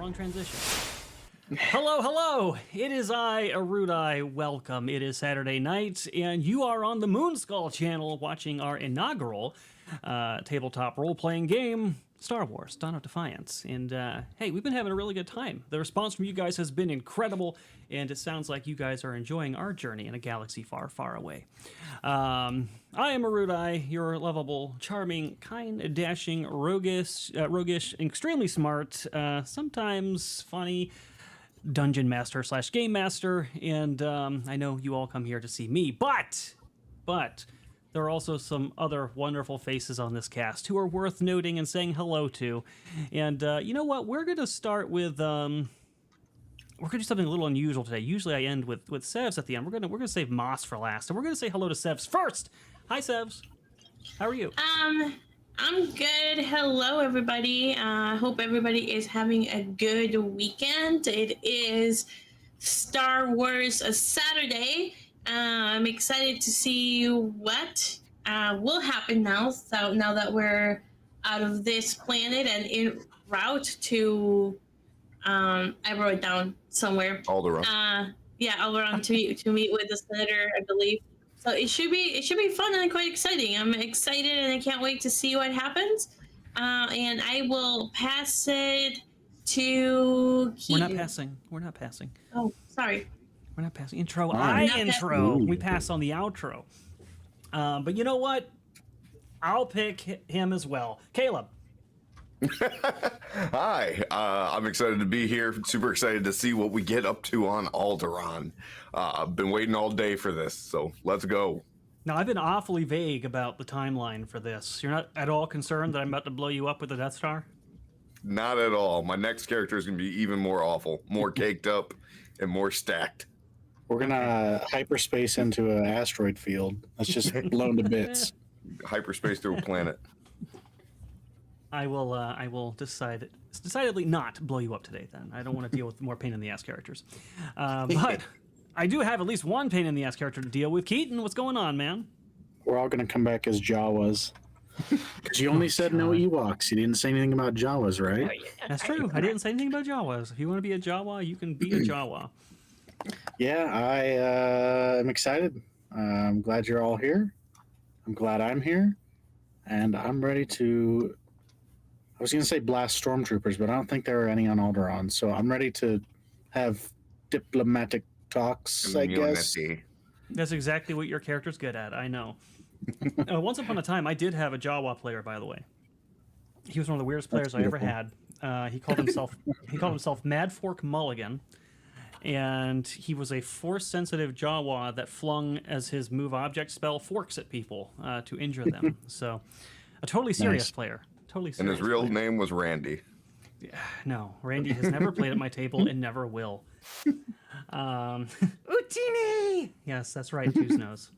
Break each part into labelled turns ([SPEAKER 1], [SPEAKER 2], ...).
[SPEAKER 1] Wrong transition. Hello, hello! It is I, Erudi. Welcome. It is Saturday night, and you are on the Moonskull channel watching our inaugural tabletop role-playing game, Star Wars, Dawn of Defiance. And hey, we've been having a really good time. The response from you guys has been incredible, and it sounds like you guys are enjoying our journey in a galaxy far, far away. I am Erudi, your lovable, charming, kind, dashing, roguish, extremely smart, sometimes funny, dungeon master / game master, and I know you all come here to see me, but there are also some other wonderful faces on this cast who are worth noting and saying hello to. And you know what? We're going to start with we're going to do something a little unusual today. Usually I end with Sevs at the end. We're going to save Moss for last, and we're going to say hello to Sevs first. Hi, Sevs. How are you?
[SPEAKER 2] I'm good. Hello, everybody. I hope everybody is having a good weekend. It is Star Wars Saturday. I'm excited to see what will happen now. So now that we're out of this planet and en route to, I wrote it down somewhere.
[SPEAKER 3] Alderaan.
[SPEAKER 2] Yeah, Alderaan to meet with the senator, I believe. So it should be fun and quite exciting. I'm excited and I can't wait to see what happens. And I will pass it to Keaton.
[SPEAKER 1] We're not passing.
[SPEAKER 2] Oh, sorry.
[SPEAKER 1] We're not passing. Intro.
[SPEAKER 2] Intro.
[SPEAKER 1] We pass on the outro. But you know what? I'll pick him as well. Caleb.
[SPEAKER 3] Hi, I'm excited to be here. Super excited to see what we get up to on Alderaan. I've been waiting all day for this, so let's go.
[SPEAKER 1] Now, I've been awfully vague about the timeline for this. You're not at all concerned that I'm about to blow you up with the Death Star?
[SPEAKER 3] Not at all. My next character is going to be even more awful, more caked up, and more stacked.
[SPEAKER 4] We're going to hyperspace into an asteroid field. That's just blown to bits.
[SPEAKER 3] Hyperspace through a planet.
[SPEAKER 1] I will decidedly not blow you up today, then. I don't want to deal with more pain in the ass characters. But I do have at least one pain in the ass character to deal with. Keaton, what's going on, man?
[SPEAKER 4] We're all going to come back as Jawas. Because you only said no Ewoks. You didn't say anything about Jawas, right?
[SPEAKER 1] That's true. I didn't say anything about Jawas. If you want to be a Jawa, you can be a Jawa.
[SPEAKER 4] Yeah, I am excited. I'm glad you're all here. I'm glad I'm here. And I'm ready to... I was going to say blast stormtroopers, but I don't think there are any on Alderaan. So I'm ready to have diplomatic talks, I guess.
[SPEAKER 1] That's exactly what your character's good at. I know. Once upon a time, I did have a Jawa player, by the way. He was one of the weirdest players I ever had. He called himself Mad Fork Mulligan, and he was a force-sensitive Jawa that flung as his move object spell forks at people to injure them. So, a totally serious player. Totally serious.
[SPEAKER 3] And his real name was Randy.
[SPEAKER 1] No, Randy has never played at my table and never will. Utini! Yes, that's right, Two's Nose.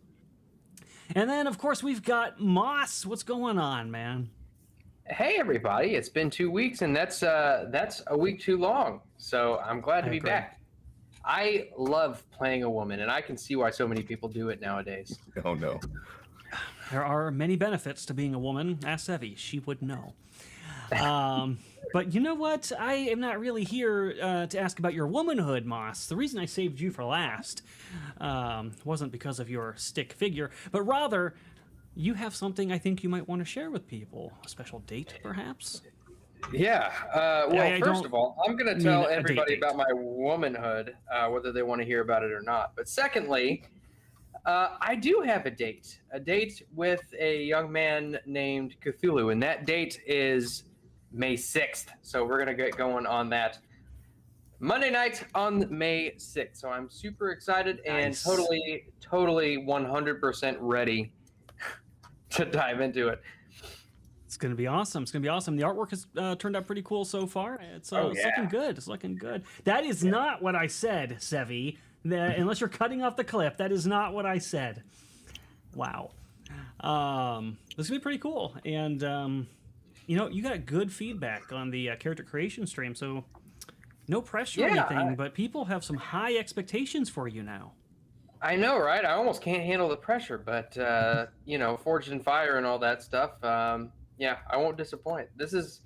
[SPEAKER 1] And then, of course, we've got Moss. What's going on, man?
[SPEAKER 5] Hey, everybody. It's been 2 weeks, and that's a week too long. So I'm glad to be back. I love playing a woman, and I can see why so many people do it nowadays.
[SPEAKER 3] Oh, no.
[SPEAKER 1] There are many benefits to being a woman. Ask Sevvy. She would know. But you know what? I am not really here to ask about your womanhood, Moss. The reason I saved you for last wasn't because of your stick figure, but rather you have something I think you might want to share with people. A special date, perhaps?
[SPEAKER 5] Yeah. Well, first of all, I'm going to tell everybody about my womanhood, whether they want to hear about it or not. But secondly... I do have a date with a young man named Cthulhu, and that date is May 6th. So we're going to get going on that Monday night on May 6th. So I'm super excited and totally 100% ready to dive into it.
[SPEAKER 1] It's going to be awesome. It's going to be awesome. The artwork has turned out pretty cool so far. It's looking good. It's looking good. That is not what I said, Sevvy. Unless you're cutting off the clip, that is not what I said. Wow. This is going to be pretty cool. And, you know, you got good feedback on the character creation stream, so no pressure or anything, but people have some high expectations for you now.
[SPEAKER 5] I know, right? I almost can't handle the pressure, but, you know, Forged in Fire and all that stuff, yeah, I won't disappoint. This is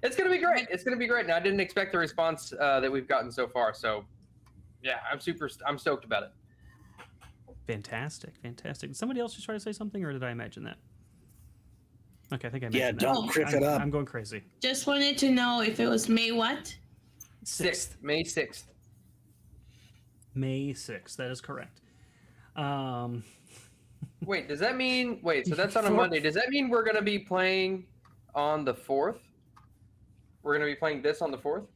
[SPEAKER 5] It's gonna be great. It's gonna be great, and I didn't expect the response that we've gotten so far. So, yeah, I'm stoked about it.
[SPEAKER 1] Fantastic. Did somebody else just try to say something, or did I imagine that? Okay, I think I mentioned
[SPEAKER 4] Yeah,
[SPEAKER 1] that.
[SPEAKER 4] don't crick it up.
[SPEAKER 1] I'm going crazy.
[SPEAKER 2] Just wanted to know if it was May what?
[SPEAKER 5] 6th, May 6th.
[SPEAKER 1] May 6th. That is correct.
[SPEAKER 5] Wait, does that mean? Wait, so that's on a Monday. Does that mean we're gonna be playing on the 4th? We're gonna be playing this on the 4th.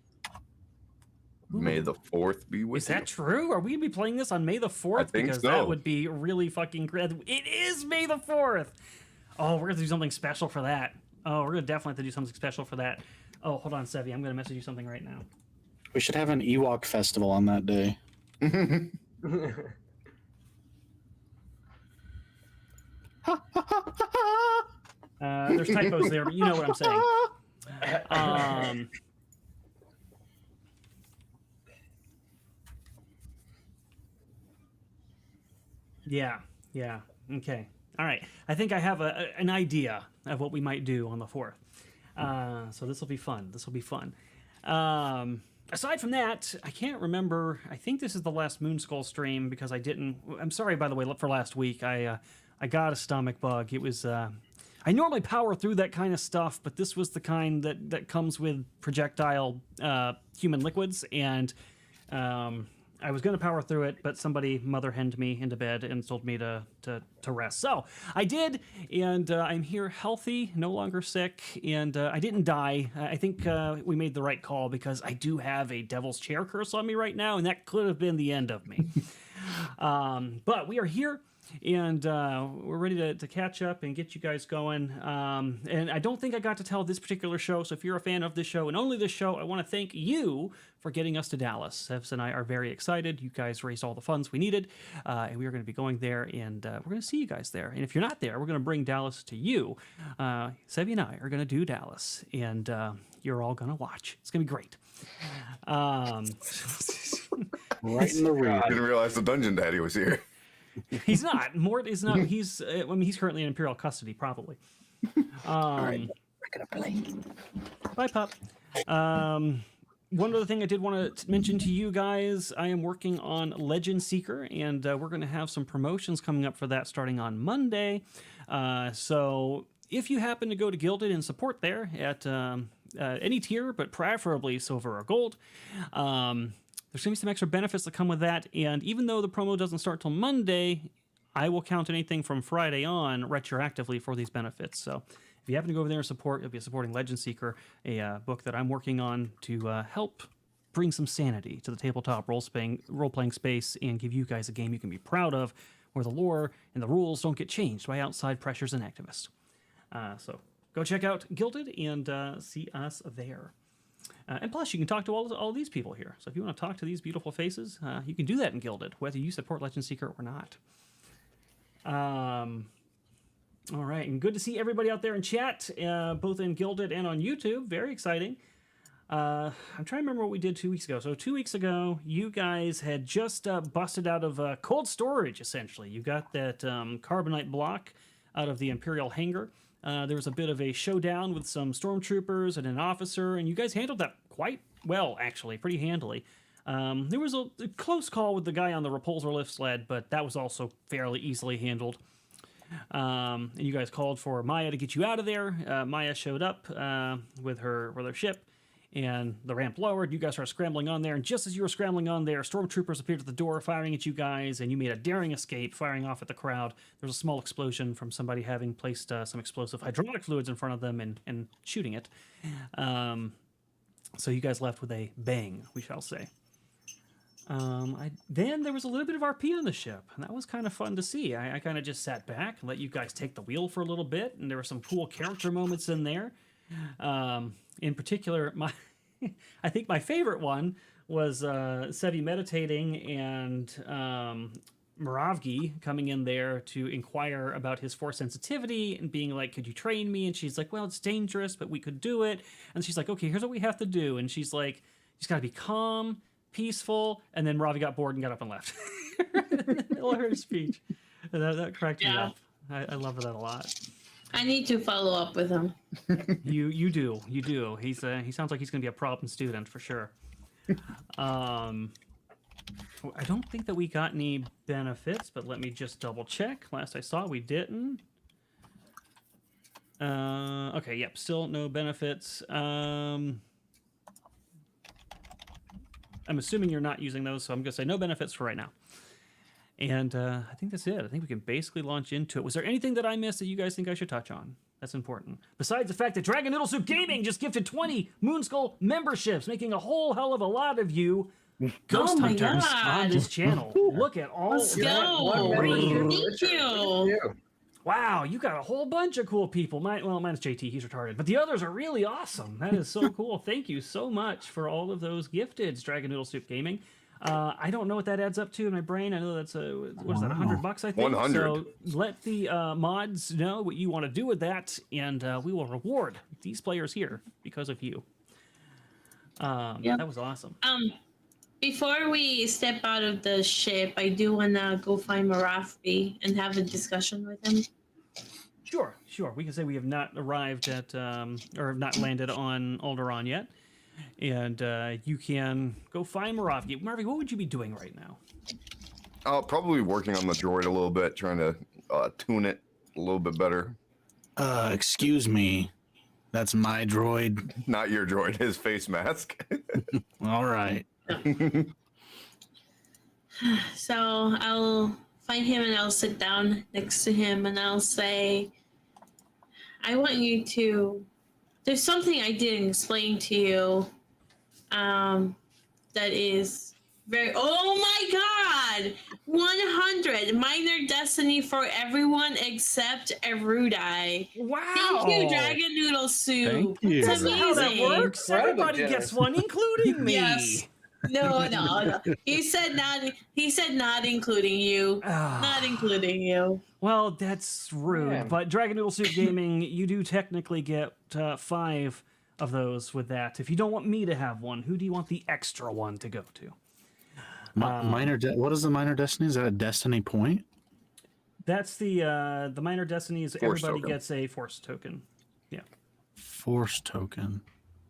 [SPEAKER 3] May the 4th be with
[SPEAKER 1] Is
[SPEAKER 3] you.
[SPEAKER 1] that true? Are we gonna be playing this on May the 4th?
[SPEAKER 3] I think
[SPEAKER 1] because
[SPEAKER 3] so.
[SPEAKER 1] that would be really fucking great. It is May the 4th. Oh, we're gonna do something special for that. Oh, we're gonna definitely have to do something special for that. Oh, hold on, Sevvy. I'm gonna message you something right now.
[SPEAKER 4] We should have an Ewok festival on that day.
[SPEAKER 1] There's typos there, but you know what I'm saying. Yeah. Okay. All right. I think I have an idea of what we might do on the 4th. So this will be fun. Aside from that, I can't remember. I think this is the last Moonskull stream because I didn't. I'm sorry, by the way, for last week. I got a stomach bug. It was. I normally power through that kind of stuff, but this was the kind that comes with projectile human liquids, and I was going to power through it, but somebody mother henned me into bed and told me to rest. So I did, and I'm here healthy, no longer sick, and I didn't die. I think we made the right call because I do have a devil's chair curse on me right now, and that could have been the end of me. But we are here. And we're ready to catch up and get you guys going. And I don't think I got to tell this particular show, so if you're a fan of this show and only this show, I want to thank you for getting us to Dallas. Sevs and I are very excited. You guys raised all the funds we needed, and we are going to be going there, and we're going to see you guys there. And if you're not there, we're going to bring Dallas to you. Sevvy and I are going to do Dallas, and you're all going to watch. It's going to be great.
[SPEAKER 4] Right in the rear.
[SPEAKER 3] I didn't realize the Dungeon Daddy was here.
[SPEAKER 1] He's not. Mort is not. He's. I mean, he's currently in Imperial custody, probably.
[SPEAKER 4] All right, we're gonna play.
[SPEAKER 1] Bye, pup. One other thing I did want to mention to you guys, I am working on Legend Seeker, and we're going to have some promotions coming up for that starting on Monday. So if you happen to go to Gilded and support there at any tier, but preferably silver or gold, there's going to be some extra benefits that come with that, and even though the promo doesn't start till Monday, I will count anything from Friday on retroactively for these benefits. So if you happen to go over there and support, you'll be supporting Legend Seeker, a book that I'm working on to help bring some sanity to the tabletop role-playing space and give you guys a game you can be proud of, where the lore and the rules don't get changed by outside pressures and activists. So go check out Gilded and see us there. And plus, you can talk to all these people here. So if you want to talk to these beautiful faces, you can do that in Gilded, whether you support Legend Seeker or not. All right, and good to see everybody out there in chat, both in Gilded and on YouTube. Very exciting. I'm trying to remember what we did 2 weeks ago. So 2 weeks ago, you guys had just busted out of cold storage, essentially. You got that carbonite block out of the Imperial hangar. There was a bit of a showdown with some stormtroopers and an officer, and you guys handled that quite well, actually, pretty handily. There was a close call with the guy on the repulsor lift sled, but that was also fairly easily handled. And you guys called for Maya to get you out of there. Maya showed up with her ship, and the ramp lowered. You guys started scrambling on there, and just as you were scrambling on there, stormtroopers appeared at the door, firing at you guys, and you made a daring escape, firing off at the crowd. There was a small explosion from somebody having placed some explosive hydraulic fluids in front of them and shooting it. So you guys left with a bang, we shall say. Then there was a little bit of RP on the ship, and that was kind of fun to see. I kind of just sat back and let you guys take the wheel for a little bit, and there were some cool character moments in there. In particular, I think my favorite one was Sevvy meditating and Moravgi coming in there to inquire about his force sensitivity and being like, could you train me? And she's like, well, it's dangerous, but we could do it. And she's like, okay, here's what we have to do. And she's like, you just got to be calm, peaceful. And then Moravgi got bored and got up and left. In the middle of her speech. And that cracked me up. I love that a lot.
[SPEAKER 2] I need to follow up with him.
[SPEAKER 1] You do. He sounds like he's going to be a problem student for sure. I don't think that we got any benefits, but let me just double check. Last I saw, we didn't. Okay, yep, still no benefits. I'm assuming you're not using those, so I'm going to say no benefits for right now. And I think that's it. I think we can basically launch into it. Was there anything that I missed that you guys think I should touch on? That's important. Besides the fact that Dragon Noodle Soup Gaming just gifted 20 Moonskull memberships, making a whole hell of a lot of you ghost hunters on this channel. Look at all
[SPEAKER 2] Let's
[SPEAKER 1] that.
[SPEAKER 2] go. Thank you.
[SPEAKER 1] Wow, you got a whole bunch of cool people. Mine's JT, he's retarded. But the others are really awesome. That is so cool. Thank you so much for all of those gifteds, Dragon Noodle Soup Gaming. I don't know what that adds up to in my brain. I know that's what is that, $100, I think?
[SPEAKER 3] 100.
[SPEAKER 1] So let the mods know what you want to do with that, and we will reward these players here because of you. That was awesome.
[SPEAKER 2] Before we step out of the ship, I do want to go find Marafi and have a discussion with him.
[SPEAKER 1] Sure. We can say we have not arrived at, or have not landed on Alderaan yet. And you can go find Maravi. Maravi, what would you be doing right now?
[SPEAKER 3] Probably working on the droid a little bit, trying to tune it a little bit better.
[SPEAKER 4] Excuse me. That's my droid.
[SPEAKER 3] Not your droid, his face mask.
[SPEAKER 4] All right.
[SPEAKER 2] So I'll find him and I'll sit down next to him and I'll say, I want you to... There's something I didn't explain to you that is very... Oh my god! 100! Minor destiny for everyone except Erudi.
[SPEAKER 1] Wow!
[SPEAKER 2] Thank you, Dragon Noodle Soup.
[SPEAKER 4] Thank you.
[SPEAKER 2] It's
[SPEAKER 1] That's not how that
[SPEAKER 2] amazing.
[SPEAKER 1] works. Everybody gets one, including me.
[SPEAKER 2] Yes. No. He said not including you. Not including you.
[SPEAKER 1] Well, that's rude.
[SPEAKER 5] Yeah.
[SPEAKER 1] But Dragon Noodle Soup Gaming, you do technically get 5 of those with that. If you don't want me to have one, who do you want the extra one to go to?
[SPEAKER 4] What is the minor destiny? Is that a destiny point?
[SPEAKER 1] That's the minor destiny is
[SPEAKER 3] Force
[SPEAKER 1] everybody
[SPEAKER 3] token.
[SPEAKER 1] gets a force token. Yeah.
[SPEAKER 4] Force token.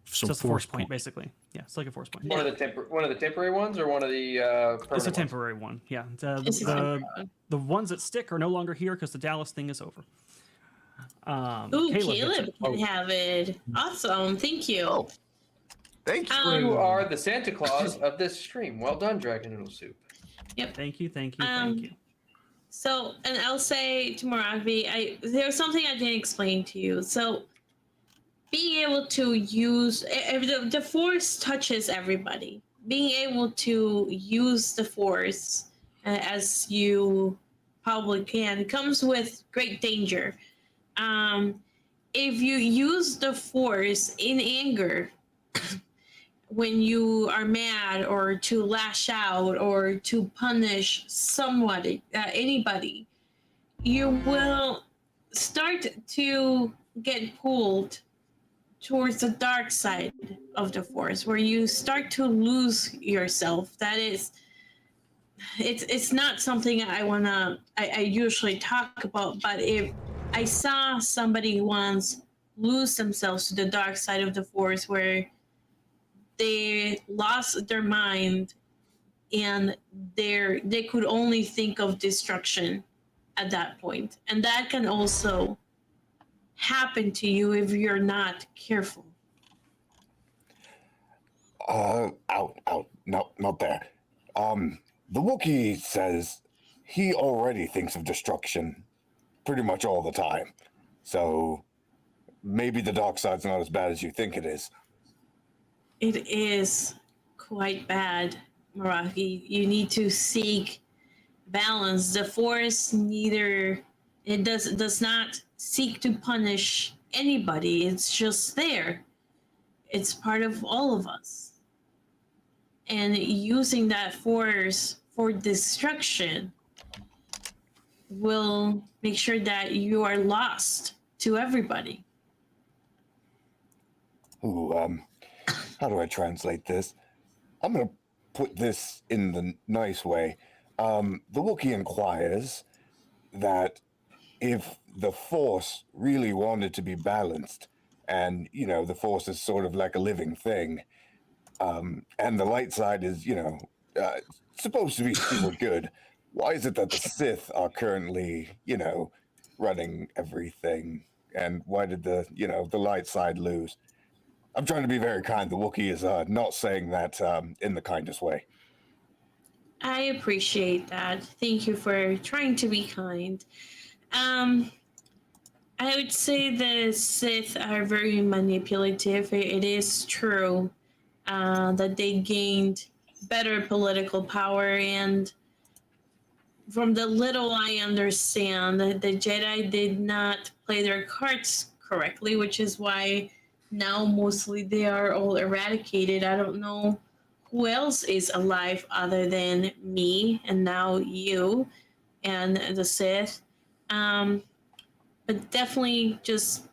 [SPEAKER 1] So it's a force point, basically. Yeah, it's like a force point.
[SPEAKER 5] One of the temporary ones, or one of the permanent
[SPEAKER 1] It's a
[SPEAKER 5] ones?
[SPEAKER 1] temporary one. Yeah.
[SPEAKER 2] It's a temporary one.
[SPEAKER 1] The ones that stick are no longer here because the Dallas thing is over.
[SPEAKER 2] Ooh, Caleb can have it. Awesome. Thank you.
[SPEAKER 3] Oh, thank you.
[SPEAKER 5] You are the Santa Claus of this stream. Well done, Dragon Noodle Soup.
[SPEAKER 1] Thank you.
[SPEAKER 2] So, and I'll say to Maravi, there's something I didn't explain to you. So, being able to use the Force touches everybody. Being able to use the Force as you probably can comes with great danger. If you use the Force in anger, when you are mad or to lash out or to punish somebody, anybody, you will start to get pulled towards the dark side of the Force, where you start to lose yourself. That is, it's not something I usually talk about, but if I saw somebody once lose themselves to the dark side of the Force, where they lost their mind and they could only think of destruction at that point. And that can also happen to you if you're not careful.
[SPEAKER 6] Out. No, not there. The Wookiee says he already thinks of destruction pretty much all the time. So maybe the dark side's not as bad as you think it is.
[SPEAKER 2] It is quite bad, Meraki. You need to seek balance. The Force does not seek to punish anybody. It's just there. It's part of all of us. And using that Force for destruction will make sure that you are lost to everybody.
[SPEAKER 6] Ooh, how do I translate this? I'm going to put this in the nice way. The Wookiee inquires that if the Force really wanted to be balanced, and, you know, the Force is sort of like a living thing, and the light side is, you know, supposed to be super good, why is it that the Sith are currently, you know, running everything? And why did the, you know, the light side lose? I'm trying to be very kind. The Wookiee is not saying that in the kindest way.
[SPEAKER 2] I appreciate that. Thank you for trying to be kind. I would say the Sith are very manipulative. It is true that they gained better political power, and from the little I understand, the Jedi did not play their cards correctly, which is why now mostly they are all eradicated. I don't know who else is alive other than me and now you and the Sith. But definitely just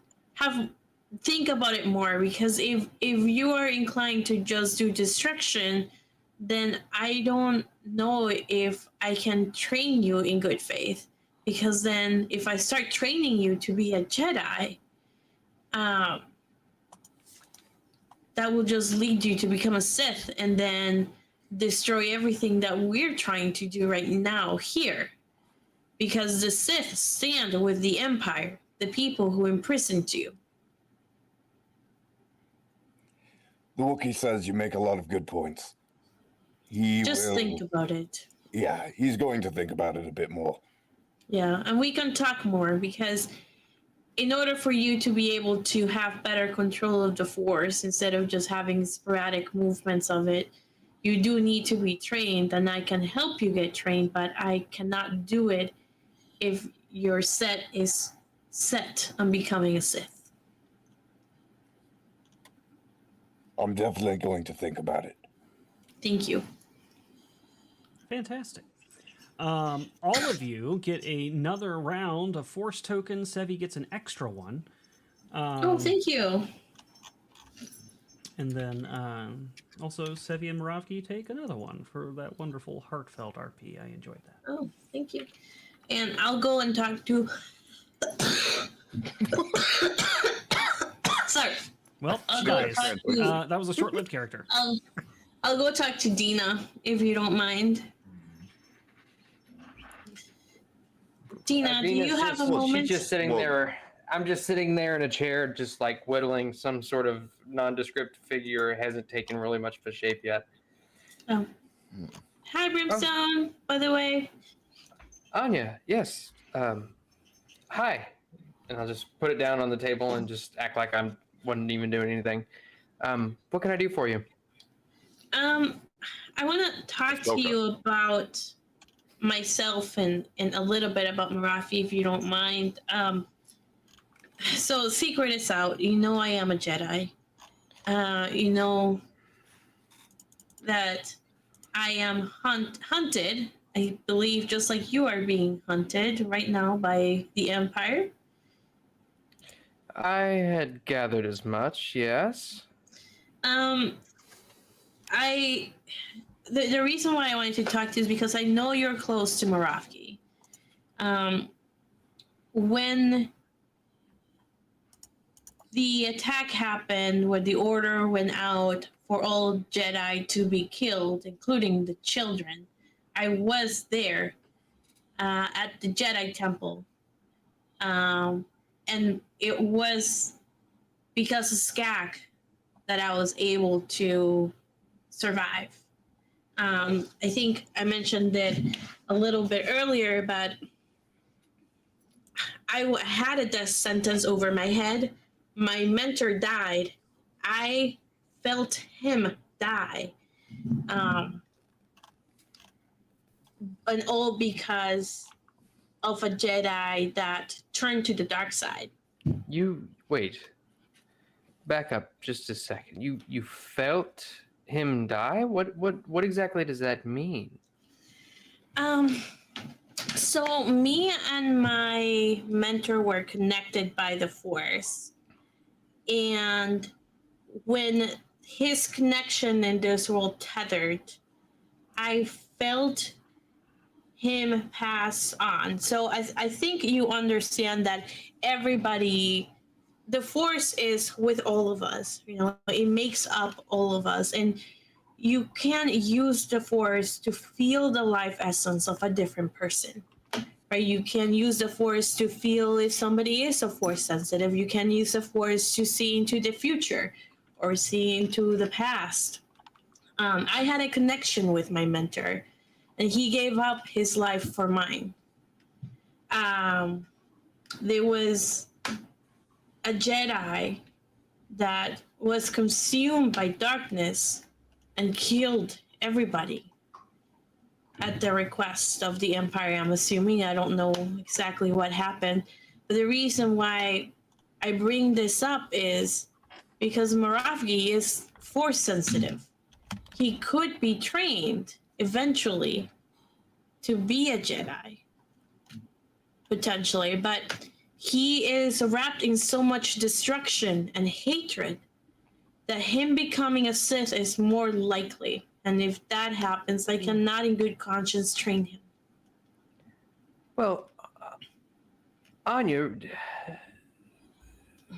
[SPEAKER 2] think about it more, because if you are inclined to just do destruction, then I don't know if I can train you in good faith. Because then if I start training you to be a Jedi, that will just lead you to become a Sith and then destroy everything that we're trying to do right now here. Because the Sith stand with the Empire, the people who imprisoned you.
[SPEAKER 6] The Wookiee says you make a lot of good points.
[SPEAKER 2] Think about it.
[SPEAKER 6] Yeah, he's going to think about it a bit more.
[SPEAKER 2] Yeah, and we can talk more, because in order for you to be able to have better control of the Force instead of just having sporadic movements of it, you do need to be trained, and I can help you get trained, but I cannot do it if your set is set on becoming a Sith.
[SPEAKER 6] I'm definitely going to think about it.
[SPEAKER 2] Thank you.
[SPEAKER 1] Fantastic. All of you get another round of Force tokens. Sevvy gets an extra one.
[SPEAKER 2] Thank you.
[SPEAKER 1] And then also Sevvy and Moravki take another one for that wonderful heartfelt RP. I enjoyed that.
[SPEAKER 2] Oh, thank you. And I'll go and talk to... Sorry.
[SPEAKER 1] Well, guys, that was a short-lived character.
[SPEAKER 2] I'll go talk to Dina, if you don't mind. Dina, do you have a moment?
[SPEAKER 5] She's just sitting there. I'm just sitting there in a chair, just like whittling some sort of nondescript figure. It hasn't taken really much of a shape yet.
[SPEAKER 2] Oh. Hi, Brimstone, by the way.
[SPEAKER 5] Anya, yes. Hi. And I'll just put it down on the table and just act like I wasn't even doing anything. What can I do for you? I
[SPEAKER 2] want to talk to you about myself and a little bit about Marafi, if you don't mind. So, secret is out. You know I am a Jedi. You know that I am hunted, I believe, just like you are being hunted right now by the Empire.
[SPEAKER 5] I had gathered as much, yes.
[SPEAKER 2] The reason why I wanted to talk to you is because I know you're close to Moravki. When the attack happened, when the order went out for all Jedi to be killed, including the children, I was there at the Jedi Temple. And it was because of Skak that I was able to survive. I think I mentioned it a little bit earlier, but I had a death sentence over my head. My mentor died. I felt him die. And all because of a Jedi that turned to the dark side.
[SPEAKER 5] Wait. Back up just a second. You felt him die? What exactly does that mean?
[SPEAKER 2] So me and my mentor were connected by the Force. And when his connection in this world tethered, I felt him pass on. So I think you understand that everybody, the Force is with all of us. You know, it makes up all of us, and you can use the Force to feel the life essence of a different person. Right? You can use the Force to feel if somebody is a Force sensitive. You can use the Force to see into the future or see into the past. I had a connection with my mentor, and he gave up his life for mine. There was a Jedi that was consumed by darkness and killed everybody at the request of the Empire, I'm assuming. I don't know exactly what happened. But the reason why I bring this up is because Moravgi is Force sensitive. He could be trained eventually to be a Jedi, potentially, but he is wrapped in so much destruction and hatred that him becoming a Sith is more likely. And if that happens, I cannot in good conscience train him.
[SPEAKER 5] Well, Anya,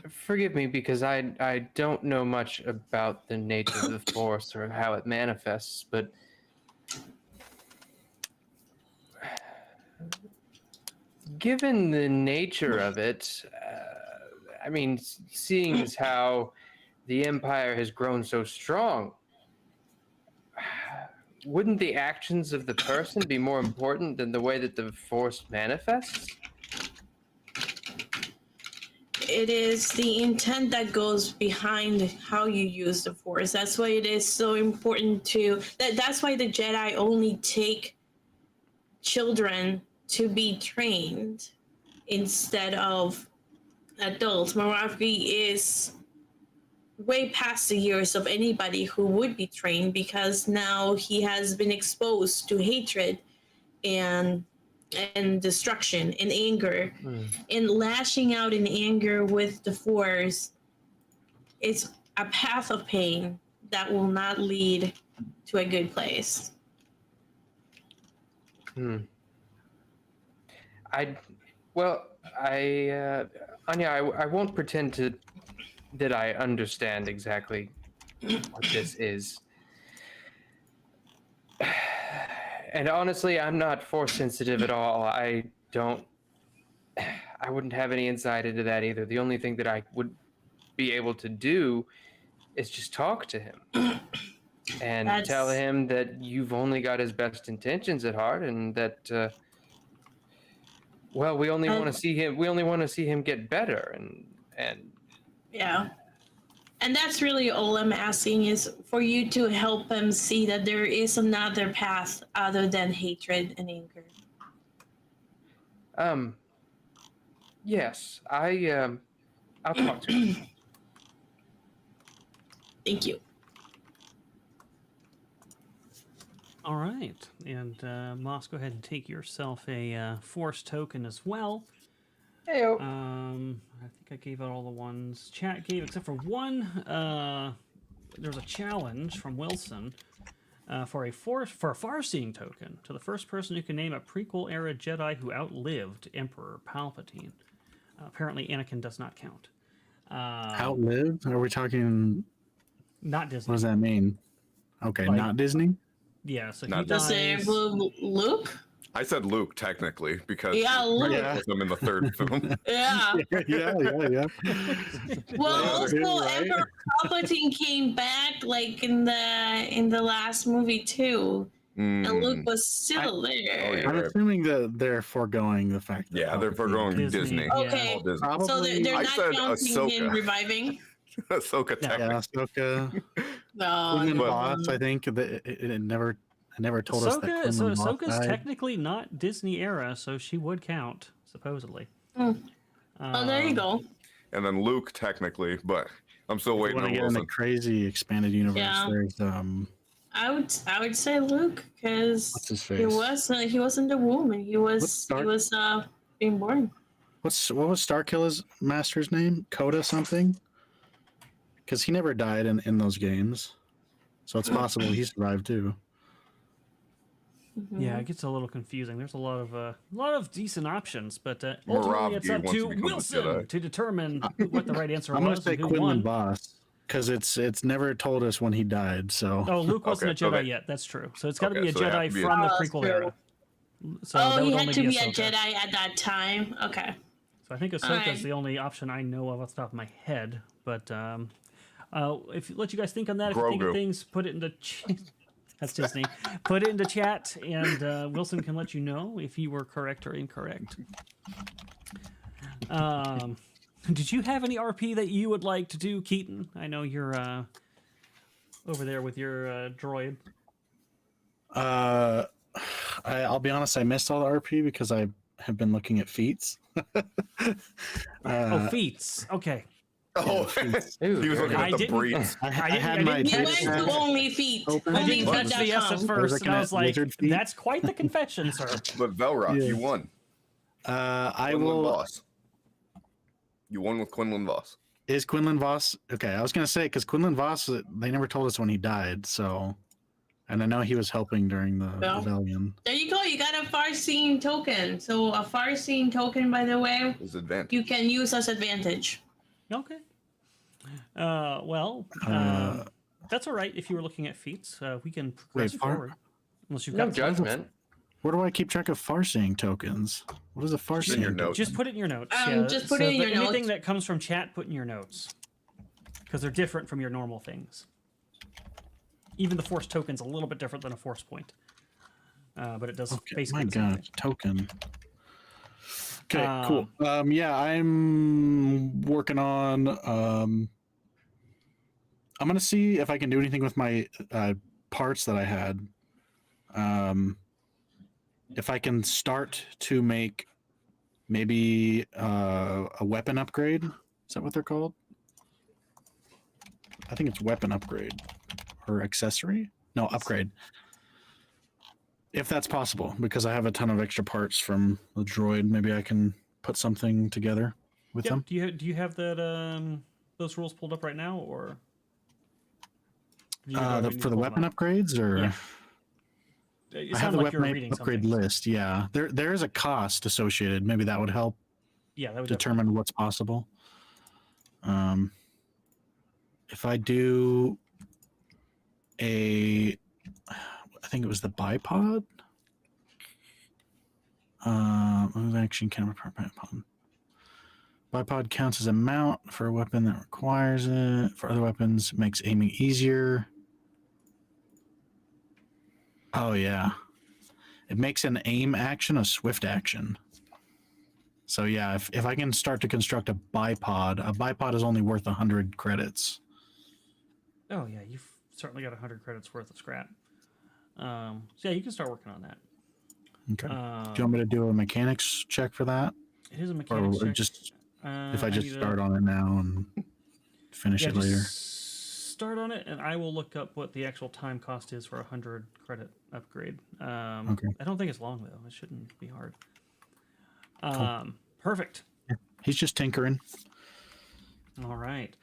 [SPEAKER 5] forgive me because I don't know much about the nature of the Force or how it manifests, but given the nature of it, I mean, seeing as how the Empire has grown so strong, wouldn't the actions of the person be more important than the way that the Force manifests?
[SPEAKER 2] It is the intent that goes behind how you use the Force. That's why it is so important to... That's why the Jedi only take children to be trained instead of adults. Moravgi is way past the years of anybody who would be trained because now he has been exposed to hatred and destruction and anger. And lashing out in anger with the Force is a path of pain that will not lead to a good place.
[SPEAKER 5] Anya, I won't pretend that I understand exactly what this is. And honestly, I'm not Force sensitive at all. I wouldn't have any insight into that either. The only thing that I would be able to do is just talk to him and tell him that you've only got his best intentions at heart, and that we only want to see him. We only want to see him get better, and
[SPEAKER 2] yeah. And that's really all I'm asking is for you to help him see that there is another path other than hatred and anger.
[SPEAKER 5] Yes, I'll talk to him.
[SPEAKER 2] Thank you.
[SPEAKER 1] All right, and Moss, go ahead and take yourself a Force token as well.
[SPEAKER 5] Heyo.
[SPEAKER 1] I think I gave out all the ones chat gave, except for one. There's a challenge from Wilson for a far-seeing token to the first person who can name a prequel era Jedi who outlived Emperor Palpatine. Apparently, Anakin does not count.
[SPEAKER 4] Outlived? Are we talking?
[SPEAKER 1] Not Disney.
[SPEAKER 4] What does that mean? Okay, like, not Disney.
[SPEAKER 1] Yeah, so
[SPEAKER 3] not
[SPEAKER 1] he dies.
[SPEAKER 2] Luke?
[SPEAKER 3] I said Luke technically because
[SPEAKER 2] Luke.
[SPEAKER 3] I'm in the third film.
[SPEAKER 2] Yeah.
[SPEAKER 4] yeah.
[SPEAKER 2] Well, also Emperor Palpatine came back like in the last movie too, and Luke was still there.
[SPEAKER 4] I'm assuming that they're foregoing the fact. That
[SPEAKER 3] they're foregoing Disney.
[SPEAKER 2] Okay,
[SPEAKER 3] Disney.
[SPEAKER 2] So they're not counting
[SPEAKER 3] Ahsoka.
[SPEAKER 2] him reviving.
[SPEAKER 3] Ahsoka,
[SPEAKER 4] Ahsoka.
[SPEAKER 2] No,
[SPEAKER 4] Boss. I think that it never told us that.
[SPEAKER 1] Ahsoka's technically not Disney era, so she would count supposedly.
[SPEAKER 2] Oh, there you go.
[SPEAKER 3] And then Luke technically, but I'm still waiting on
[SPEAKER 4] Wilson. In the crazy expanded universe, there's
[SPEAKER 2] I would say Luke because he was in the womb and he was being born.
[SPEAKER 4] What was Starkiller's master's name? Coda something? Because he never died in those games, so it's possible he survived too.
[SPEAKER 1] Yeah, it gets a little confusing. There's a lot of decent options, but ultimately it's up to Wilson to determine what the right answer was.
[SPEAKER 4] I'm going to say Quinlan
[SPEAKER 1] won.
[SPEAKER 4] Voss because it's never told us when he died. So
[SPEAKER 1] Luke wasn't a Jedi yet. That's true. So it's got to be a Jedi from the prequel era.
[SPEAKER 2] So he had to be a Jedi at that time. Okay.
[SPEAKER 1] So I think Ahsoka is the only option I know of off the top of my head. But if let you guys think on that, if you think of things, put it into. That's Disney. Put it into chat, and Wilson can let you know if you were correct or incorrect. Did you have any RP that you would like to do, Keaton? I know you're over there with your droid.
[SPEAKER 4] I'll be honest, I missed all the RP because I have been looking at feats.
[SPEAKER 1] Feats. Okay.
[SPEAKER 3] Oh, he was looking at the breeds.
[SPEAKER 4] I had my
[SPEAKER 2] He went to only feet.
[SPEAKER 1] I didn't catch the S at first, and I was like, that's quite the confession, sir.
[SPEAKER 3] But Velrock, you won.
[SPEAKER 4] I will.
[SPEAKER 3] Voss. You won with Quinlan Voss.
[SPEAKER 4] Is Quinlan Voss okay? I was gonna say because Quinlan Voss, they never told us when he died, so. And I know he was helping during the rebellion.
[SPEAKER 2] There you go. You got a far-seeing token. So a far-seeing token, by the way,
[SPEAKER 3] is advantage.
[SPEAKER 2] You can use as advantage.
[SPEAKER 1] Okay. That's all right. If you were looking at feats, we can progress forward. Unless you've got
[SPEAKER 5] judgment.
[SPEAKER 4] Where do I keep track of far-seeing tokens? What is a far-seeing?
[SPEAKER 3] In your notes.
[SPEAKER 1] Just put it in your notes.
[SPEAKER 2] Just put it in your notes.
[SPEAKER 1] Anything that comes from chat, put in your notes, because they're different from your normal things. Even the force token's a little bit different than a force point, but it does basically.
[SPEAKER 4] My God, token. Okay, cool. Yeah, I'm working on. I'm gonna see if I can do anything with my parts that I had. If I can start to make maybe a weapon upgrade. Is that what they're called? I think it's weapon upgrade or accessory. No, upgrade. If that's possible, because I have a ton of extra parts from the droid, maybe I can put something together with them.
[SPEAKER 1] Do you have that those rules pulled up right now, or
[SPEAKER 4] for the weapon upgrades, or?
[SPEAKER 1] Yeah.
[SPEAKER 4] I have the weapon upgrade list. Yeah, there is a cost associated. Maybe that would help.
[SPEAKER 1] Yeah, that would
[SPEAKER 4] determine what's possible. If I do I think it was the bipod. Action camera bipod. Bipod counts as a mount for a weapon that requires it. For other weapons, it makes aiming easier. Oh yeah, it makes an aim action a swift action. So yeah, if I can start to construct a bipod is only worth 100 credits.
[SPEAKER 1] Oh yeah, you've certainly got 100 credits worth of scrap. So yeah, you can start working on that.
[SPEAKER 4] Okay. Do you want me to do a mechanics check for that?
[SPEAKER 1] It is a mechanics check.
[SPEAKER 4] Just if I just start on it now and finish it later.
[SPEAKER 1] Start on it, and I will look up what the actual time cost is for a 100 credit upgrade. Okay. I don't think it's long though. It shouldn't be hard. Cool. Perfect.
[SPEAKER 4] Yeah. He's just tinkering.
[SPEAKER 1] All right.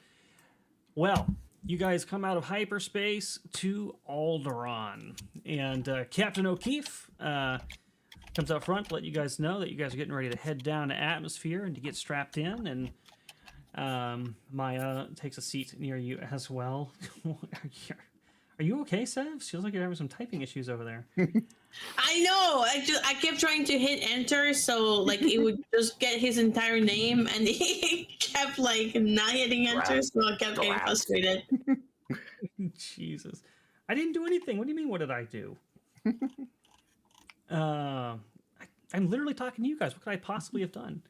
[SPEAKER 1] Well, you guys come out of hyperspace to Alderaan, and Captain O'Keefe comes out front to let you guys know that you guys are getting ready to head down to atmosphere and to get strapped in, and Maya takes a seat near you as well. Are you okay, Sev? Feels like you're having some typing issues over there.
[SPEAKER 2] I know. I kept trying to hit enter, so like it would just get his entire name, and he kept like not hitting enter, so I kept getting frustrated.
[SPEAKER 1] Jesus, I didn't do anything. What do you mean? What did I do? I'm literally talking to you guys. What could I possibly have done?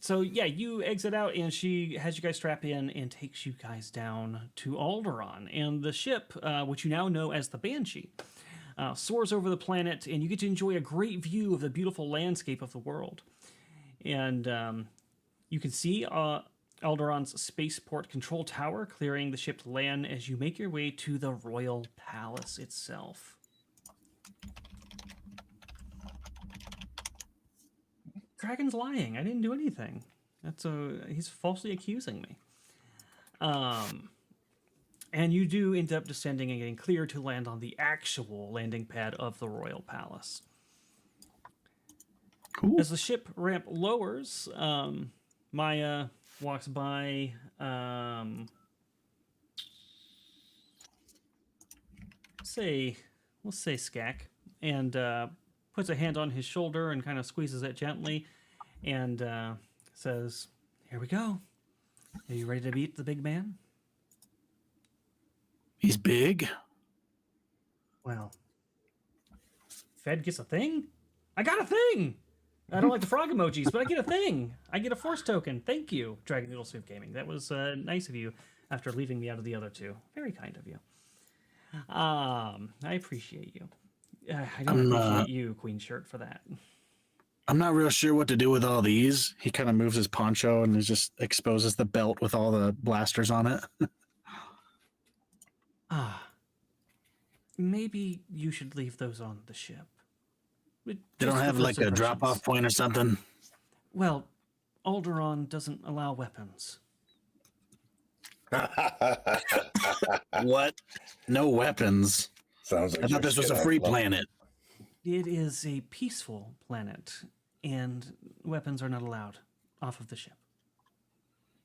[SPEAKER 1] So yeah, you exit out, and she has you guys strap in and takes you guys down to Alderaan. And the ship, which you now know as the Banshee, soars over the planet, and you get to enjoy a great view of the beautiful landscape of the world. And you can see Alderaan's spaceport control tower clearing the ship to land as you make your way to the Royal Palace itself. Dragon's lying. I didn't do anything. He's falsely accusing me. And you do end up descending and getting clear to land on the actual landing pad of the Royal Palace.
[SPEAKER 4] Cool.
[SPEAKER 1] As the ship ramp lowers, Maya walks by. We'll say Skak, and puts a hand on his shoulder and kind of squeezes it gently, and says, "Here we go. Are you ready to beat the big man?"
[SPEAKER 4] He's big.
[SPEAKER 1] Well, Fed gets a thing? I got a thing! I don't like the frog emojis, but I get a thing. I get a force token. Thank you, Dragon Noodle Soup Gaming. That was nice of you after leaving me out of the other two. Very kind of you. I appreciate you. I don't appreciate you, Queen Shirt, for that.
[SPEAKER 4] I'm not real sure what to do with all these. He kind of moves his poncho and just exposes the belt with all the blasters on it.
[SPEAKER 1] Maybe you should leave those on the ship.
[SPEAKER 4] They don't have like a drop-off point or something?
[SPEAKER 1] Well, Alderaan doesn't allow weapons.
[SPEAKER 4] What? No weapons?
[SPEAKER 6] Sounds like
[SPEAKER 4] I thought this was a free planet.
[SPEAKER 1] It is a peaceful planet, and weapons are not allowed off of the ship.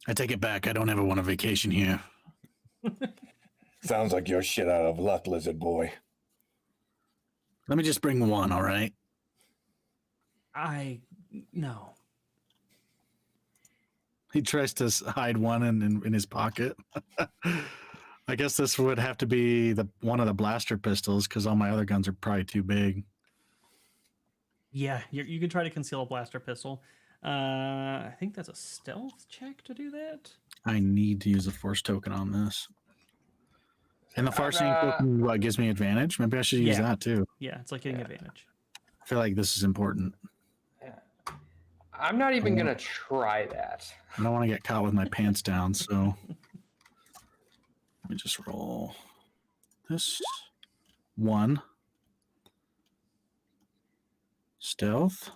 [SPEAKER 4] I take it back. I don't ever want a vacation here.
[SPEAKER 6] Sounds like you're shit out of luck, lizard boy.
[SPEAKER 4] Let me just bring one, all right?
[SPEAKER 1] No.
[SPEAKER 4] He tries to hide one in his pocket. I guess this would have to be one of the blaster pistols, because all my other guns are probably too big.
[SPEAKER 1] Yeah, you can try to conceal a blaster pistol. I think that's a stealth check to do that.
[SPEAKER 4] I need to use a force token on this. And the far-seeing token gives me advantage? Maybe I should use that too.
[SPEAKER 1] Yeah, it's like getting advantage.
[SPEAKER 4] I feel like this is important.
[SPEAKER 5] Yeah. I'm not even going to try that.
[SPEAKER 4] I don't want to get caught with my pants down, so... Let me just roll this. 1. Stealth.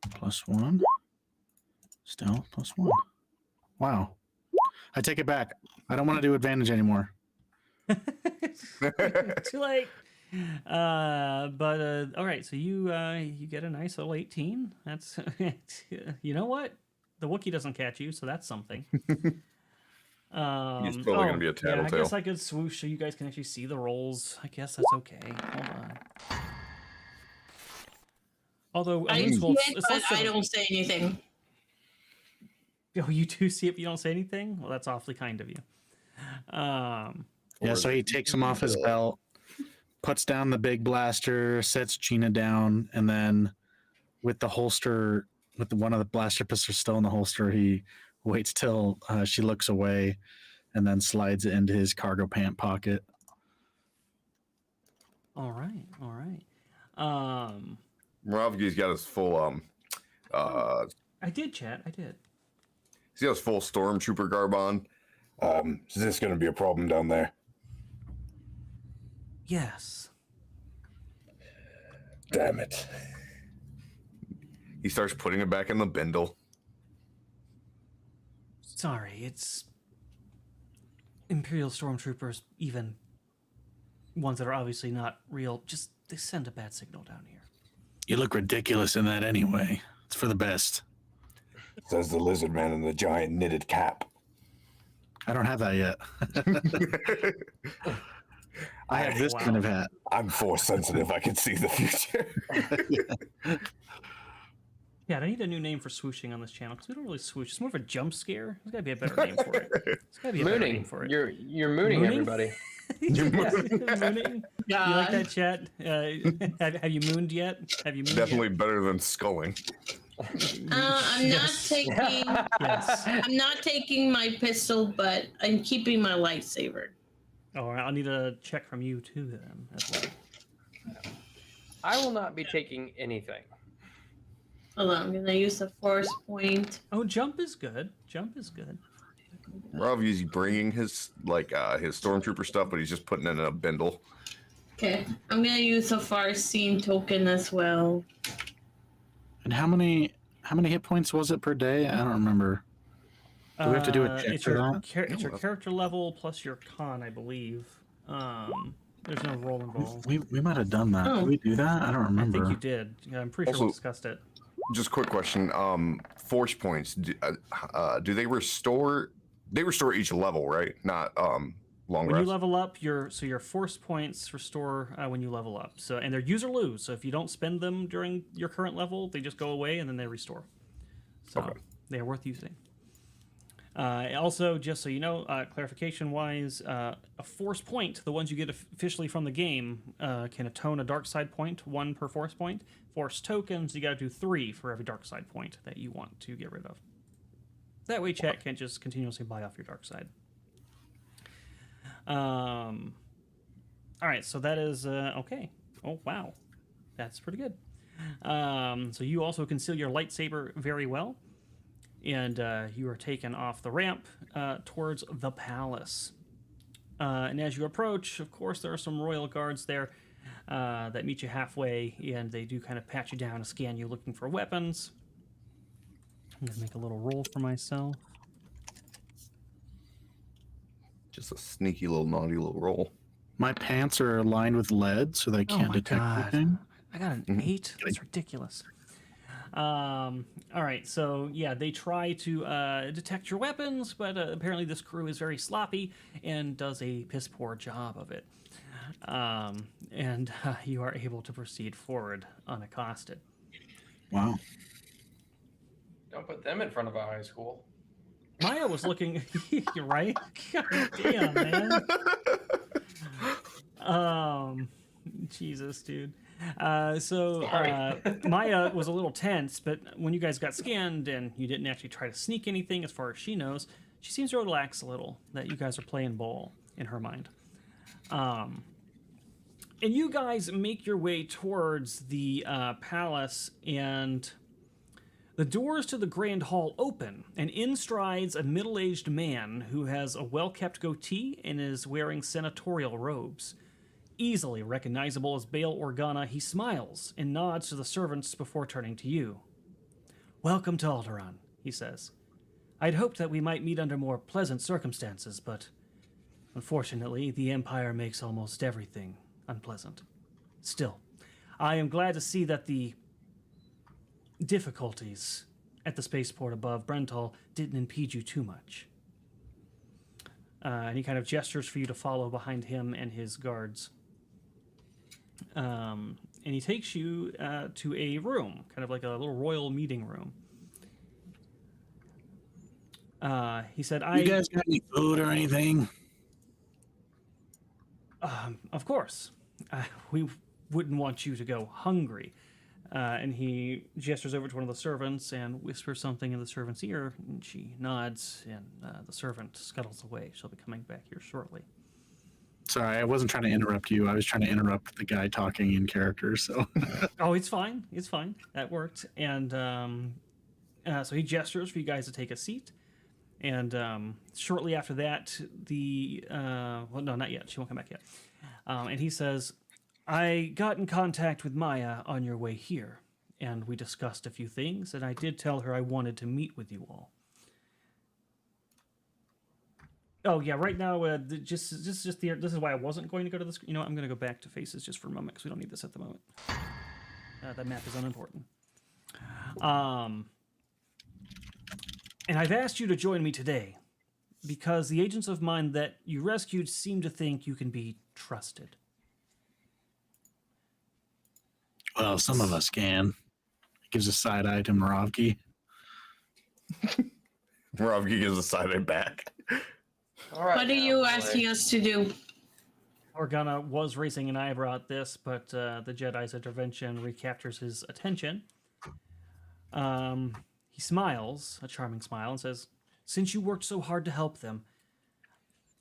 [SPEAKER 4] +1. Stealth +1. Wow. I take it back. I don't want to do advantage anymore.
[SPEAKER 1] Too late. But all right, so you get a nice little 18. That's you know what? The Wookiee doesn't catch you, so that's something.
[SPEAKER 3] He's probably gonna be a tattletale.
[SPEAKER 1] I guess I could swoosh so you guys can actually see the rolls. I guess that's okay. Hold on. Although
[SPEAKER 2] I don't say anything.
[SPEAKER 1] Oh, you do see it, but you don't say anything? Well, that's awfully kind of you.
[SPEAKER 4] Yeah, so he takes him off his belt, puts down the big blaster, sets Gina down, and then with the holster, with one of the blaster pistols still in the holster, he waits till she looks away and then slides it into his cargo pant pocket.
[SPEAKER 1] All right.
[SPEAKER 3] Ravgi's got his full
[SPEAKER 1] I did, chat. I did.
[SPEAKER 3] He's got his full stormtrooper garb on.
[SPEAKER 6] Is this going to be a problem down there?
[SPEAKER 1] Yes.
[SPEAKER 6] Damn it.
[SPEAKER 3] He starts putting it back in the bindle.
[SPEAKER 1] Sorry, it's Imperial stormtroopers, even ones that are obviously not real, just they send a bad signal down here.
[SPEAKER 4] You look ridiculous in that anyway. It's for the best.
[SPEAKER 6] Says the lizard man in the giant knitted cap.
[SPEAKER 4] I don't have that yet. I have this kind of hat.
[SPEAKER 6] I'm force sensitive. I can see the future.
[SPEAKER 1] Yeah, I need a new name for swooshing on this channel because we don't really swoosh. It's more of a jump scare. There's got to be a better name for it. There's got to be a better name for it.
[SPEAKER 5] You're mooning everybody.
[SPEAKER 1] Mooning? You like that, chat? Have you mooned yet? Have you mooned
[SPEAKER 3] Definitely
[SPEAKER 1] yet?
[SPEAKER 3] better than sculling.
[SPEAKER 2] I'm not taking.
[SPEAKER 1] Yes.
[SPEAKER 2] I'm not taking my pistol, but I'm keeping my lightsaber.
[SPEAKER 1] Oh, I'll need a check from you too then. As well.
[SPEAKER 5] I will not be taking anything.
[SPEAKER 2] Hold on, I'm gonna use the force point.
[SPEAKER 1] Oh, jump is good. Jump is good.
[SPEAKER 3] Ravgi's bringing his his stormtrooper stuff, but he's just putting it in a bindle.
[SPEAKER 2] Okay, I'm gonna use a far-seeing token as well.
[SPEAKER 4] And how many hit points was it per day? I don't remember. Do we have to do a check
[SPEAKER 1] it's
[SPEAKER 4] for
[SPEAKER 1] your
[SPEAKER 4] that?
[SPEAKER 1] it's your character level plus your con, I believe. There's no roll involved.
[SPEAKER 4] We might have done that.
[SPEAKER 2] Oh.
[SPEAKER 4] Did we do that? I don't
[SPEAKER 1] I
[SPEAKER 4] remember.
[SPEAKER 1] think you did. Yeah, I'm pretty sure we
[SPEAKER 3] Also-
[SPEAKER 1] discussed it.
[SPEAKER 3] Just quick question. Force points. Do they restore? They restore each level, right? Not long
[SPEAKER 1] When
[SPEAKER 3] rest.
[SPEAKER 1] you level up, your force points restore when you level up. So and they're use or lose. So if you don't spend them during your current level, they just go away and then they restore. So
[SPEAKER 3] Okay.
[SPEAKER 1] they are worth using. Also, just so you know, clarification-wise, a force point, the ones you get officially from the game, can atone a dark side point, 1 per force point. Force tokens, you got to do 3 for every dark side point that you want to get rid of. That way, chat can't just continuously buy off your dark side. All right, so that is okay. Oh wow, that's pretty good. So you also conceal your lightsaber very well. And you are taken off the ramp towards the palace. And as you approach, of course, there are some royal guards there that meet you halfway, and they do kind of pat you down and scan you looking for weapons. I'm going to make a little roll for myself.
[SPEAKER 3] Just a sneaky little naughty little roll.
[SPEAKER 4] My pants are lined with lead, so they can't detect anything.
[SPEAKER 1] I got an 8? That's ridiculous. All right, so yeah, they try to detect your weapons, but apparently this crew is very sloppy and does a piss poor job of it. And you are able to proceed forward unaccosted.
[SPEAKER 4] Wow.
[SPEAKER 5] Don't put them in front of a high school.
[SPEAKER 1] Maya was looking. You're right. God damn, man. Jesus, dude. Maya was a little tense, but when you guys got scanned and you didn't actually try to sneak anything, as far as she knows, she seems to relax a little that you guys are playing ball in her mind. And you guys make your way towards the palace, and the doors to the grand hall open, and in strides a middle-aged man who has a well-kept goatee and is wearing senatorial robes. Easily recognizable as Bail Organa, he smiles and nods to the servants before turning to you. "Welcome to Alderaan," he says. "I'd hoped that we might meet under more pleasant circumstances, but unfortunately, the Empire makes almost everything unpleasant. Still, I am glad to see that the difficulties at the spaceport above Brental didn't impede you too much." And he kind of gestures for you to follow behind him and his guards. And he takes you to a room, kind of like a little royal meeting room. He said,
[SPEAKER 4] You guys got any food or anything?
[SPEAKER 1] Of course. We wouldn't want you to go hungry. And he gestures over to one of the servants and whispers something in the servant's ear, and she nods, and the servant scuttles away. She'll be coming back here shortly.
[SPEAKER 4] Sorry, I wasn't trying to interrupt you. I was trying to interrupt the guy talking in character, so...
[SPEAKER 1] Oh, it's fine. It's fine. That worked. And so he gestures for you guys to take a seat. And shortly after that, well, no, not yet. She won't come back yet. And he says, "I got in contact with Maya on your way here, and we discussed a few things, and I did tell her I wanted to meet with you all." Oh yeah, right now, this is why I wasn't going to go to this. You know, I'm going to go back to faces just for a moment because we don't need this at the moment. That map is unimportant. And I've asked you to join me today because the agents of mine that you rescued seem to think you can be trusted.
[SPEAKER 4] Well, some of us can. Gives a side eye to Moravki.
[SPEAKER 3] Moravki gives a side eye back.
[SPEAKER 5] All right.
[SPEAKER 2] What are you asking us to do?
[SPEAKER 1] Organa was raising an eyebrow at this, but the Jedi's intervention recaptures his attention. He smiles, a charming smile, and says, "Since you worked so hard to help them,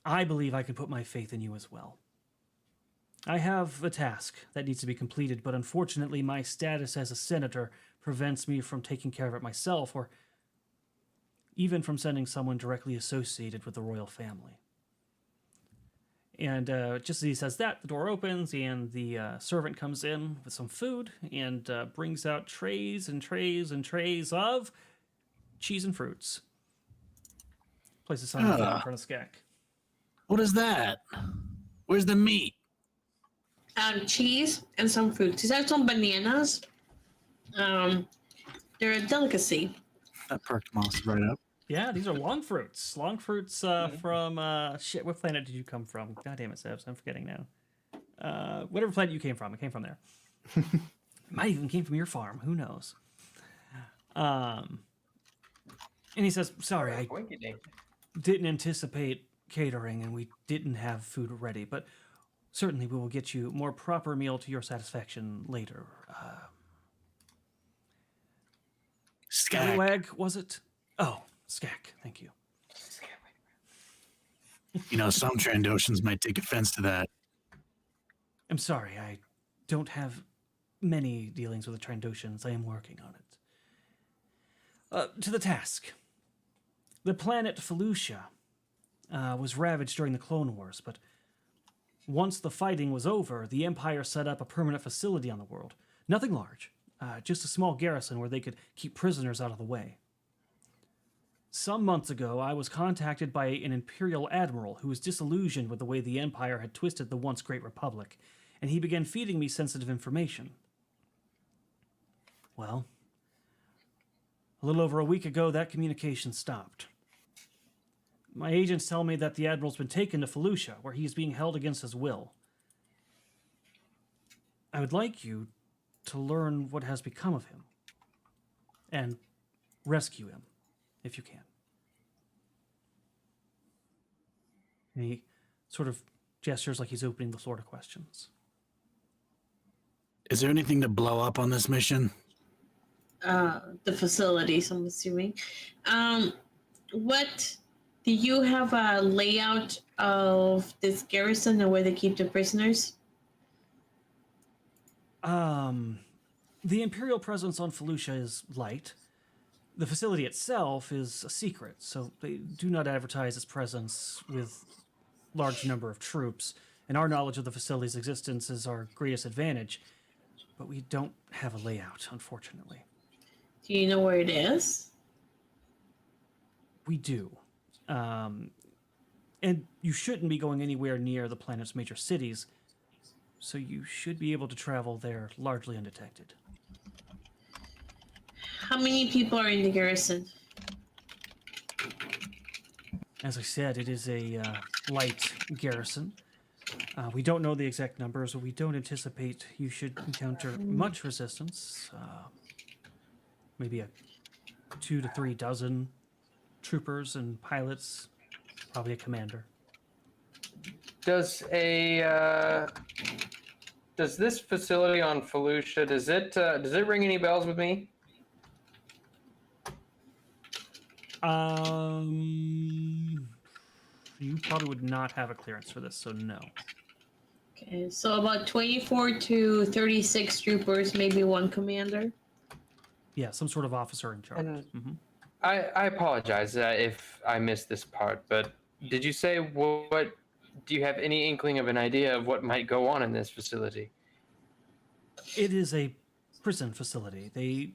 [SPEAKER 1] I believe I can put my faith in you as well. I have a task that needs to be completed, but unfortunately my status as a senator prevents me from taking care of it myself, or even from sending someone directly associated with the royal family." And just as he says that, the door opens and the servant comes in with some food and brings out trays and trays and trays of cheese and fruits. Places something in front of Skak.
[SPEAKER 4] What is that? Where's the meat?
[SPEAKER 2] Cheese and some fruits. These are some bananas. They're a delicacy.
[SPEAKER 4] That perked Moss right up.
[SPEAKER 1] Yeah, these are long fruits. Long fruits from shit. What planet did you come from? God damn it, Sebs. I'm forgetting now. Whatever planet you came from, it came from there. It might even came from your farm. Who knows? And he says, "Sorry, I didn't anticipate catering, and we didn't have food ready, but certainly we will get you a more proper meal to your satisfaction later." Scallywag, was it? Oh, Skak, thank you.
[SPEAKER 4] You know, some Trandoshans might take offense to that.
[SPEAKER 1] I'm sorry, I don't have many dealings with the Trandoshans. I am working on it. To the task. The planet Felucia was ravaged during the Clone Wars, but once the fighting was over, the Empire set up a permanent facility on the world. Nothing large, just a small garrison where they could keep prisoners out of the way. Some months ago, I was contacted by an Imperial Admiral who was disillusioned with the way the Empire had twisted the once Great Republic, and he began feeding me sensitive information. Well, a little over a week ago, that communication stopped. My agents tell me that the Admiral's been taken to Felucia, where he is being held against his will. I would like you to learn what has become of him, and rescue him, if you can. And he sort of gestures like he's opening the floor to questions.
[SPEAKER 4] Is there anything to blow up on this mission?
[SPEAKER 2] The facilities, I'm assuming. What do you have a layout of this garrison and where they keep the prisoners?
[SPEAKER 1] The Imperial presence on Felucia is light. The facility itself is a secret, so they do not advertise its presence with large number of troops, and our knowledge of the facility's existence is our greatest advantage, but we don't have a layout, unfortunately.
[SPEAKER 2] Do you know where it is?
[SPEAKER 1] We do. And you shouldn't be going anywhere near the planet's major cities, so you should be able to travel there largely undetected.
[SPEAKER 2] How many people are in the garrison?
[SPEAKER 1] As I said, it is a light garrison. We don't know the exact numbers, but we don't anticipate you should encounter much resistance. Maybe 2 to 3 dozen troopers and pilots, probably a commander.
[SPEAKER 5] Does this facility on Felucia, does it ring any bells with me?
[SPEAKER 1] You probably would not have a clearance for this, so no.
[SPEAKER 2] Okay, so about 24 to 36 troopers, maybe one commander.
[SPEAKER 1] Yeah, some sort of officer in charge.
[SPEAKER 5] I apologize if I missed this part, but did you say what? Do you have any inkling of an idea of what might go on in this facility?
[SPEAKER 1] It is a prison facility.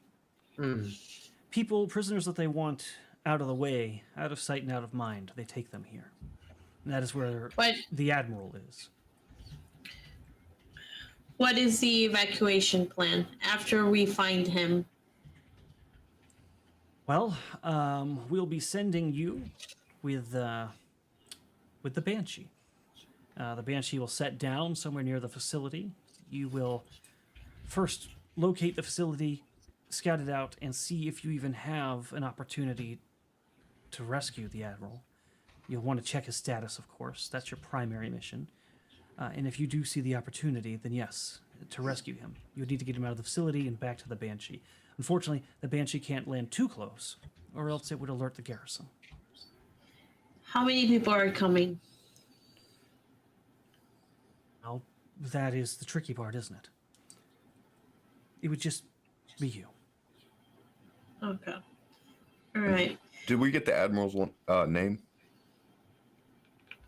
[SPEAKER 1] Prisoners that they want out of the way, out of sight and out of mind, they take them here. And that is where the Admiral is.
[SPEAKER 2] What is the evacuation plan after we find him?
[SPEAKER 1] Well, we'll be sending you with the Banshee. The Banshee will set down somewhere near the facility. You will first locate the facility, scout it out, and see if you even have an opportunity to rescue the Admiral. You'll want to check his status, of course. That's your primary mission. And if you do see the opportunity, then yes, to rescue him. You would need to get him out of the facility and back to the Banshee. Unfortunately, the Banshee can't land too close, or else it would alert the garrison.
[SPEAKER 2] How many people are coming?
[SPEAKER 1] Well, that is the tricky part, isn't it? It would just be you.
[SPEAKER 2] Okay. All right.
[SPEAKER 3] Did we get the Admiral's name?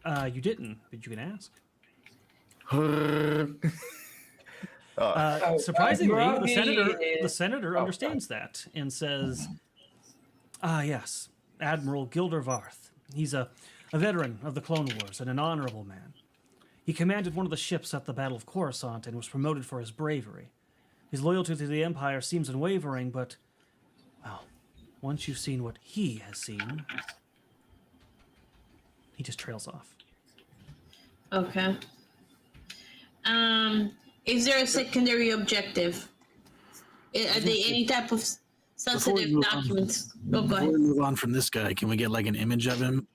[SPEAKER 1] You didn't, but you can ask. Surprisingly, the senator understands that and says, yes, Admiral Gilder Varth. He's a veteran of the Clone Wars and an honorable man. He commanded one of the ships at the Battle of Coruscant and was promoted for his bravery. His loyalty to the Empire seems unwavering, but, well, once you've seen what he has seen, he just trails off.
[SPEAKER 2] Okay. Is there a secondary objective? Are there any type of sensitive documents? Go
[SPEAKER 4] Before
[SPEAKER 2] ahead.
[SPEAKER 4] we move on from this guy, can we get like an image of him?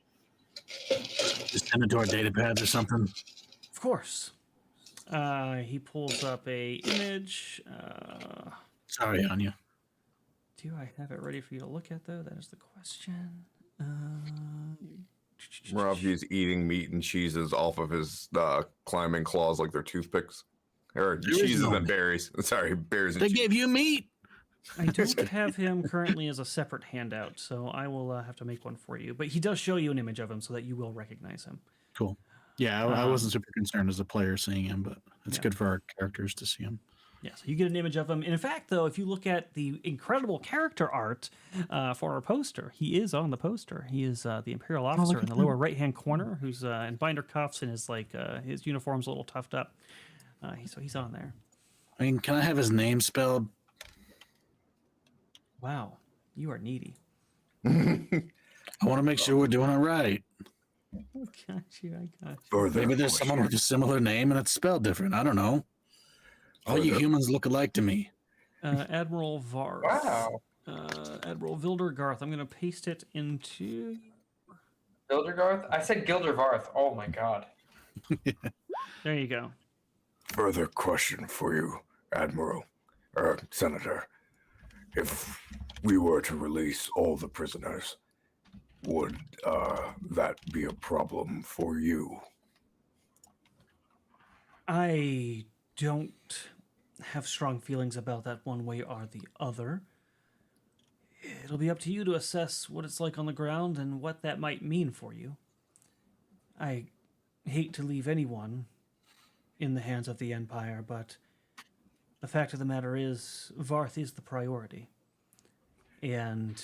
[SPEAKER 4] Just send it to our data pads or something.
[SPEAKER 1] Of course. He pulls up a image.
[SPEAKER 4] Sorry, Anya.
[SPEAKER 1] Do I have it ready for you to look at, though? That is the question.
[SPEAKER 3] Rafi's eating meat and cheeses off of his climbing claws like they're toothpicks. Or cheeses and berries. Sorry, berries and
[SPEAKER 4] They
[SPEAKER 3] cheese.
[SPEAKER 4] gave you meat.
[SPEAKER 1] I don't have him currently as a separate handout, so I will have to make one for you. But he does show you an image of him so that you will recognize him.
[SPEAKER 4] Cool. Yeah, I wasn't super concerned as a player seeing him, but it's
[SPEAKER 1] Yeah.
[SPEAKER 4] good for our characters to see him.
[SPEAKER 1] Yeah, so you get an image of him. And in fact, though, if you look at the incredible character art for our poster, he is on the poster. He is the Imperial officer in the lower right-hand corner, who's in binder cuffs and is like his uniform's a little tuffed up. So he's on there.
[SPEAKER 4] I mean, can I have his name spelled?
[SPEAKER 1] Wow, you are needy.
[SPEAKER 4] I want to make sure we're doing it right.
[SPEAKER 1] I got you.
[SPEAKER 6] Further
[SPEAKER 4] Maybe there's someone with a similar name and it's spelled different. I don't know. All you humans look alike to me.
[SPEAKER 1] Admiral Varth.
[SPEAKER 5] Wow.
[SPEAKER 1] Admiral Vildergarth. I'm going to paste it into...
[SPEAKER 5] Gildergarth? I said Gildervarth. Oh my god.
[SPEAKER 1] There you go.
[SPEAKER 6] Further question for you, Admiral, or Senator. If we were to release all the prisoners, would that be a problem for you?
[SPEAKER 1] I don't have strong feelings about that one way or the other. It'll be up to you to assess what it's like on the ground and what that might mean for you. I hate to leave anyone in the hands of the Empire, but the fact of the matter is, Varth is the priority. And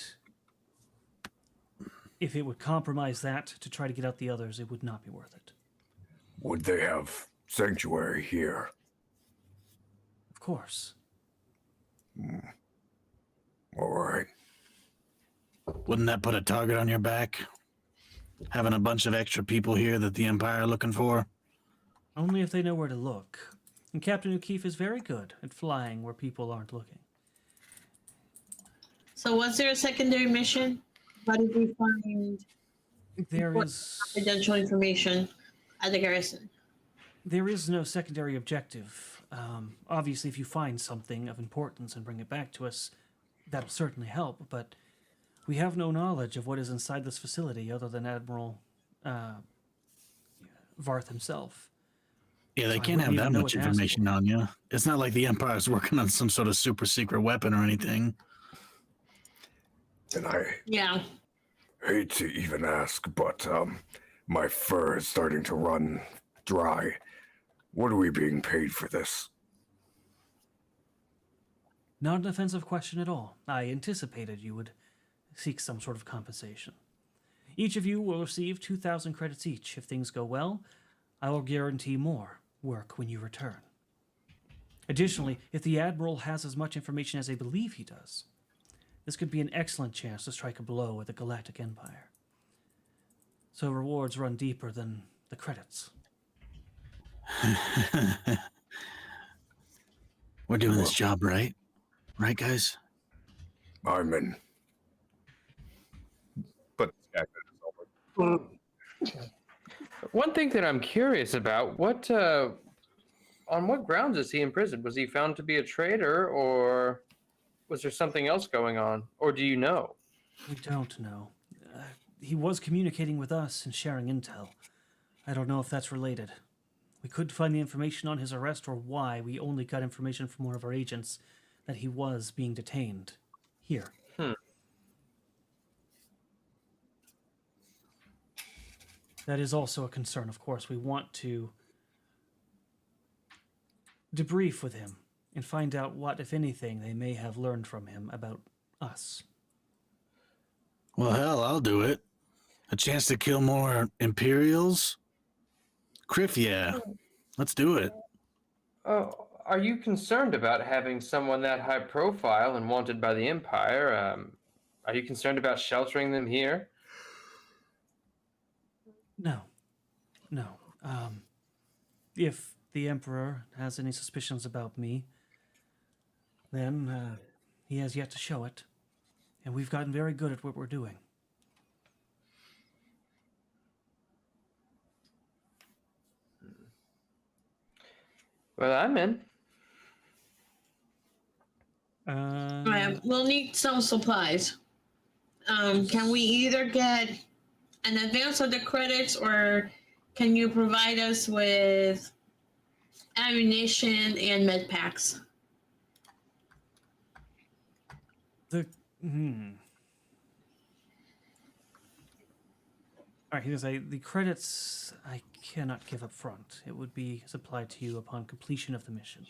[SPEAKER 1] if it would compromise that to try to get out the others, it would not be worth it.
[SPEAKER 6] Would they have sanctuary here?
[SPEAKER 1] Of course.
[SPEAKER 6] All right.
[SPEAKER 4] Wouldn't that put a target on your back? Having a bunch of extra people here that the Empire are looking for?
[SPEAKER 1] Only if they know where to look. And Captain O'Keefe is very good at flying where people aren't looking.
[SPEAKER 2] So was there a secondary mission? How did we find
[SPEAKER 1] There is
[SPEAKER 2] confidential information at the garrison?
[SPEAKER 1] there is no secondary objective. Obviously, if you find something of importance and bring it back to us, that'll certainly help. But we have no knowledge of what is inside this facility other than Admiral Varth himself.
[SPEAKER 4] Yeah, they
[SPEAKER 1] So I
[SPEAKER 4] can't have
[SPEAKER 1] wouldn't
[SPEAKER 4] that
[SPEAKER 1] even know
[SPEAKER 4] much
[SPEAKER 1] what to ask
[SPEAKER 4] information
[SPEAKER 1] for.
[SPEAKER 4] on you. It's not like the Empire's working on some sort of super secret weapon or anything.
[SPEAKER 6] And I
[SPEAKER 2] Yeah.
[SPEAKER 6] hate to even ask, but my fur is starting to run dry. What are we being paid for this?
[SPEAKER 1] Not an offensive question at all. I anticipated you would seek some sort of compensation. Each of you will receive 2,000 credits each. If things go well, I will guarantee more work when you return. Additionally, if the Admiral has as much information as I believe he does, this could be an excellent chance to strike a blow at the Galactic Empire. So rewards run deeper than the credits.
[SPEAKER 4] We're doing this job right. Right, guys?
[SPEAKER 6] I'm in.
[SPEAKER 3] But
[SPEAKER 5] One thing that I'm curious about, on what grounds is he in prison? Was he found to be a traitor, or was there something else going on? Or do you know?
[SPEAKER 1] We don't know. He was communicating with us and sharing intel. I don't know if that's related. We could find the information on his arrest or why. We only got information from one of our agents that he was being detained here. That is also a concern, of course. We want to debrief with him and find out what, if anything, they may have learned from him about us.
[SPEAKER 4] Well, hell, I'll do it. A chance to kill more Imperials? Criff, yeah. Let's do it.
[SPEAKER 5] Oh, are you concerned about having someone that high profile and wanted by the Empire? Are you concerned about sheltering them here?
[SPEAKER 1] No. If the Emperor has any suspicions about me, then he has yet to show it. And we've gotten very good at what we're doing.
[SPEAKER 5] Well, I'm in.
[SPEAKER 2] We'll need some supplies. Can we either get an advance of the credits, or can you provide us with ammunition and med packs?
[SPEAKER 1] All right, he say the credits I cannot give up front. It would be supplied to you upon completion of the mission.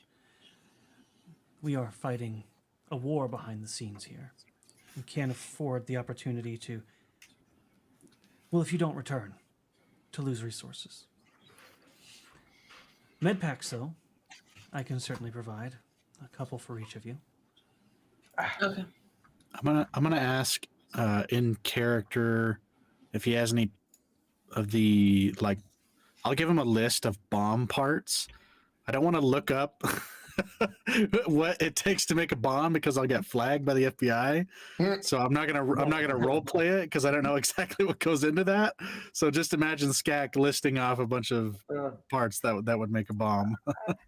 [SPEAKER 1] We are fighting a war behind the scenes here. We can't afford the opportunity to, well, if you don't return, to lose resources. Medpacks, though, I can certainly provide. A couple for each of you.
[SPEAKER 2] Okay.
[SPEAKER 4] I'm gonna ask in character if he has any of the, like, I'll give him a list of bomb parts. I don't want to look up what it takes to make a bomb because I'll get flagged by the FBI. So I'm not gonna role play it because I don't know exactly what goes into that. So just imagine Skak listing off a bunch of parts that would make a bomb.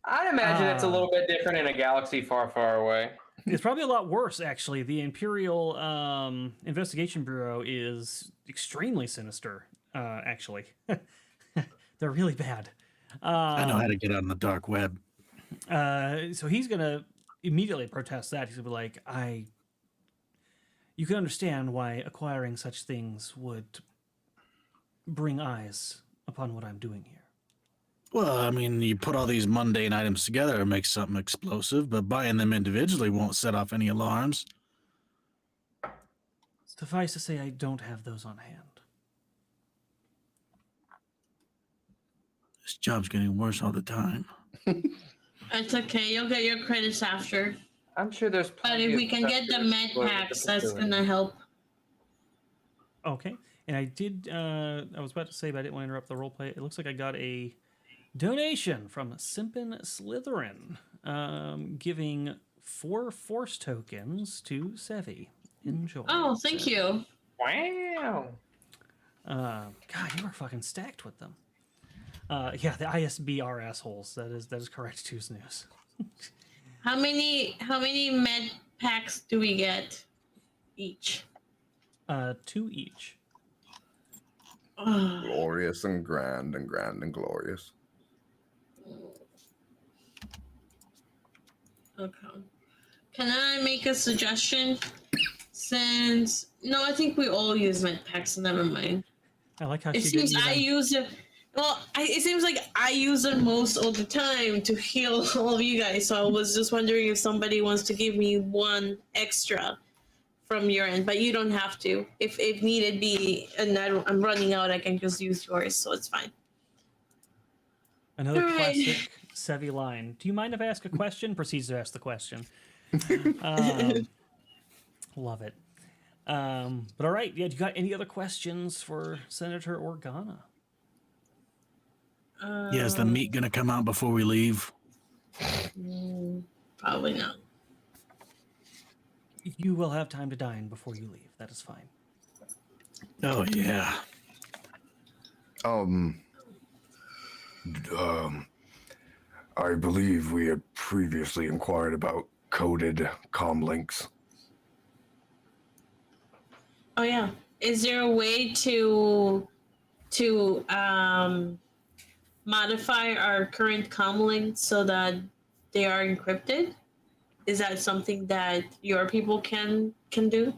[SPEAKER 5] I'd imagine it's a little bit different in a galaxy far, far away.
[SPEAKER 1] It's probably a lot worse, actually. The Imperial Investigation Bureau is extremely sinister, actually. They're really bad.
[SPEAKER 4] I know how to get on the dark web.
[SPEAKER 1] So he's going to immediately protest that. He's going to be like, you can understand why acquiring such things would bring eyes upon what I'm doing here.
[SPEAKER 4] Well, I mean, you put all these mundane items together and make something explosive, but buying them individually won't set off any alarms.
[SPEAKER 1] Suffice to say, I don't have those on hand.
[SPEAKER 4] This job's getting worse all the time.
[SPEAKER 2] It's okay. You'll get your credits after.
[SPEAKER 5] I'm sure there's
[SPEAKER 2] But if we can get the med packs, that's gonna help.
[SPEAKER 1] Okay. And I did, I was about to say, but I didn't want to interrupt the roleplay. It looks like I got a donation from Simpin Slytherin, giving 4 force tokens to Sevvy. Enjoy.
[SPEAKER 2] Oh, thank you.
[SPEAKER 5] Wow.
[SPEAKER 1] God, you are fucking stacked with them. Yeah, the ISB are assholes. That is correct. Too snooze.
[SPEAKER 2] How many med packs do we get each?
[SPEAKER 1] 2 each.
[SPEAKER 3] Glorious and grand and grand and glorious.
[SPEAKER 2] Okay. Can I make a suggestion? No, I think we all use med packs. So never mind.
[SPEAKER 1] I like how
[SPEAKER 2] It seems I use it. Well, it seems like I use it most all the time to heal all of you guys. So I was just wondering if somebody wants to give me 1 extra from your end, but you don't have to. If needed be, and I'm running out, I can just use yours, so it's fine.
[SPEAKER 1] Another classic Sevvy line. Do you mind if I ask a question? Proceeds to ask the question. Love it. But all right, yeah. Do you got any other questions for Senator Organa?
[SPEAKER 4] Yeah, is the meat gonna come out before we leave?
[SPEAKER 2] Probably not.
[SPEAKER 1] You will have time to dine before you leave. That is fine.
[SPEAKER 4] Oh yeah.
[SPEAKER 6] I believe we had previously inquired about coded comm links.
[SPEAKER 2] Oh yeah. Is there a way to modify our current comm links so that they are encrypted? Is that something that your people can do?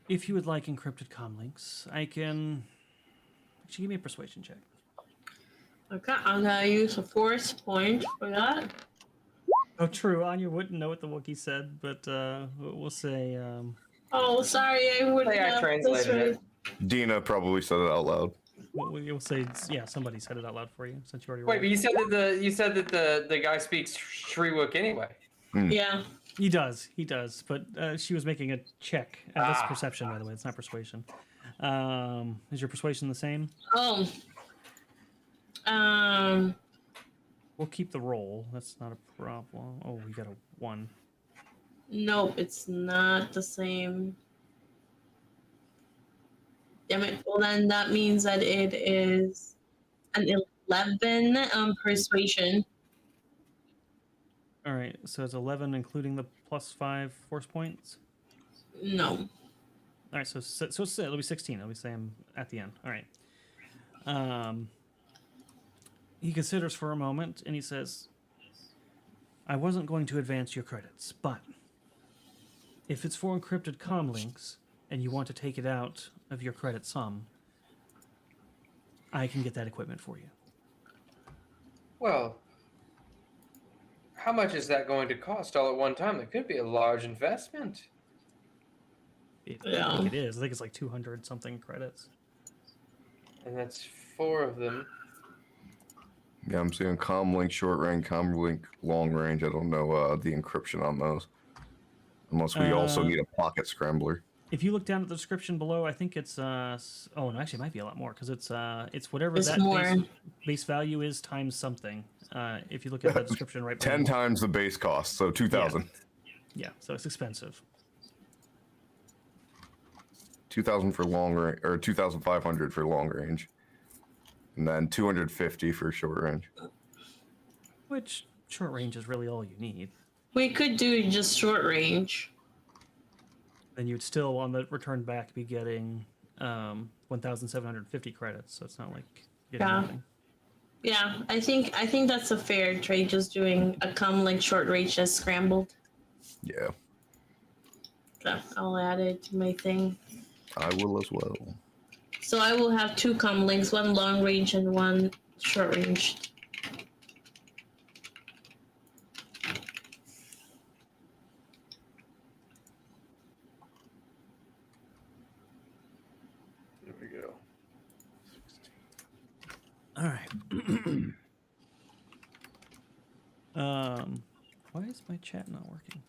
[SPEAKER 1] If you would like encrypted comm links, I can. Actually, give me a persuasion check.
[SPEAKER 2] Okay, I'm gonna use a force point for that.
[SPEAKER 1] Oh, true. Anya wouldn't know what the Wookiee said, but we'll say
[SPEAKER 2] Oh, sorry, I wouldn't
[SPEAKER 5] I
[SPEAKER 2] have.
[SPEAKER 5] translated it.
[SPEAKER 3] Dina probably said it out loud.
[SPEAKER 1] Well, you'll say, yeah, somebody said it out loud for you since you already
[SPEAKER 5] Wait,
[SPEAKER 1] rolled.
[SPEAKER 5] but you said that the guy speaks Shriwook anyway.
[SPEAKER 2] Yeah.
[SPEAKER 1] He does, but she was making a check. That's perception, by the way. It's not persuasion. Is your persuasion the same?
[SPEAKER 2] Oh.
[SPEAKER 1] We'll keep the roll. That's not a problem. Oh, we got a 1.
[SPEAKER 2] Nope, it's not the same. Damn it. Well, then that means that it is an 11 persuasion.
[SPEAKER 1] All right, so it's 11, including the +5 force points.
[SPEAKER 2] No.
[SPEAKER 1] All right, so it'll be 16. It'll be same at the end. All right. He considers for a moment, and he says, "I wasn't going to advance your credits, but if it's for encrypted comm links, and you want to take it out of your credit sum, I can get that equipment for you."
[SPEAKER 5] Well, how much is that going to cost all at one time? That could be a large investment.
[SPEAKER 1] I think it is. I think it's like 200 something credits.
[SPEAKER 5] And that's 4 of them.
[SPEAKER 3] Yeah, I'm seeing comm link short range, comm link long range. I don't know the encryption on those. Unless we also need a pocket scrambler.
[SPEAKER 1] If you look down at the description below, I think it's oh no, actually it might be a lot more because it's whatever
[SPEAKER 2] It's
[SPEAKER 1] that
[SPEAKER 2] more.
[SPEAKER 1] base value is times something. If you look at the description right below.
[SPEAKER 3] 10 times the base cost, so 2,000.
[SPEAKER 1] Yeah, so it's expensive.
[SPEAKER 3] 2,000 for long range, or 2,500 for long range, and then 250 for short range.
[SPEAKER 1] Which short range is really all you need.
[SPEAKER 2] We could do just short range.
[SPEAKER 1] Then you'd still on the return back be getting 1,750 credits. So it's not like getting nothing.
[SPEAKER 2] Yeah, I think that's a fair trade. Just doing a comm link short range just scrambled.
[SPEAKER 3] Yeah,
[SPEAKER 2] So I'll add it to my thing.
[SPEAKER 3] I will as well.
[SPEAKER 2] So I will have 2 comm links, 1 long range and 1 short range.
[SPEAKER 5] There we go.
[SPEAKER 1] All right. Why is my chat not working?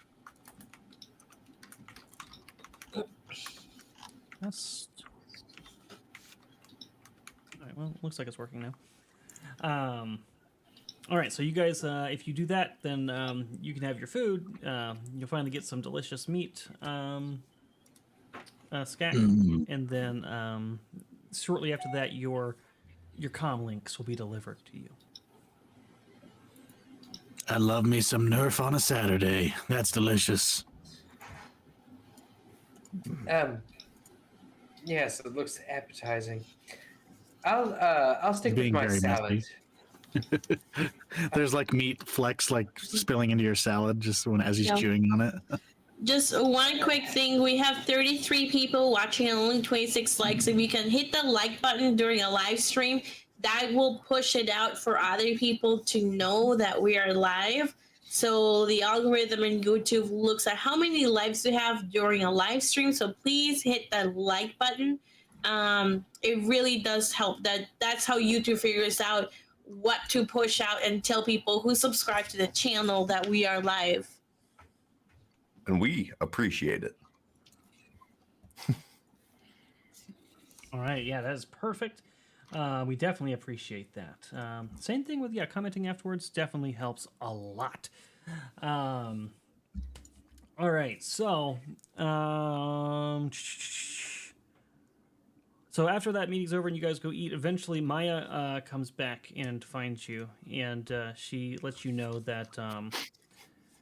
[SPEAKER 1] That's all right. Well, looks like it's working now. All right. So you guys, if you do that, then you can have your food. You'll finally get some delicious meat, scat, and then shortly after that, your comm links will be delivered to you.
[SPEAKER 4] I love me some Nerf on a Saturday. That's delicious.
[SPEAKER 5] Yes, it looks appetizing. I'll stick with
[SPEAKER 4] Being
[SPEAKER 5] my
[SPEAKER 4] very
[SPEAKER 5] salad.
[SPEAKER 4] messy. There's like meat flecks like spilling into your salad just as he's chewing on it.
[SPEAKER 2] Just one quick thing. We have 33 people watching and only 26 likes. If you can hit the like button during a live stream, that will push it out for other people to know that we are live. So the algorithm in YouTube looks at how many likes you have during a live stream. So please hit that like button. It really does help. That's how YouTube figures out what to push out and tell people who subscribe to the channel that we are live.
[SPEAKER 3] And we appreciate it.
[SPEAKER 1] All right, yeah, that is perfect. We definitely appreciate that. Same thing with commenting afterwards definitely helps a lot. All right, so after that meeting's over and you guys go eat, eventually Maya comes back and finds you, and she lets you know that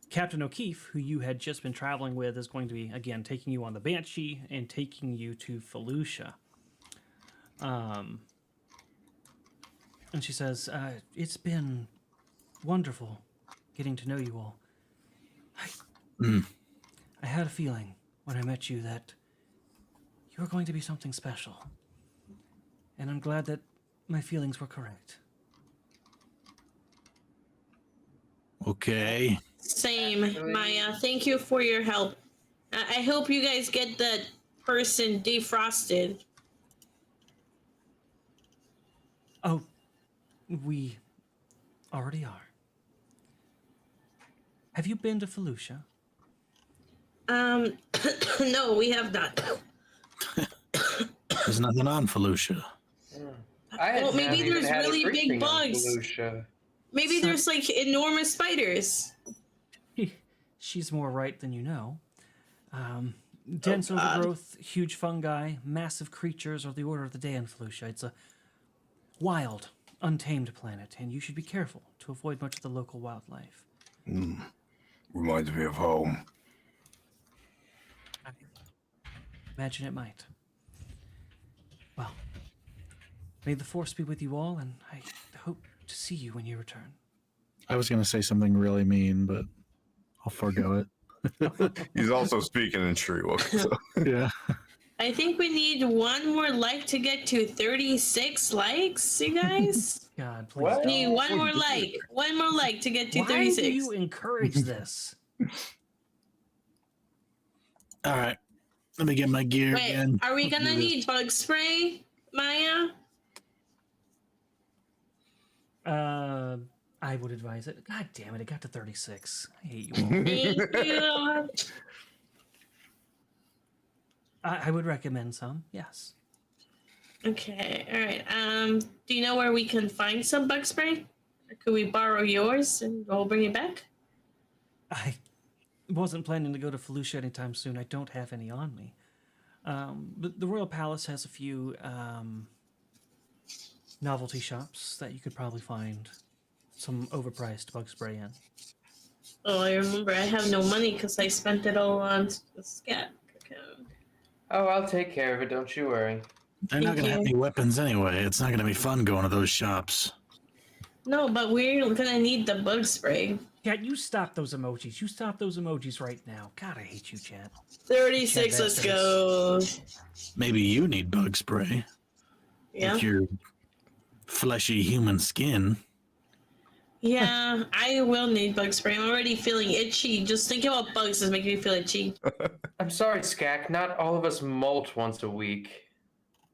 [SPEAKER 1] Captain O'Keefe, who you had just been traveling with, is going to be again taking you on the Banshee and taking you to Felucia. And she says, it's been wonderful getting to know you all. I had a feeling when I met you that you were going to be something special. And I'm glad that my feelings were correct.
[SPEAKER 4] Okay.
[SPEAKER 2] Same, Maya. Thank you for your help. I hope you guys get that person defrosted.
[SPEAKER 1] Oh, we already are. Have you been to Felucia?
[SPEAKER 2] No, we have not.
[SPEAKER 4] There's nothing on Felucia.
[SPEAKER 2] Well, maybe there's really big bugs. Maybe
[SPEAKER 1] So-
[SPEAKER 2] there's like enormous spiders.
[SPEAKER 1] She's more right than you know. Dense overgrowth, huge fungi, massive creatures are the order of the day in Felucia. It's a wild, untamed planet, and you should be careful to avoid much of the local wildlife.
[SPEAKER 6] Reminds me of home.
[SPEAKER 1] I imagine it might. Well, may the Force be with you all, and I hope to see you when you return.
[SPEAKER 4] I was going to say something really mean, but I'll forego it.
[SPEAKER 3] He's also speaking in Shriwook. So.
[SPEAKER 4] Yeah.
[SPEAKER 2] I think we need one more like to get to 36 likes, you guys.
[SPEAKER 1] God, please.
[SPEAKER 5] What?
[SPEAKER 2] We need one more like. One more like to get to
[SPEAKER 1] Why
[SPEAKER 2] 36.
[SPEAKER 1] do you encourage this?
[SPEAKER 4] All right. Let me get my gear
[SPEAKER 2] Wait,
[SPEAKER 4] again.
[SPEAKER 2] are we gonna need bug spray, Maya?
[SPEAKER 1] I would advise it. God damn it, it got to 36. I hate you all.
[SPEAKER 2] Thank you.
[SPEAKER 1] I would recommend some, yes.
[SPEAKER 2] Okay, all right. Do you know where we can find some bug spray? Or could we borrow yours and we'll bring it back?
[SPEAKER 1] I wasn't planning to go to Felucia anytime soon. I don't have any on me. But the Royal Palace has a few novelty shops that you could probably find some overpriced bug spray in.
[SPEAKER 2] Oh, I remember. I have no money because I spent it all on the scat account.
[SPEAKER 5] Oh, I'll take care of it. Don't you worry.
[SPEAKER 4] They're not going to have any weapons anyway. It's not going to be fun going to those shops.
[SPEAKER 2] No, but we're gonna need the bug spray.
[SPEAKER 1] Yeah, you stop those emojis. You stop those emojis right now. God, I hate you, Chad.
[SPEAKER 2] 36,
[SPEAKER 1] Chad
[SPEAKER 2] let's go.
[SPEAKER 4] Maybe you need bug spray.
[SPEAKER 2] Yeah.
[SPEAKER 4] With your fleshy human skin.
[SPEAKER 2] Yeah, I will need bug spray. I'm already feeling itchy. Just thinking about bugs is making me feel itchy.
[SPEAKER 5] I'm sorry, Skak. Not all of us molt once a week.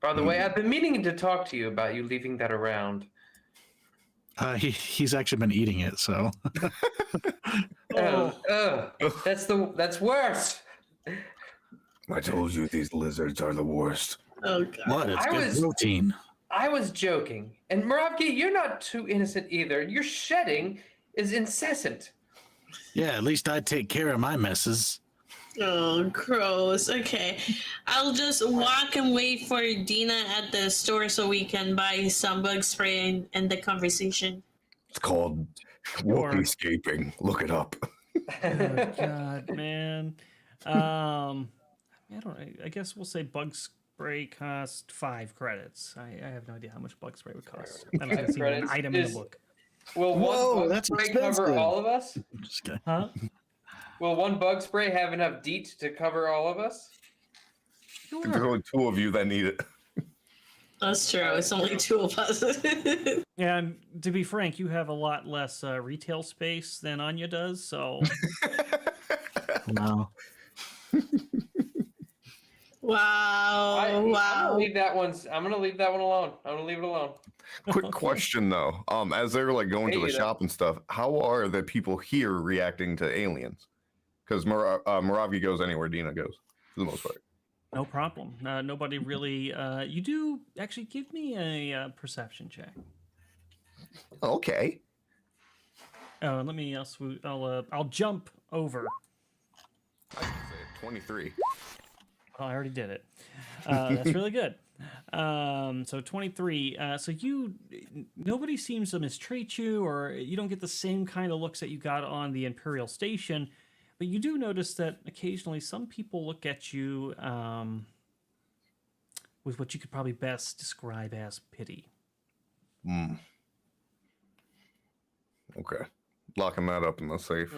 [SPEAKER 5] By the way, I've been meaning to talk to you about you leaving that around.
[SPEAKER 4] He's actually been eating it, so.
[SPEAKER 5] That's worse.
[SPEAKER 6] I told you these lizards are the worst.
[SPEAKER 2] Oh god.
[SPEAKER 4] What? It's good protein.
[SPEAKER 5] I was joking. And Muravki, you're not too innocent either. Your shedding is incessant.
[SPEAKER 4] Yeah, at least I take care of my messes.
[SPEAKER 2] Oh, gross. Okay. I'll just walk and wait for Dina at the store so we can buy some bug spray and end the conversation.
[SPEAKER 6] It's called Wookiescaping. Look it up.
[SPEAKER 1] Oh God, man. I don't know. I guess we'll say bug spray cost 5 credits. I have no idea how much bug spray would cost. I don't think it's even an item in the book.
[SPEAKER 5] Will one bug spray cover all of us?
[SPEAKER 4] Just kidding.
[SPEAKER 1] Huh?
[SPEAKER 5] Will one bug spray have enough DEET to cover all of us?
[SPEAKER 3] There's only 2 of you that need it.
[SPEAKER 2] That's true. It's only 2 of us.
[SPEAKER 1] And to be frank, you have a lot less retail space than Anya does, so
[SPEAKER 4] No.
[SPEAKER 2] Wow.
[SPEAKER 5] I'm
[SPEAKER 2] Wow.
[SPEAKER 5] gonna leave that one alone. I'm gonna leave it alone.
[SPEAKER 3] Quick question though. As they're like going to the shop and stuff, how are the people here reacting to aliens? Because Moravia goes anywhere Dina goes, for the most part.
[SPEAKER 1] no problem. Nobody really. You do actually give me a perception check.
[SPEAKER 3] Okay.
[SPEAKER 1] Let me. I'll jump over.
[SPEAKER 3] I can say 23.
[SPEAKER 1] Oh, I already did it. That's really good. So 23. So nobody seems to mistreat you, or you don't get the same kind of looks that you got on the Imperial Station. But you do notice that occasionally some people look at you with what you could probably best describe as pity.
[SPEAKER 3] Okay. Locking that up in the safe.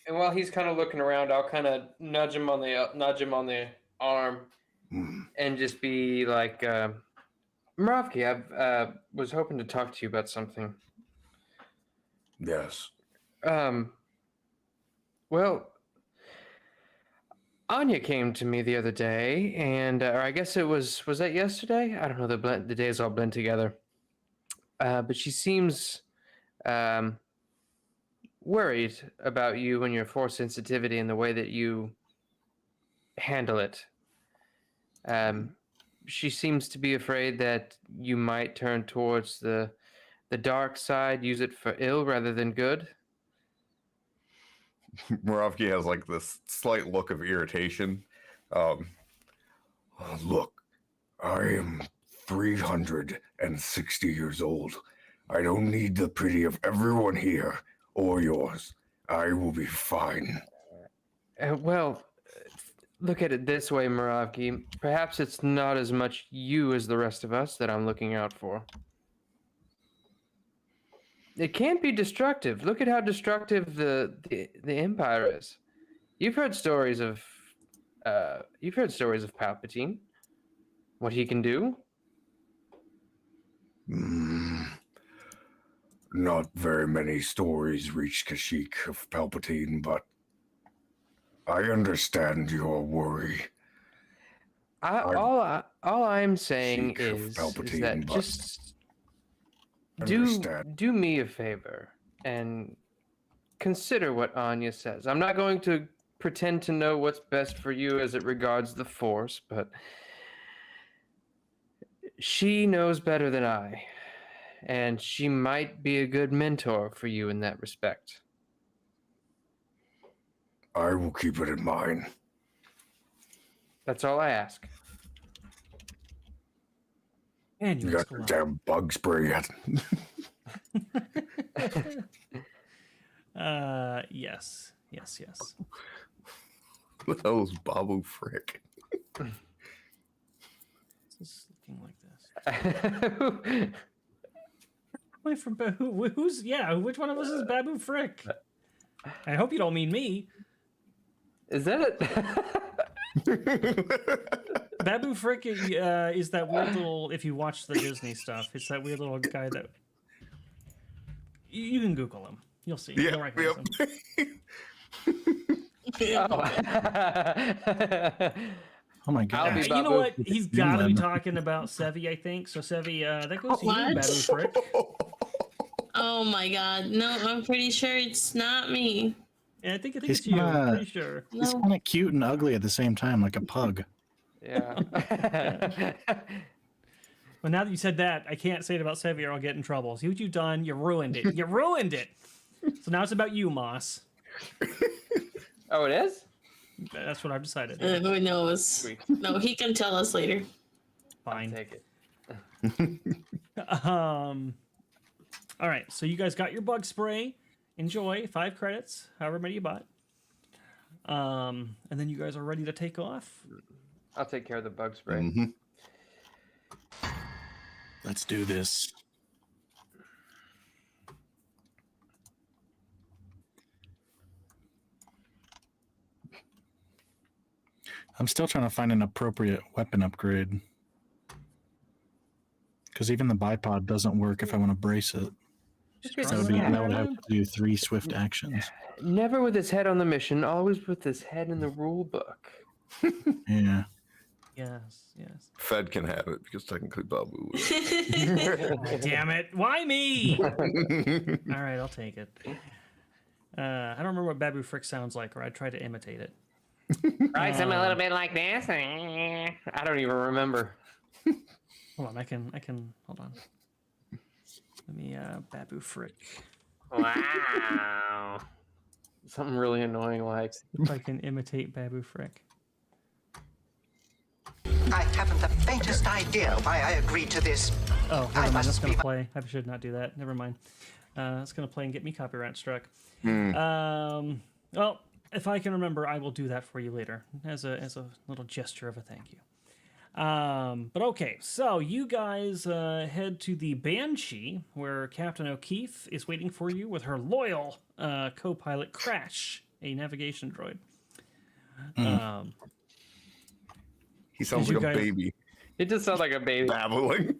[SPEAKER 5] And while he's kind of looking around, I'll kind of nudge him on the arm, and just be like, "Muravki, I was hoping to talk to you about something."
[SPEAKER 6] Yes.
[SPEAKER 5] Well, Anya came to me the other day, and or I guess it was that yesterday? I don't know. The days all blend together. But she seems worried about you and your force sensitivity and the way that you handle it. She seems to be afraid that you might turn towards the dark side, use it for ill rather than good.
[SPEAKER 3] Moravki has like this slight look of irritation. Look, I am 360 years old. I don't need the pity of everyone here or yours. I will be fine.
[SPEAKER 5] Well, look at it this way, Moravki. Perhaps it's not as much you as the rest of us that I'm looking out for. It can't be destructive. Look at how destructive the Empire is. You've heard stories of Palpatine. What he can do.
[SPEAKER 6] Not very many stories reach Kashyyyk of Palpatine, but I understand your worry.
[SPEAKER 5] All I'm saying is that just do me a favor and consider what Anya says. I'm not going to pretend to know what's best for you as it regards the Force, but she knows better than I, and she might be a good mentor for you in that respect.
[SPEAKER 6] I will keep it in mind.
[SPEAKER 5] That's all I ask.
[SPEAKER 1] And
[SPEAKER 6] you got your damn bug spray yet?
[SPEAKER 1] Yes.
[SPEAKER 3] What the hell is Babu Frick?
[SPEAKER 1] It's looking like this. Wait, from who's which one of us is Babu Frick? I hope you don't mean me.
[SPEAKER 5] Is that it?
[SPEAKER 1] Babu Frick is that weird little, if you watch the Disney stuff, it's that weird little guy that you can Google him. You'll see.
[SPEAKER 3] Yeah,
[SPEAKER 1] You'll recognize him.
[SPEAKER 4] Oh my god!
[SPEAKER 1] You know what? He's got to be talking about Sevvy, I think. So Sevvy, that goes to you, Babu Frick.
[SPEAKER 2] Oh my god! No, I'm pretty sure it's not me.
[SPEAKER 1] Yeah, I think it's you. I'm pretty sure.
[SPEAKER 4] He's kind of cute and ugly at the same time, like a pug.
[SPEAKER 5] Yeah.
[SPEAKER 1] Well, now that you said that, I can't say it about Sevvy or I'll get in trouble. See what you've done? You ruined it. You ruined it. So now it's about you, Moss.
[SPEAKER 5] Oh, it is?
[SPEAKER 1] That's what I've decided.
[SPEAKER 2] Who knows?
[SPEAKER 5] Sweet.
[SPEAKER 2] No, he can tell us later.
[SPEAKER 1] Fine.
[SPEAKER 5] I'll take it.
[SPEAKER 1] All right, so you guys got your bug spray. Enjoy. 5 credits, however many you bought. And then you guys are ready to take off.
[SPEAKER 5] I'll take care of the bug spray.
[SPEAKER 3] Mm-hmm.
[SPEAKER 4] Let's do this. I'm still trying to find an appropriate weapon upgrade. Because even the bipod doesn't work if I want to brace it. That would have to do 3 swift actions.
[SPEAKER 5] Never with his head on the mission, always with his head in the rule book.
[SPEAKER 4] Yeah.
[SPEAKER 1] Yes.
[SPEAKER 3] Fed can have it because technically Babu would.
[SPEAKER 1] Damn it. Why me? All right, I'll take it. I don't remember what Babu Frick sounds like, or I'd try to imitate it.
[SPEAKER 5] Right, something a little bit like this. I don't even remember.
[SPEAKER 1] Hold on, I can hold on. Let me Babu Frick.
[SPEAKER 5] Wow. Something really annoying like.
[SPEAKER 1] If I can imitate Babu Frick.
[SPEAKER 7] I haven't the faintest idea why I agreed to this.
[SPEAKER 1] Oh, never mind. That's gonna play. I should not do that. Never mind. That's gonna play and get me copyright struck. Well, if I can remember, I will do that for you later as a little gesture of a thank you. But okay, so you guys head to the Banshee, where Captain O'Keefe is waiting for you with her loyal co-pilot Crash, a navigation droid.
[SPEAKER 3] He sounds like a baby.
[SPEAKER 5] It just sounds like a baby.
[SPEAKER 3] Babbling.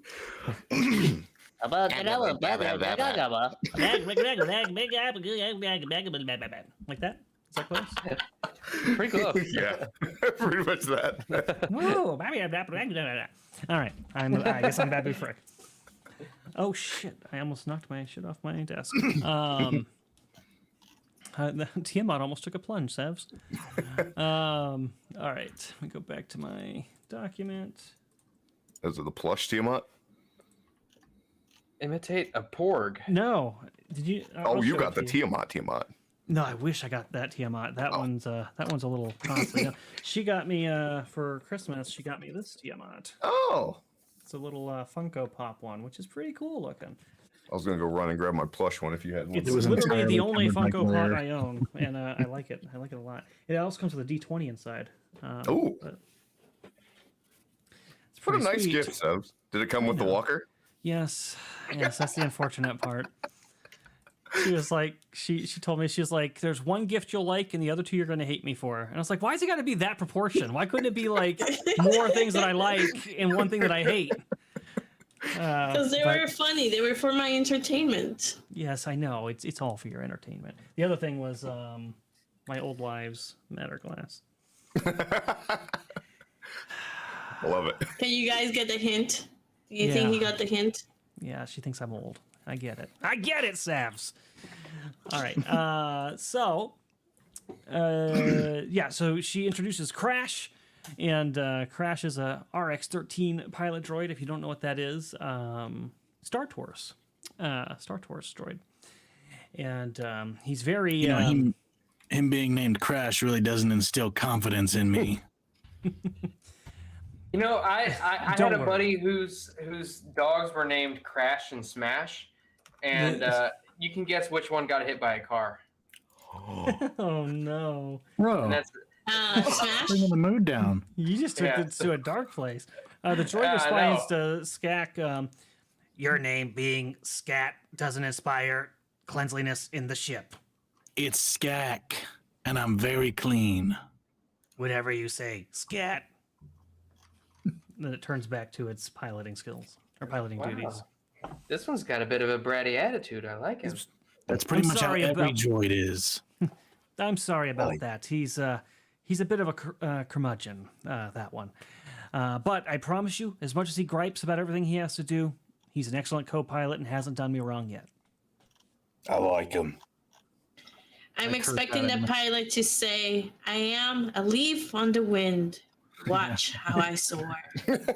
[SPEAKER 1] Like that? Is that close?
[SPEAKER 5] Pretty close.
[SPEAKER 3] Yeah, pretty much that.
[SPEAKER 1] Whoa, baby, all right. I guess I'm Babu Frick. Oh shit! I almost knocked my shit off my desk. Tiamat almost took a plunge, Sevs. All right, let me go back to my document.
[SPEAKER 3] Is it the plush Tiamat?
[SPEAKER 5] Imitate a porg.
[SPEAKER 1] No, did you?
[SPEAKER 3] Oh, you got the Tiamat.
[SPEAKER 1] No, I wish I got that Tiamat. That one's a little costly. No, she got me for Christmas. She got me this Tiamat.
[SPEAKER 3] Oh,
[SPEAKER 1] It's a little Funko Pop one, which is pretty cool looking.
[SPEAKER 3] I was gonna go run and grab my plush one if you had one.
[SPEAKER 1] It's
[SPEAKER 4] was
[SPEAKER 1] literally the
[SPEAKER 4] entirely
[SPEAKER 1] only
[SPEAKER 4] covered by
[SPEAKER 1] Funko Pop
[SPEAKER 4] glare.
[SPEAKER 1] I own, and I like it. I like it a lot. It also comes with a D20 inside.
[SPEAKER 3] Oh,
[SPEAKER 1] It's
[SPEAKER 3] what a
[SPEAKER 1] pretty
[SPEAKER 3] nice
[SPEAKER 1] sweet.
[SPEAKER 3] gift, Sebs. Did it come with the walker?
[SPEAKER 1] Yes, that's the unfortunate part. She was like, she told me, she was like, there's one gift you'll like and the other two you're going to hate me for. And I was like, why is it got to be that proportion? Why couldn't it be like more things that I like and one thing that I hate?
[SPEAKER 2] Because they were funny. They were for my entertainment.
[SPEAKER 1] Yes, I know. It's all for your entertainment. The other thing was my Old Lives Matter glass.
[SPEAKER 3] Love it.
[SPEAKER 2] Can you guys get the hint? Do you think he got the hint?
[SPEAKER 1] Yeah, she thinks I'm old. I get it. I get it, Savs. All right. So she introduces Crash, and Crash is a RX-13 pilot droid. If you don't know what that is, Star Tours droid, and he's very.
[SPEAKER 8] Him being named Crash really doesn't instill confidence in me.
[SPEAKER 5] You know, I had
[SPEAKER 1] Don't
[SPEAKER 5] a
[SPEAKER 1] worry.
[SPEAKER 5] buddy whose dogs were named Crash and Smash, and you can guess which one got hit by a car.
[SPEAKER 1] Oh no!
[SPEAKER 8] Bro,
[SPEAKER 5] And that's
[SPEAKER 2] Smash?
[SPEAKER 8] bringing the mood down.
[SPEAKER 1] You just took
[SPEAKER 5] Yeah.
[SPEAKER 1] it to a dark place. The droid
[SPEAKER 5] I
[SPEAKER 1] responds to Skak. Your name being Scat doesn't inspire cleanliness in the ship.
[SPEAKER 8] It's Skak, and I'm very clean.
[SPEAKER 1] Whatever you say, Scat. Then it turns back to its piloting skills or piloting duties.
[SPEAKER 5] This one's got a bit of a bratty attitude. I like him.
[SPEAKER 8] That's pretty
[SPEAKER 1] I'm
[SPEAKER 8] much how
[SPEAKER 1] sorry
[SPEAKER 8] every
[SPEAKER 1] about-
[SPEAKER 8] droid is.
[SPEAKER 1] I'm sorry about that. He's a bit of a curmudgeon, that one. But I promise you, as much as he gripes about everything he has to do, he's an excellent co-pilot and hasn't done me wrong yet.
[SPEAKER 6] I like him.
[SPEAKER 2] I'm
[SPEAKER 8] I
[SPEAKER 2] expecting
[SPEAKER 8] heard
[SPEAKER 2] the
[SPEAKER 8] that.
[SPEAKER 2] pilot to say, I am a leaf on the wind. Watch how I soar.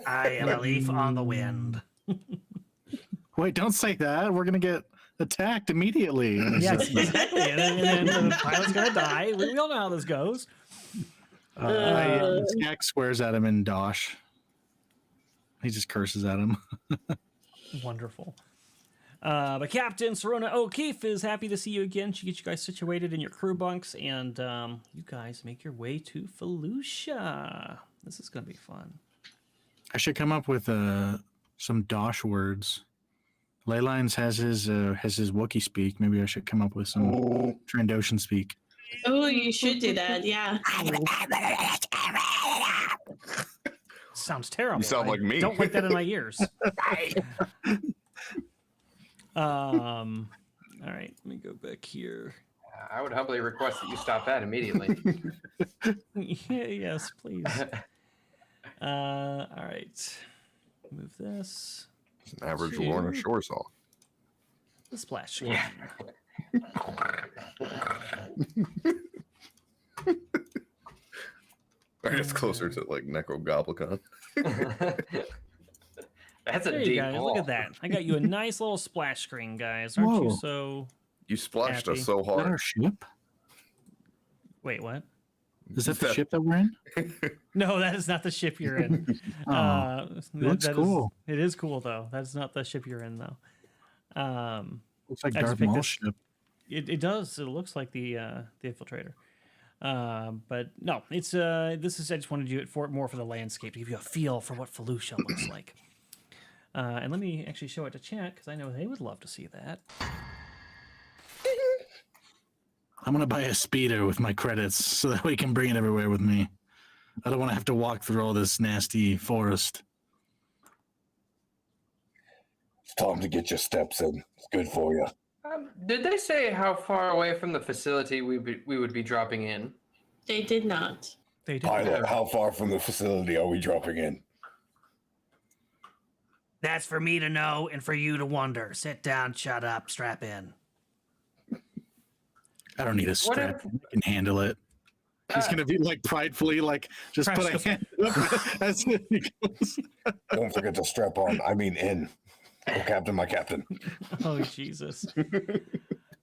[SPEAKER 1] I am a leaf on the wind.
[SPEAKER 8] Wait, don't say that. We're gonna get attacked immediately.
[SPEAKER 1] Yes, exactly. And then the pilot's gonna die. We all know how this goes.
[SPEAKER 8] Skak swears at him in Dosh. He just curses at him.
[SPEAKER 1] Wonderful. But Captain Serona O'Keefe is happy to see you again. She gets you guys situated in your crew bunks, and you guys make your way to Felucia. This is going to be fun.
[SPEAKER 8] I should come up with some Dosh words. Laylines has his Wookiee speak. Maybe I should come up with some Trandoshan speak.
[SPEAKER 2] Oh, you should do that. Yeah.
[SPEAKER 1] Sounds terrible.
[SPEAKER 3] You sound like me.
[SPEAKER 1] Don't like that in my ears. All right, let me go back here.
[SPEAKER 5] I would humbly request that you stop that immediately.
[SPEAKER 1] Yes, please. All right. Move this.
[SPEAKER 3] It's an average Lorna Shore song.
[SPEAKER 1] The splash screen.
[SPEAKER 3] I guess closer to like Necrogoblicon.
[SPEAKER 5] That's a
[SPEAKER 1] There you
[SPEAKER 5] deep
[SPEAKER 1] guys.
[SPEAKER 5] hole.
[SPEAKER 1] Look at that. I got you a nice little splash screen, guys. Aren't you
[SPEAKER 8] Whoa.
[SPEAKER 1] so...
[SPEAKER 3] You splashed
[SPEAKER 1] Happy.
[SPEAKER 3] us so
[SPEAKER 8] Is that our
[SPEAKER 3] hard.
[SPEAKER 8] ship?
[SPEAKER 1] Wait, what?
[SPEAKER 8] Is that the ship that we're in?
[SPEAKER 1] No, that is not the ship you're in.
[SPEAKER 8] Oh, looks cool.
[SPEAKER 1] It is cool, though. That's not the ship you're in, though.
[SPEAKER 8] Looks like
[SPEAKER 1] I just
[SPEAKER 8] Darth
[SPEAKER 1] picked
[SPEAKER 8] Maul's
[SPEAKER 1] this-
[SPEAKER 8] ship.
[SPEAKER 1] It does. It looks like the infiltrator. But no, it's this is. I just wanted to do it for more for the landscape to give you a feel for what Felucia looks like. And let me actually show it to chat because I know they would love to see that.
[SPEAKER 8] I'm gonna buy a speeder with my credits so that we can bring it everywhere with me. I don't want to have to walk through all this nasty forest.
[SPEAKER 6] It's time to get your steps in. It's good for you.
[SPEAKER 5] Did they say how far away from the facility we would be dropping in?
[SPEAKER 2] They did not.
[SPEAKER 1] They did.
[SPEAKER 6] Pilot, how far from the facility are we dropping in?
[SPEAKER 1] That's for me to know and for you to wonder. Sit down, shut up, strap in.
[SPEAKER 8] I don't need a strap. I can handle it. He's gonna be like pridefully, like just put a hand up as he goes.
[SPEAKER 6] Don't forget to strap on. I mean, in. Oh, Captain, my captain.
[SPEAKER 1] Oh, Jesus.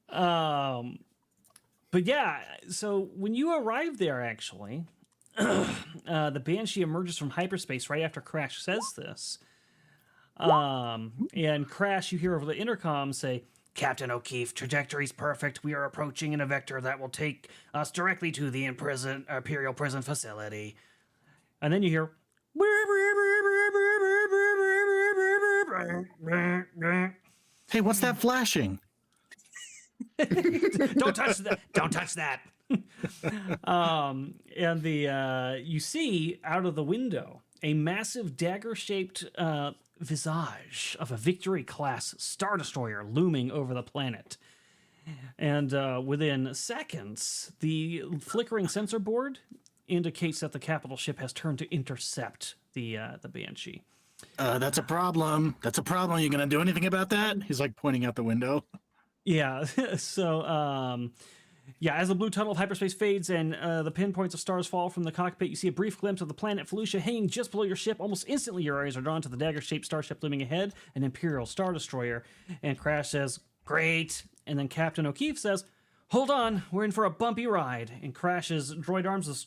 [SPEAKER 1] But yeah, so when you arrive there, actually, the Banshee emerges from hyperspace right after Crash says this. And Crash, you hear over the intercom say, Captain O'Keefe, trajectory's perfect. We are approaching in a vector that will take us directly to the Imperial prison facility. And then you hear...
[SPEAKER 8] Hey, what's that flashing?
[SPEAKER 1] Don't touch that. Don't touch that. And you see out of the window a massive dagger-shaped visage of a Victory-class Star Destroyer looming over the planet. And within seconds, the flickering sensor board indicates that the capital ship has turned to intercept the Banshee.
[SPEAKER 8] That's a problem. That's a problem. Are you going to do anything about that? He's like pointing out the window.
[SPEAKER 1] Yeah. So, as the blue tunnel of hyperspace fades and the pinpoints of stars fall from the cockpit, you see a brief glimpse of the planet Felucia hanging just below your ship. Almost instantly, your eyes are drawn to the dagger-shaped starship looming ahead, an Imperial Star Destroyer. And Crash says, "Great." And then Captain O'Keefe says, "Hold on, we're in for a bumpy ride." And Crash's droid arms just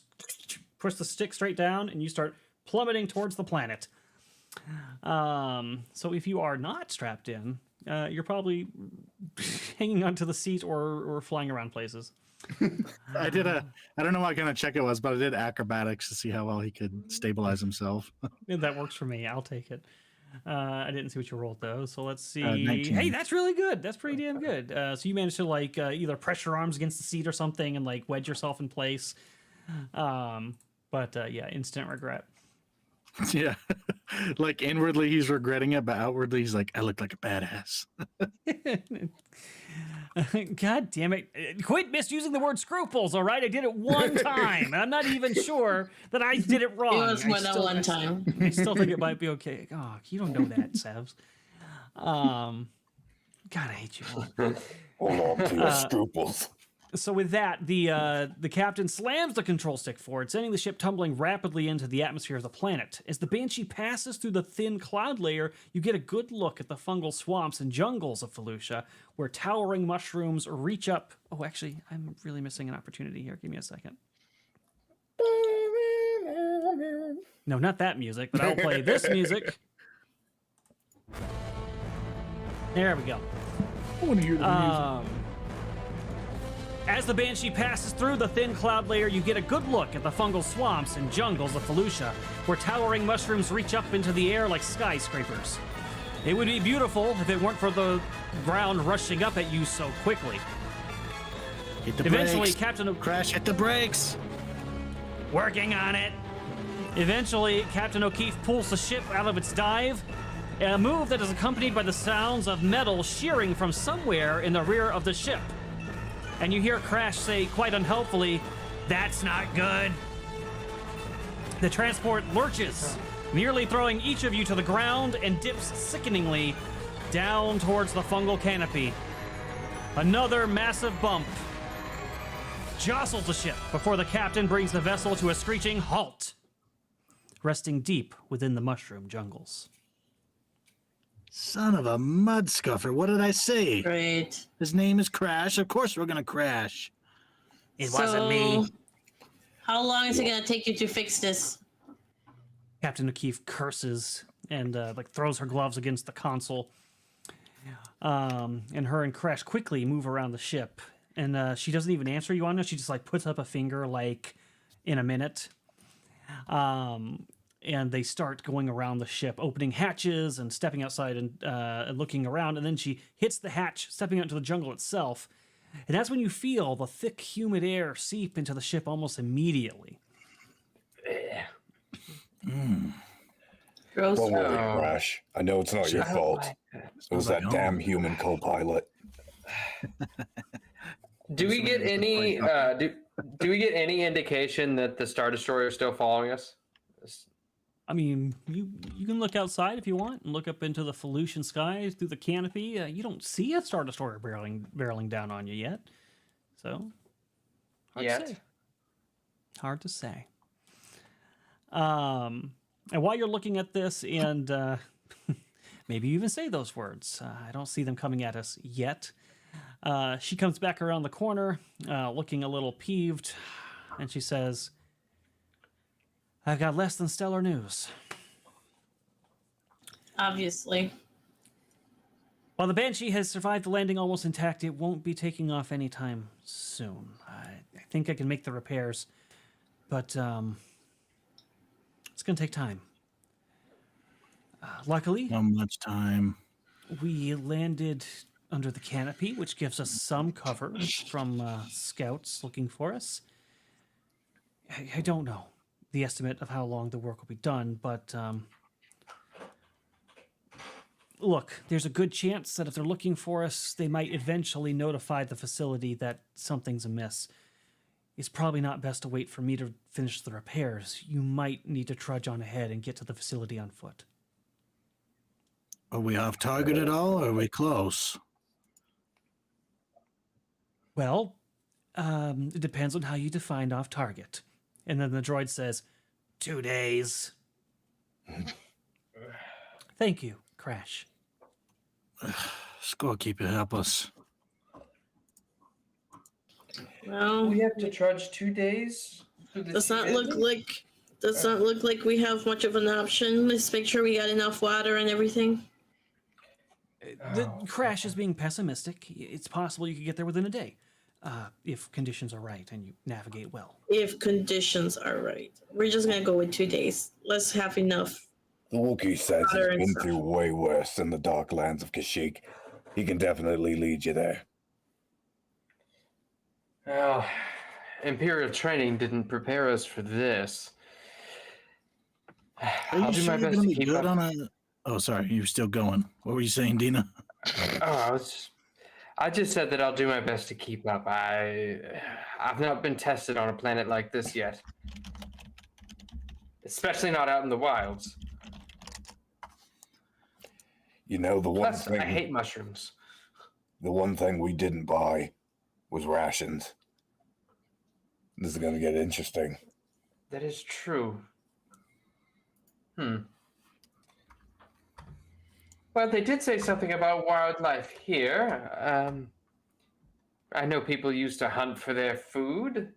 [SPEAKER 1] push the stick straight down, and you start plummeting towards the planet. So if you are not strapped in, you're probably hanging onto the seat or flying around places.
[SPEAKER 8] I don't know what kind of check it was, but I did acrobatics to see how well he could stabilize himself.
[SPEAKER 1] That works for me. I'll take it. I didn't see what you rolled though, so let's see.
[SPEAKER 8] 19.
[SPEAKER 1] Hey, that's really good. That's pretty damn good. So you managed to like either press your arms against the seat or something and like wedge yourself in place. But instant regret.
[SPEAKER 8] Yeah. Like inwardly he's regretting it, but outwardly he's like, I look like a badass.
[SPEAKER 1] God damn it. Quit misusing the word scruples, all right? I did it one time. I'm not even sure that I did it wrong.
[SPEAKER 2] It was one time.
[SPEAKER 1] I still think it might be okay. Oh, you don't know that, Sevs. God, I hate you.
[SPEAKER 6] Hold on to your scruples.
[SPEAKER 1] So with that, the captain slams the control stick forward, sending the ship tumbling rapidly into the atmosphere of the planet. As the Banshee passes through the thin cloud layer, you get a good look at the fungal swamps and jungles of Felucia, where towering mushrooms reach up. Oh, actually, I'm really missing an opportunity here. Give me a second. No, not that music, but I'll play this music. There we go.
[SPEAKER 8] I want to hear the music.
[SPEAKER 1] As the Banshee passes through the thin cloud layer, you get a good look at the fungal swamps and jungles of Felucia, where towering mushrooms reach up into the air like skyscrapers. It would be beautiful if it weren't for the ground rushing up at you so quickly.
[SPEAKER 8] Hit the
[SPEAKER 1] Eventually,
[SPEAKER 8] brakes.
[SPEAKER 1] Captain
[SPEAKER 8] Crash, hit the brakes.
[SPEAKER 1] Working on it. Eventually, Captain O'Keefe pulls the ship out of its dive, a move that is accompanied by the sounds of metal shearing from somewhere in the rear of the ship. And you hear Crash say quite unhelpfully, "That's not good." The transport lurches, nearly throwing each of you to the ground, and dips sickeningly down towards the fungal canopy. Another massive bump jostles the ship before the captain brings the vessel to a screeching halt, resting deep within the mushroom jungles.
[SPEAKER 8] Son of a mud scuffer. What did I say?
[SPEAKER 2] Great.
[SPEAKER 8] His name is Crash. Of course we're going to crash.
[SPEAKER 1] It wasn't me.
[SPEAKER 2] How long is it going to take you to fix this?
[SPEAKER 1] Captain O'Keefe curses and throws her gloves against the console. And her and Crash quickly move around the ship. And she doesn't even answer you on it. She just like puts up a finger like in a minute. And they start going around the ship, opening hatches and stepping outside and looking around. And then she hits the hatch, stepping out into the jungle itself. And that's when you feel the thick, humid air seep into the ship almost immediately.
[SPEAKER 2] Gross.
[SPEAKER 6] Don't worry, Crash. I know it's not your fault. It was that damn human co-pilot.
[SPEAKER 5] Do we get any do we get any indication that the Star Destroyer is still following us?
[SPEAKER 1] I mean, you can look outside if you want and look up into the Felucian skies through the canopy. You don't see a Star Destroyer barreling down on you yet. So, hard to say. Hard to say. And while you're looking at this and maybe you even say those words, I don't see them coming at us yet. She comes back around the corner, looking a little peeved, and she says, I've got less than stellar news.
[SPEAKER 2] Obviously.
[SPEAKER 1] While the Banshee has survived the landing almost intact, it won't be taking off anytime soon. I think I can make the repairs, but it's going to take time. Luckily...
[SPEAKER 8] How much time?
[SPEAKER 1] We landed under the canopy, which gives us some cover from scouts looking for us. I don't know the estimate of how long the work will be done, but look, there's a good chance that if they're looking for us, they might eventually notify the facility that something's amiss. It's probably not best to wait for me to finish the repairs. You might need to trudge on ahead and get to the facility on foot.
[SPEAKER 8] Are we off target at all, or are we close?
[SPEAKER 1] Well, it depends on how you define off target. And then the droid says, 2 days. Thank you, Crash.
[SPEAKER 8] Scorekeeper, help us.
[SPEAKER 2] Well,
[SPEAKER 5] We have to trudge 2 days.
[SPEAKER 2] does not look like we have much of an option. Let's make sure we got enough water and everything.
[SPEAKER 1] The Crash is being pessimistic. It's possible you could get there within a day, if conditions are right and you navigate well.
[SPEAKER 2] If conditions are right. We're just going to go with 2 days. Let's have enough.
[SPEAKER 6] The Wookiee says
[SPEAKER 2] Water
[SPEAKER 6] he's
[SPEAKER 2] and
[SPEAKER 6] been
[SPEAKER 2] stuff.
[SPEAKER 6] through way worse in the dark lands of Kashyyyk. He can definitely lead you there.
[SPEAKER 5] Well, Imperial training didn't prepare us for this.
[SPEAKER 8] Are
[SPEAKER 5] I'll
[SPEAKER 8] you
[SPEAKER 5] do
[SPEAKER 8] sure
[SPEAKER 5] my
[SPEAKER 8] you're
[SPEAKER 5] best
[SPEAKER 8] gonna
[SPEAKER 5] to
[SPEAKER 8] be
[SPEAKER 5] keep
[SPEAKER 8] good
[SPEAKER 5] up.
[SPEAKER 8] on a... Oh, sorry, you're still going. What were you saying, Dina?
[SPEAKER 5] I just said that I'll do my best to keep up. I've not been tested on a planet like this yet. Especially not out in the wilds.
[SPEAKER 6] You know, the one
[SPEAKER 5] Plus,
[SPEAKER 6] thing
[SPEAKER 5] I hate mushrooms.
[SPEAKER 6] the one thing we didn't buy was rations. This is going to get interesting.
[SPEAKER 5] That is true. Well, they did say something about wildlife here. I know people used to hunt for their food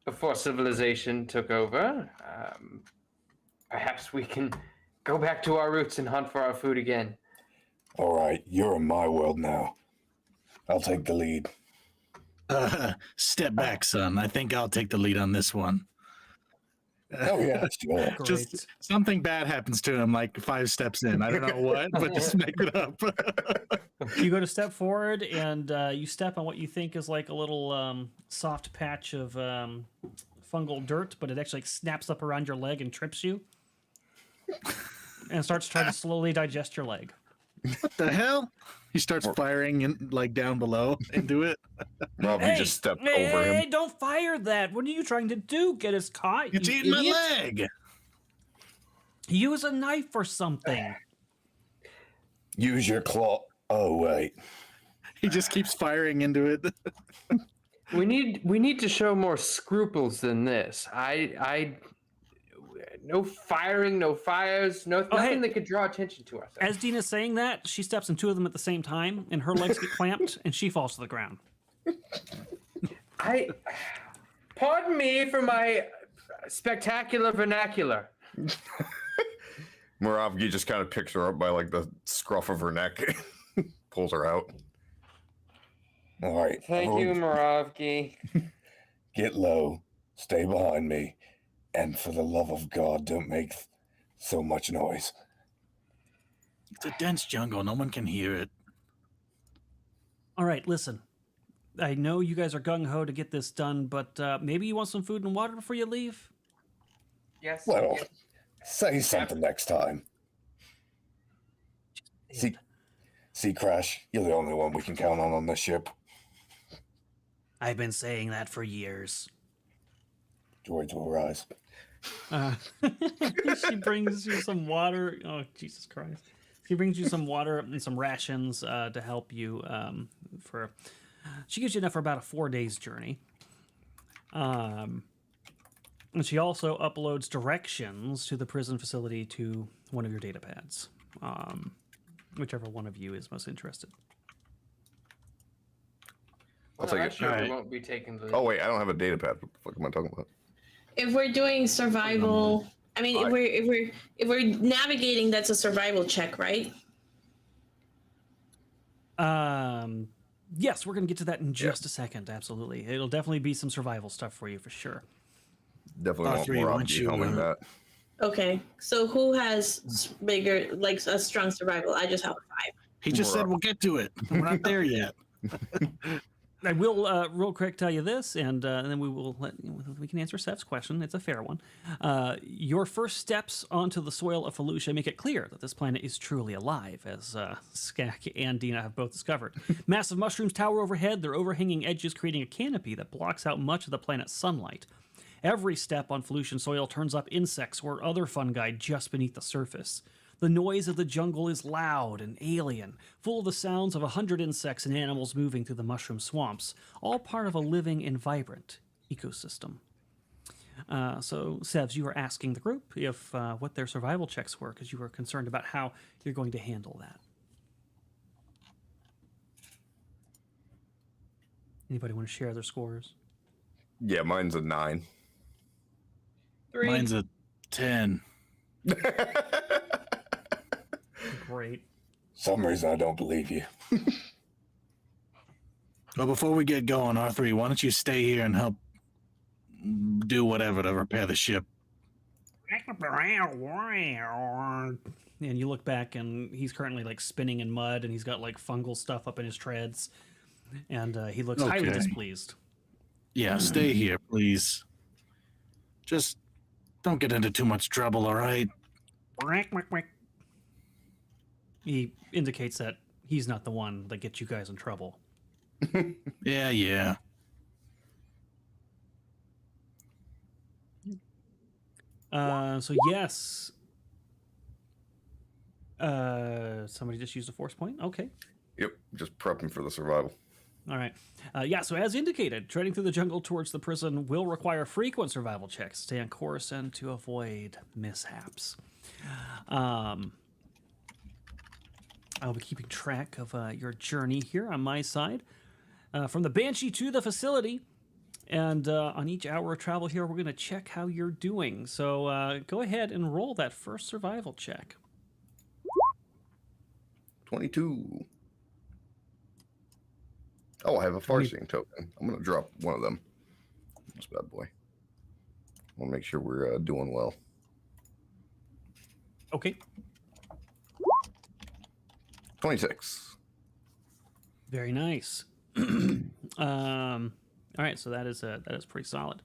[SPEAKER 5] before civilization took over. Perhaps we can go back to our roots and hunt for our food again.
[SPEAKER 6] All right, you're in my world now. I'll take the lead.
[SPEAKER 8] Step back, son. I think I'll take the lead on this one.
[SPEAKER 6] Oh, yeah, sure.
[SPEAKER 1] Great.
[SPEAKER 8] Just something bad happens to him like 5 steps in. I don't know what, but just make it up.
[SPEAKER 1] You go to step forward and you step on what you think is like a little soft patch of fungal dirt, but it actually snaps up around your leg and trips you and starts trying to slowly digest your leg.
[SPEAKER 8] What the hell? He starts firing in, like down below into it.
[SPEAKER 3] Rob, you just stepped over him.
[SPEAKER 1] Hey, don't fire that. What are you trying to do? Get us caught?
[SPEAKER 8] It's
[SPEAKER 1] you
[SPEAKER 8] eating my
[SPEAKER 1] idiot?
[SPEAKER 8] leg.
[SPEAKER 1] Use a knife or something.
[SPEAKER 6] Use your claw. Oh, wait.
[SPEAKER 8] He just keeps firing into it.
[SPEAKER 5] We need to show more scruples than this. No firing, no fires, nothing that could draw attention to us.
[SPEAKER 1] As Dina's saying that, she steps on 2 of them at the same time, and her legs get clamped, and she falls to the ground.
[SPEAKER 5] Pardon me for my spectacular vernacular.
[SPEAKER 3] Moravgi just kind of picks her up by like the scruff of her neck, pulls her out.
[SPEAKER 6] All right.
[SPEAKER 5] Thank you,
[SPEAKER 6] everyone,
[SPEAKER 5] Moravgi.
[SPEAKER 6] Get low. Stay behind me. And for the love of God, don't make so much noise.
[SPEAKER 8] It's a dense jungle. No one can hear it.
[SPEAKER 1] All right, listen. I know you guys are gung-ho to get this done, but maybe you want some food and water before you leave?
[SPEAKER 5] Yes.
[SPEAKER 6] Well,
[SPEAKER 5] yes.
[SPEAKER 6] say something next time. Sea Crash, you're the only one we can count on this ship.
[SPEAKER 1] I've been saying that for years.
[SPEAKER 6] Droids will rise.
[SPEAKER 1] She brings you some water. Oh, Jesus Christ. She brings you some water and some rations to help you. She gives you enough for about a 4 days journey. And she also uploads directions to the prison facility to one of your data pads. Whichever one of you is most interested.
[SPEAKER 3] I'll take it.
[SPEAKER 5] Sure, we won't be taking the...
[SPEAKER 3] Oh wait, I don't have a data pad. What the fuck am I talking about?
[SPEAKER 2] If we're doing survival, I mean, if we're navigating, that's a survival check, right?
[SPEAKER 1] Yes, we're gonna get to that in just a second. Absolutely, it'll definitely be some survival stuff for you for sure.
[SPEAKER 3] Definitely want more on helming that.
[SPEAKER 2] Okay, so who has bigger, like a strong survival? I just have a 5.
[SPEAKER 8] He just said we'll get to it. We're not there yet.
[SPEAKER 1] I will real quick tell you this, and then we can answer Seth's question. It's a fair one. Your first steps onto the soil of Felucia make it clear that this planet is truly alive, as Skak and Dina have both discovered. Massive mushrooms tower overhead, their overhanging edges creating a canopy that blocks out much of the planet's sunlight. Every step on Felucian soil turns up insects or other fungi just beneath the surface. The noise of the jungle is loud and alien, full of the sounds of 100 insects and animals moving through the mushroom swamps, all part of a living and vibrant ecosystem. So, Sevs, you were asking the group if what their survival checks were, because you were concerned about how you're going to handle that. Anybody want to share their scores?
[SPEAKER 3] Yeah, mine's a 9.
[SPEAKER 5] 3.
[SPEAKER 8] Mine's a 10.
[SPEAKER 1] Great.
[SPEAKER 6] Some reason I don't believe you.
[SPEAKER 8] Well, before we get going, R3, why don't you stay here and help do whatever to repair the ship?
[SPEAKER 1] And you look back, and he's currently like spinning in mud, and he's got like fungal stuff up in his treads, and he looks highly displeased.
[SPEAKER 8] Yeah, stay here, please. Just don't get into too much trouble, all right?
[SPEAKER 1] He indicates that he's not the one that gets you guys in trouble.
[SPEAKER 8] Yeah.
[SPEAKER 1] So yes. Somebody just used a force point? Okay.
[SPEAKER 3] Yep, just prepping for the survival.
[SPEAKER 1] All right. So as indicated, treading through the jungle towards the prison will require frequent survival checks to stay on course and to avoid mishaps. I'll be keeping track of your journey here on my side. From the Banshee to the facility. And on each hour of travel here, we're going to check how you're doing. So go ahead and roll that first survival check.
[SPEAKER 3] 22. Oh, I have a farseeing token. I'm going to drop one of them. This bad boy. I want to make sure we're doing well.
[SPEAKER 1] Okay.
[SPEAKER 3] 26.
[SPEAKER 1] Very nice. All right, so that is pretty solid.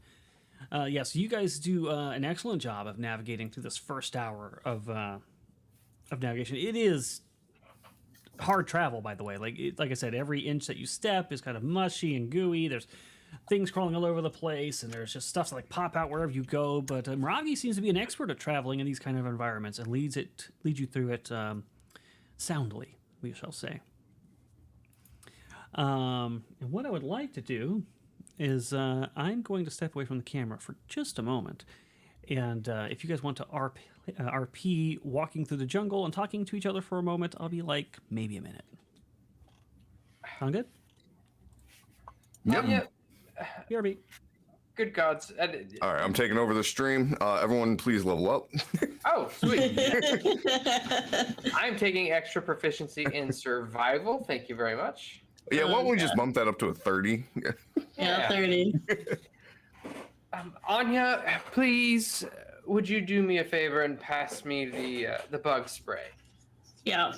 [SPEAKER 1] So you guys do an excellent job of navigating through this first hour of navigation. It is hard travel, by the way. Like I said, every inch that you step is kind of mushy and gooey. There's things crawling all over the place, and there's just stuff that like pop out wherever you go. But Meravi seems to be an expert at traveling in these kind of environments and leads you through it soundly, we shall say. And what I would like to do is I'm going to step away from the camera for just a moment. And if you guys want to RP walking through the jungle and talking to each other for a moment, I'll be like maybe a minute. Sound good?
[SPEAKER 3] Yep.
[SPEAKER 1] BRB.
[SPEAKER 5] Good gods.
[SPEAKER 3] All right, I'm taking over the stream. Everyone, please level up.
[SPEAKER 5] Oh, sweet. I'm taking extra proficiency in survival. Thank you very much.
[SPEAKER 3] Yeah, why don't we just bump that up to a 30?
[SPEAKER 2] Yeah, 30.
[SPEAKER 5] Anya, please, would you do me a favor and pass me the bug spray?
[SPEAKER 2] Yeah.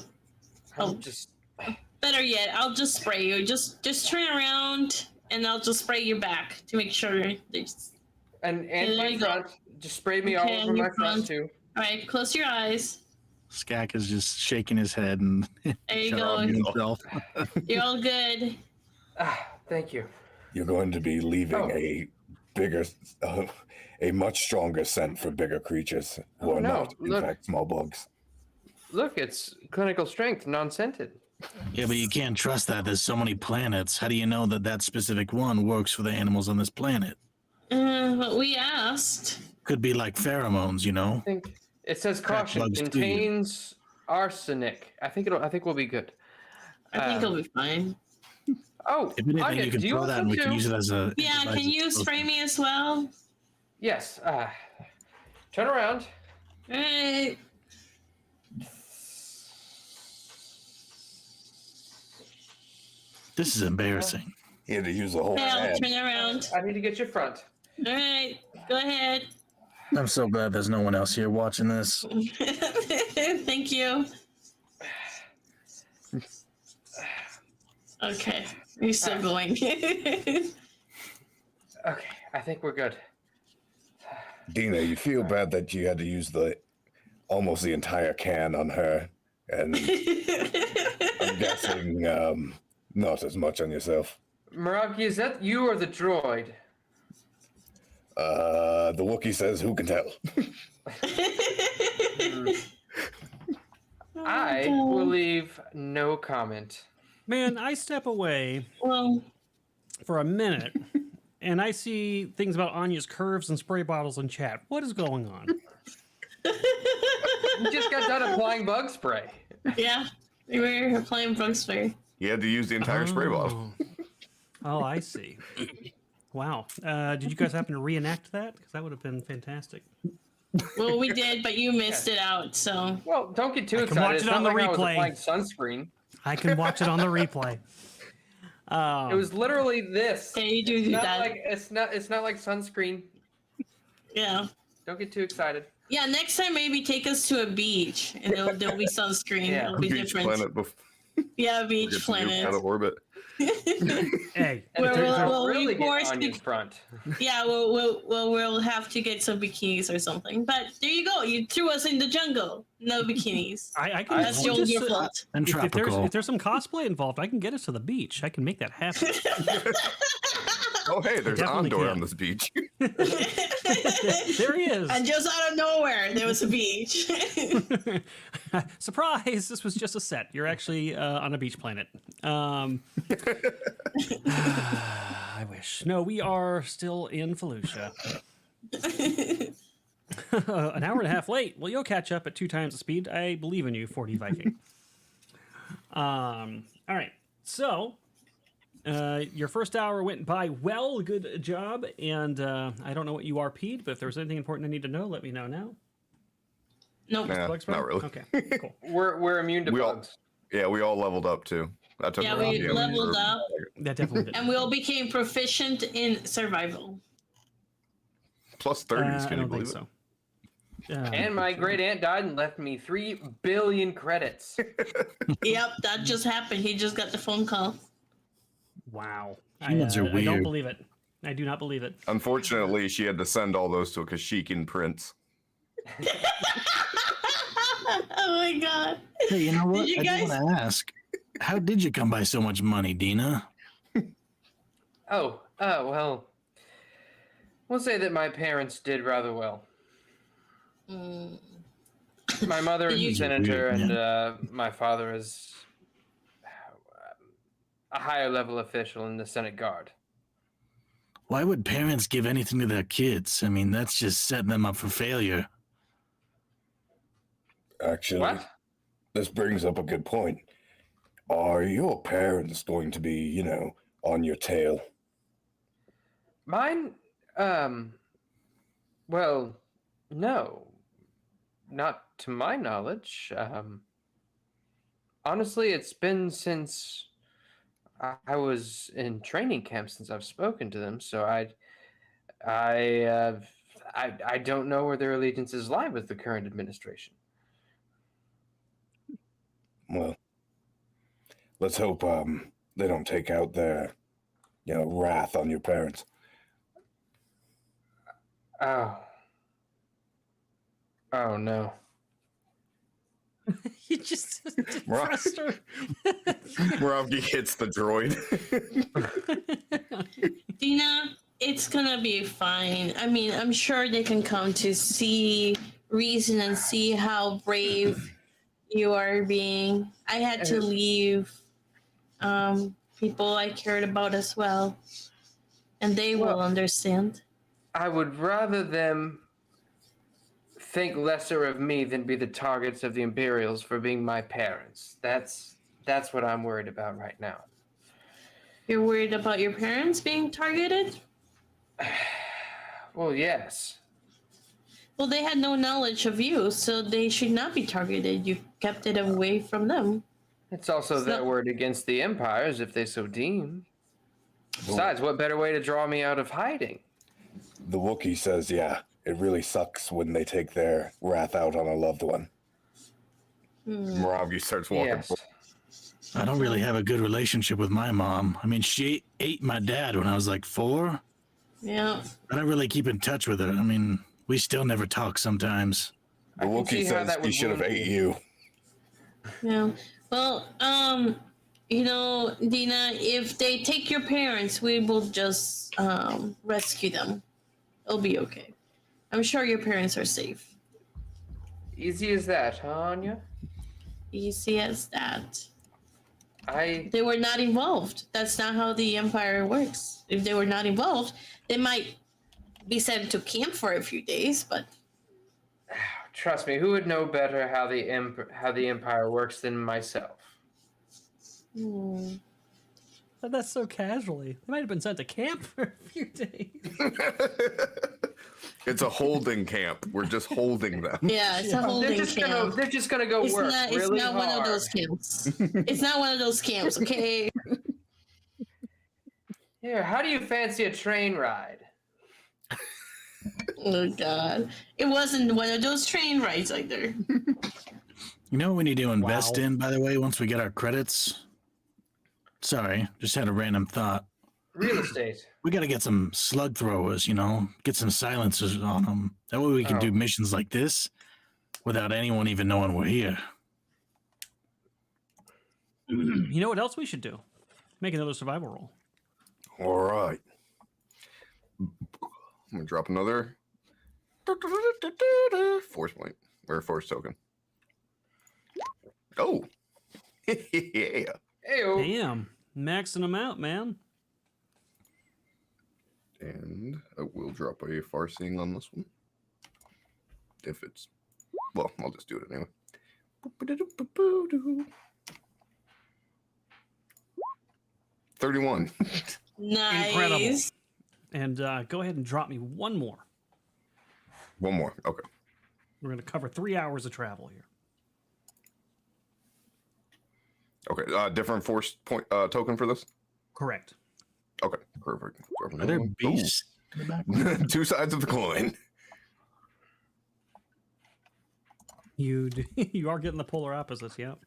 [SPEAKER 2] Better yet, I'll just spray you. Just turn around, and I'll just spray your back to make sure there's...
[SPEAKER 5] And my front. Just spray me all over my front, too.
[SPEAKER 2] All right, close your eyes.
[SPEAKER 8] Skak is just shaking his head and
[SPEAKER 2] There you go.
[SPEAKER 8] shrugging himself.
[SPEAKER 2] You're all good.
[SPEAKER 5] Thank you.
[SPEAKER 6] You're going to be leaving a bigger, a much stronger scent for bigger creatures who are not, in fact, small bugs.
[SPEAKER 5] Look, it's clinical strength, non-scented.
[SPEAKER 8] Yeah, but you can't trust that. There's so many planets. How do you know that that specific one works for the animals on this planet?
[SPEAKER 2] But we asked.
[SPEAKER 8] Could be like pheromones, you know?
[SPEAKER 5] I think it says caution
[SPEAKER 8] bugs too.
[SPEAKER 5] contains arsenic. I think we'll be good.
[SPEAKER 2] I think it'll be fine.
[SPEAKER 5] Oh,
[SPEAKER 8] If anything,
[SPEAKER 5] Anya,
[SPEAKER 8] you can
[SPEAKER 5] do you
[SPEAKER 8] throw
[SPEAKER 5] want
[SPEAKER 8] that
[SPEAKER 5] some
[SPEAKER 8] and we can
[SPEAKER 5] too?
[SPEAKER 8] use it as a...
[SPEAKER 2] Yeah,
[SPEAKER 8] as
[SPEAKER 2] can you
[SPEAKER 8] explosive.
[SPEAKER 2] spray me as well?
[SPEAKER 5] Yes. Turn around.
[SPEAKER 2] All right.
[SPEAKER 8] This is embarrassing.
[SPEAKER 6] He had to use the whole
[SPEAKER 2] Now
[SPEAKER 6] hand.
[SPEAKER 2] turn around.
[SPEAKER 5] I need to get your front.
[SPEAKER 2] All right, go ahead.
[SPEAKER 8] I'm so glad there's no one else here watching this.
[SPEAKER 2] Thank you. Okay, you're still going.
[SPEAKER 5] Okay, I think we're good.
[SPEAKER 6] Dina, you feel bad that you had to use almost the entire can on her, and I'm guessing not as much on yourself.
[SPEAKER 5] Meraki, is that you or the droid?
[SPEAKER 6] The Wookiee says, who can tell?
[SPEAKER 5] I will leave no comment.
[SPEAKER 1] Man, I step away
[SPEAKER 2] Well,
[SPEAKER 1] for a minute, and I see things about Anya's curves and spray bottles in chat. What is going on?
[SPEAKER 5] You just got done applying bug spray.
[SPEAKER 2] yeah, we were playing bug spray.
[SPEAKER 3] He had to use the entire spray bottle.
[SPEAKER 1] Oh, I see. Wow. Did you guys happen to reenact that? Because that would have been fantastic.
[SPEAKER 2] Well, we did, but you missed it out. So
[SPEAKER 5] Well, don't get too
[SPEAKER 1] I can
[SPEAKER 5] excited.
[SPEAKER 1] watch
[SPEAKER 5] It's
[SPEAKER 1] it
[SPEAKER 5] not
[SPEAKER 1] on the
[SPEAKER 5] like I was
[SPEAKER 1] replay.
[SPEAKER 5] applying sunscreen.
[SPEAKER 1] I can watch it on the replay.
[SPEAKER 5] It was literally this.
[SPEAKER 2] yeah, you do
[SPEAKER 5] It's not
[SPEAKER 2] that.
[SPEAKER 5] like it's not like sunscreen.
[SPEAKER 2] Yeah.
[SPEAKER 5] Don't get too excited.
[SPEAKER 2] Yeah, next time maybe take us to a beach and there'll be sunscreen.
[SPEAKER 5] Yeah.
[SPEAKER 2] It'll be
[SPEAKER 3] Beach
[SPEAKER 2] different.
[SPEAKER 3] planet
[SPEAKER 2] Yeah,
[SPEAKER 3] get
[SPEAKER 2] beach
[SPEAKER 3] to nuke
[SPEAKER 2] planet.
[SPEAKER 3] out of orbit.
[SPEAKER 1] Hey,
[SPEAKER 5] And
[SPEAKER 2] Well,
[SPEAKER 5] if there's
[SPEAKER 2] well,
[SPEAKER 5] really
[SPEAKER 2] we
[SPEAKER 5] get
[SPEAKER 2] forced
[SPEAKER 5] on
[SPEAKER 2] to-
[SPEAKER 5] your front.
[SPEAKER 2] Yeah, we'll have to get some bikinis or something. But there you go. You threw us in the jungle. No bikinis.
[SPEAKER 1] I can.
[SPEAKER 2] That's
[SPEAKER 1] we'll
[SPEAKER 2] your
[SPEAKER 1] just,
[SPEAKER 2] fault.
[SPEAKER 8] And tropical.
[SPEAKER 1] if there's some cosplay involved, I can get us to the beach. I can make that happen.
[SPEAKER 3] Oh, hey, there's
[SPEAKER 1] definitely
[SPEAKER 3] Andor
[SPEAKER 1] can.
[SPEAKER 3] on this beach.
[SPEAKER 1] There he is.
[SPEAKER 2] And just out of nowhere, there was a beach.
[SPEAKER 1] Surprise! This was just a set. You're actually on a beach planet. I wish. No, we are still in Felucia. An hour and a half late. Well, you'll catch up at 2 times the speed. I believe in you, 40 Viking. All right. So, your first hour went by well. Good job. And I don't know what you RP'd, but if there's anything important I need to know, let me know now.
[SPEAKER 2] Nope.
[SPEAKER 3] Nah,
[SPEAKER 1] Bug spray?
[SPEAKER 3] not really.
[SPEAKER 1] Okay, cool.
[SPEAKER 5] We're immune to
[SPEAKER 3] We all-
[SPEAKER 5] bugs.
[SPEAKER 3] Yeah, we all leveled up too. I took
[SPEAKER 2] Yeah,
[SPEAKER 3] Robbie
[SPEAKER 2] we
[SPEAKER 3] on
[SPEAKER 2] leveled
[SPEAKER 3] for-
[SPEAKER 2] up.
[SPEAKER 1] That definitely did.
[SPEAKER 2] And we all became proficient in survival.
[SPEAKER 3] Plus 30s,
[SPEAKER 1] I
[SPEAKER 3] can you
[SPEAKER 1] don't think
[SPEAKER 3] believe it?
[SPEAKER 1] so.
[SPEAKER 5] And my great aunt died and left me 3 billion credits.
[SPEAKER 2] Yep, that just happened. He just got the phone call.
[SPEAKER 1] Wow.
[SPEAKER 8] Humans are
[SPEAKER 1] I don't
[SPEAKER 8] weird.
[SPEAKER 1] believe it. I do not believe it.
[SPEAKER 3] Unfortunately, she had to send all those to a Kashyyyk prince.
[SPEAKER 2] Oh my god.
[SPEAKER 8] Hey, you know what?
[SPEAKER 2] Did you
[SPEAKER 8] I
[SPEAKER 2] guys-
[SPEAKER 8] do want to ask. How did you come by so much money, Dina?
[SPEAKER 5] Oh, well. We'll say that my parents did rather well.
[SPEAKER 2] Mm.
[SPEAKER 5] My mother is
[SPEAKER 2] You-
[SPEAKER 5] a senator,
[SPEAKER 8] Weird,
[SPEAKER 5] and my father is a higher level official in the Senate Guard.
[SPEAKER 8] Why would parents give anything to their kids? I mean, that's just setting them up for failure.
[SPEAKER 6] Actually,
[SPEAKER 5] What?
[SPEAKER 6] this brings up a good point. Are your parents going to be, on your tail?
[SPEAKER 5] Mine, well, no. Not to my knowledge. Honestly, it's been since I was in training camp since I've spoken to them, so I don't know where their allegiances lie with the current administration.
[SPEAKER 6] Well, let's hope they don't take out their, wrath on your parents.
[SPEAKER 5] Oh. Oh no.
[SPEAKER 1] You just
[SPEAKER 3] Moravgi hits the droid.
[SPEAKER 2] Dina, it's gonna be fine. I mean, I'm sure they can come to see reason and see how brave you are being. I had to leave people I cared about as well, and they will understand.
[SPEAKER 5] I would rather them think lesser of me than be the targets of the Imperials for being my parents. That's what I'm worried about right now.
[SPEAKER 2] You're worried about your parents being targeted?
[SPEAKER 5] Well, yes.
[SPEAKER 2] Well, they had no knowledge of you, so they should not be targeted. You kept it away from them.
[SPEAKER 5] It's also their word against the Empires, if they so deem. Besides, what better way to draw me out of hiding?
[SPEAKER 6] The Wookiee says, yeah, it really sucks when they take their wrath out on a loved one.
[SPEAKER 3] Moravgi starts walking.
[SPEAKER 5] Yes.
[SPEAKER 8] I don't really have a good relationship with my mom. I mean, she ate my dad when I was like 4.
[SPEAKER 2] Yeah.
[SPEAKER 8] I don't really keep in touch with her. I mean, we still never talk sometimes.
[SPEAKER 6] The Wookiee says he should have ate you.
[SPEAKER 2] Yeah. Well, you know, Dina, if they take your parents, we will just rescue them. It'll be okay. I'm sure your parents are safe.
[SPEAKER 5] Easy as that, huh, Anya?
[SPEAKER 2] Easy as that.
[SPEAKER 5] They
[SPEAKER 2] were not involved. That's not how the Empire works. If they were not involved, they might be sent to camp for a few days, but
[SPEAKER 5] trust me, who would know better how the Empire works than myself?
[SPEAKER 1] But that's so casually. They might have been sent to camp for a few days.
[SPEAKER 3] It's a holding camp. We're just holding them.
[SPEAKER 2] Yeah, it's a holding camp.
[SPEAKER 5] They're just gonna go work
[SPEAKER 2] It's
[SPEAKER 5] really
[SPEAKER 2] not
[SPEAKER 5] hard.
[SPEAKER 2] one of those camps. It's not one of those camps, okay?
[SPEAKER 5] Here, how do you fancy a train ride?
[SPEAKER 2] Oh God, it wasn't one of those train rides either.
[SPEAKER 8] You know what we need to invest in, by the way, once we get our credits? Sorry, just had a random thought.
[SPEAKER 5] Real estate.
[SPEAKER 8] We got to get some slug throwers, you know, get some silencers on them. That way we can do missions like this without anyone even knowing we're here.
[SPEAKER 1] You know what else we should do? Make another survival roll.
[SPEAKER 3] All right. I'm going to drop another force point or force token. Oh. Yeah.
[SPEAKER 5] Ew.
[SPEAKER 1] Damn. Maxing them out, man.
[SPEAKER 3] And I will drop a farseeing on this one. If it's... Well, I'll just do it anyway. 31.
[SPEAKER 2] Nice.
[SPEAKER 1] Incredible. And go ahead and drop me one more.
[SPEAKER 3] One more. Okay.
[SPEAKER 1] We're going to cover 3 hours of travel here.
[SPEAKER 3] Okay. Different force point token for this?
[SPEAKER 1] Correct.
[SPEAKER 3] Okay. Perfect.
[SPEAKER 8] Are there beasts in the back?
[SPEAKER 3] Two sides of the coin.
[SPEAKER 1] You are getting the polar opposites, yep.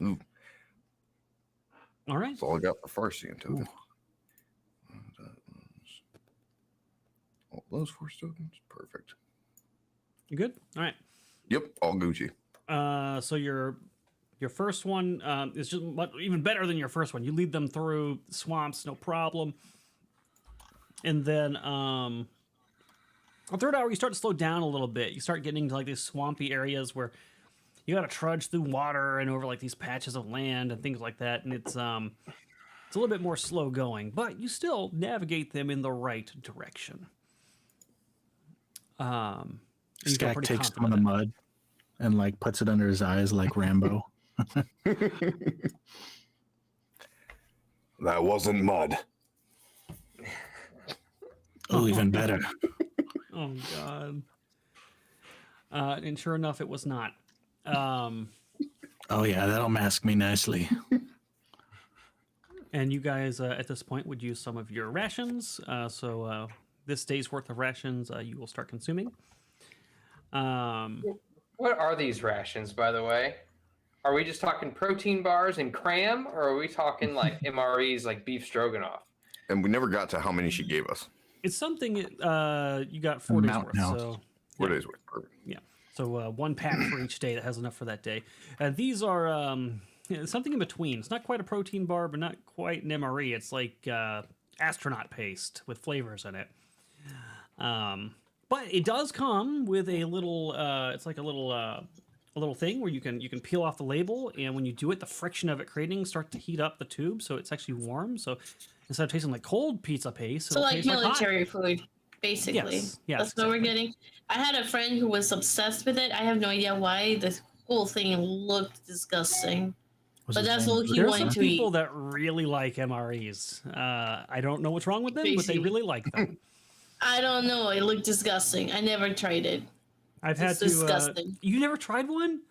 [SPEAKER 3] Ooh.
[SPEAKER 1] All right.
[SPEAKER 3] That's all I got for farseeing token. All those force tokens. Perfect.
[SPEAKER 1] You good? All right.
[SPEAKER 3] Yep. All Gucci.
[SPEAKER 1] So your first one is just even better than your first one. You lead them through swamps, no problem. And then on third hour, you start to slow down a little bit. You start getting into like these swampy areas where you got to trudge through water and over like these patches of land and things like that. And it's a little bit more slow going, but you still navigate them in the right direction.
[SPEAKER 8] Skak takes some of the mud and like puts it under his eyes like Rambo.
[SPEAKER 6] That wasn't mud.
[SPEAKER 8] Oh, even better.
[SPEAKER 1] Oh God. And sure enough, it was not.
[SPEAKER 8] Oh yeah, that'll mask me nicely.
[SPEAKER 1] And you guys, at this point, would use some of your rations. So this day's worth of rations you will start consuming.
[SPEAKER 5] What are these rations, by the way? Are we just talking protein bars and cram, or are we talking like MREs, like beef stroganoff?
[SPEAKER 3] And we never got to how many she gave us.
[SPEAKER 1] It's something you got 4 days worth.
[SPEAKER 8] Mount.
[SPEAKER 1] So
[SPEAKER 3] 4 days worth. Perfect.
[SPEAKER 1] yeah. So 1 pack for each day that has enough for that day. These are something in between. It's not quite a protein bar, but not quite an MRE. It's like astronaut paste with flavors in it. But it does come with a little. It's like a little thing where you can peel off the label, and when you do it, the friction of it creating starts to heat up the tube, so it's actually warm. So instead of tasting like cold pizza paste,
[SPEAKER 2] so like military food, basically.
[SPEAKER 1] Yes,
[SPEAKER 2] that's what we're getting. I had a friend who was obsessed with it. I have no idea why. This whole thing looked disgusting. But that's what he wanted to eat.
[SPEAKER 1] There's some people that really like MREs. I don't know what's wrong with them, but they really like them.
[SPEAKER 2] I don't know. It looked disgusting. I never tried it.
[SPEAKER 1] It's disgusting. You never tried one?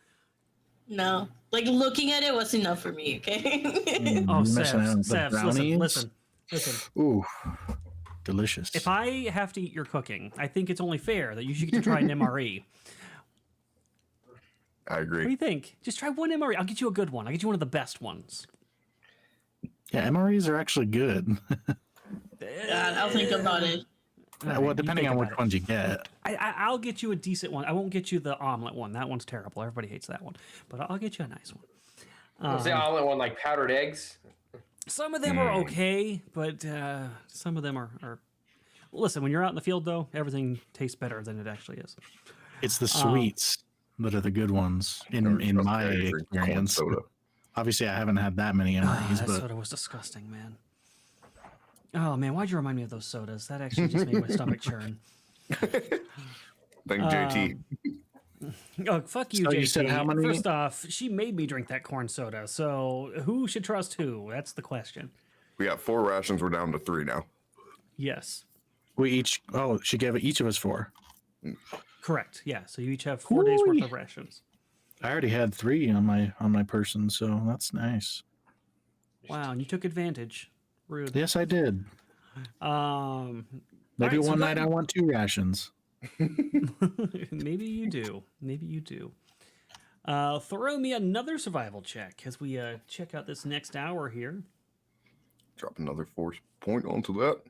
[SPEAKER 2] No. Like, looking at it was enough for me, okay?
[SPEAKER 1] Sevs, listen.
[SPEAKER 8] Ooh, delicious.
[SPEAKER 1] If I have to eat your cooking, I think it's only fair that you should get to try an MRE.
[SPEAKER 3] I agree.
[SPEAKER 1] What do you think? Just try one MRE. I'll get you a good one. I'll get you one of the best ones.
[SPEAKER 8] Yeah, MREs are actually good.
[SPEAKER 2] I'll think about it.
[SPEAKER 8] Well, depending on which ones you get.
[SPEAKER 1] I'll get you a decent one. I won't get you the omelet one. That one's terrible. Everybody hates that one. But I'll get you a nice one.
[SPEAKER 5] Was the omelet one like powdered eggs?
[SPEAKER 1] Some of them are okay, but some of them are... Listen, when you're out in the field, though, everything tastes better than it actually is.
[SPEAKER 8] It's the sweets that are the good ones, in my experience. Obviously, I haven't had that many MREs,
[SPEAKER 1] that soda was disgusting, man. Oh, man, why'd you remind me of those sodas? That actually just made my stomach churn.
[SPEAKER 3] Thank JT.
[SPEAKER 1] Oh, fuck you,
[SPEAKER 8] so
[SPEAKER 1] JT.
[SPEAKER 8] You said how many?
[SPEAKER 1] First off, she made me drink that corn soda, so who should trust who? That's the question.
[SPEAKER 3] We got 4 rations. We're down to 3 now.
[SPEAKER 1] Yes.
[SPEAKER 8] We each... Oh, she gave each of us 4.
[SPEAKER 1] Correct, yeah. So you each have 4 days worth of rations.
[SPEAKER 8] I already had 3 on my person, so that's nice.
[SPEAKER 1] Wow, and you took advantage. Rude.
[SPEAKER 8] Yes, I did. Maybe one night I want 2 rations.
[SPEAKER 1] Maybe you do. Maybe you do. Throw me another survival check as we check out this next hour here.
[SPEAKER 3] Drop another force point onto that.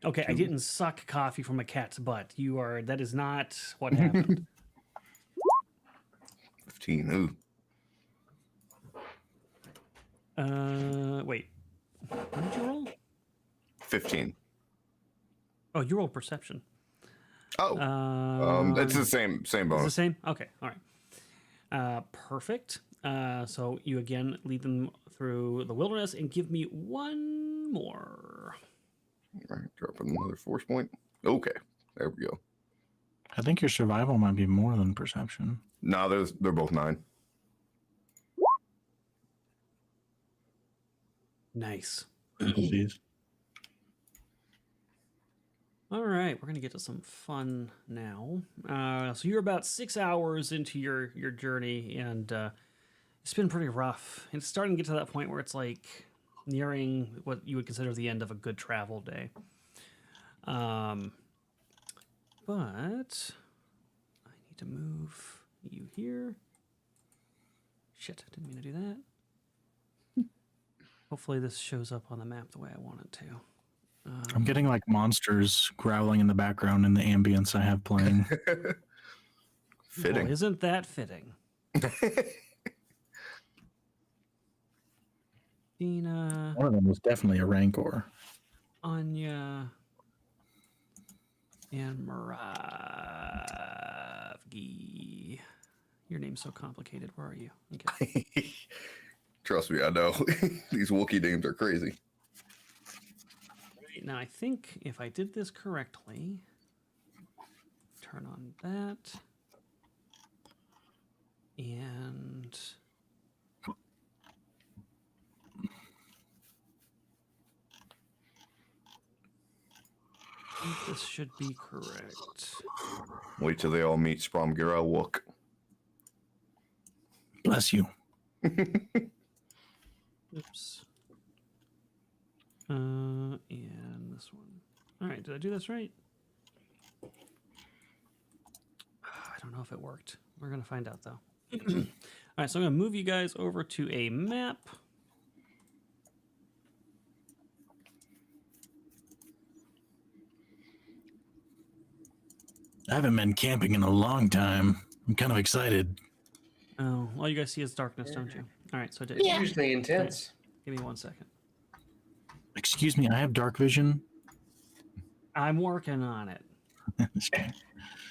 [SPEAKER 1] Okay, I didn't suck coffee from a cat's butt. That is not what happened.
[SPEAKER 3] 15. Ooh.
[SPEAKER 1] Wait. What did you roll?
[SPEAKER 3] 15.
[SPEAKER 1] Oh, you rolled perception.
[SPEAKER 3] Oh. It's the same bonus.
[SPEAKER 1] It's the same? Okay, all right. Perfect. So you again lead them through the wilderness and give me 1 more.
[SPEAKER 3] All right, drop another force point. Okay, there we go.
[SPEAKER 8] I think your survival might be more than perception.
[SPEAKER 3] No, they're both 9.
[SPEAKER 1] Nice.
[SPEAKER 8] Jeez.
[SPEAKER 1] All right, we're gonna get to some fun now. So you're about 6 hours into your journey, and it's been pretty rough. It's starting to get to that point where it's like nearing what you would consider the end of a good travel day. But I need to move you here. Shit, didn't mean to do that. Hopefully this shows up on the map the way I want it to.
[SPEAKER 8] I'm getting like monsters growling in the background in the ambience I have playing.
[SPEAKER 3] Fitting.
[SPEAKER 1] Well, isn't that fitting? Dina.
[SPEAKER 8] One of them was definitely a Rancor.
[SPEAKER 1] Anya. And Moravgi. Your name's so complicated. Where are you? Okay.
[SPEAKER 3] Trust me, I know. These Wookiee names are crazy.
[SPEAKER 1] Now, I think if I did this correctly, turn on that. And I think this should be correct.
[SPEAKER 3] Wait till they all meet Spromgira Wook.
[SPEAKER 8] Bless you.
[SPEAKER 1] Oops. And this one. All right, did I do this right? I don't know if it worked. We're going to find out, though. All right, so I'm going to move you guys over to a map.
[SPEAKER 8] I haven't been camping in a long time. I'm kind of excited.
[SPEAKER 1] Oh, all you guys see is darkness, don't you? All right, so
[SPEAKER 5] It's usually intense.
[SPEAKER 1] Give me 1 second.
[SPEAKER 8] Excuse me, I have dark vision.
[SPEAKER 1] I'm working on it.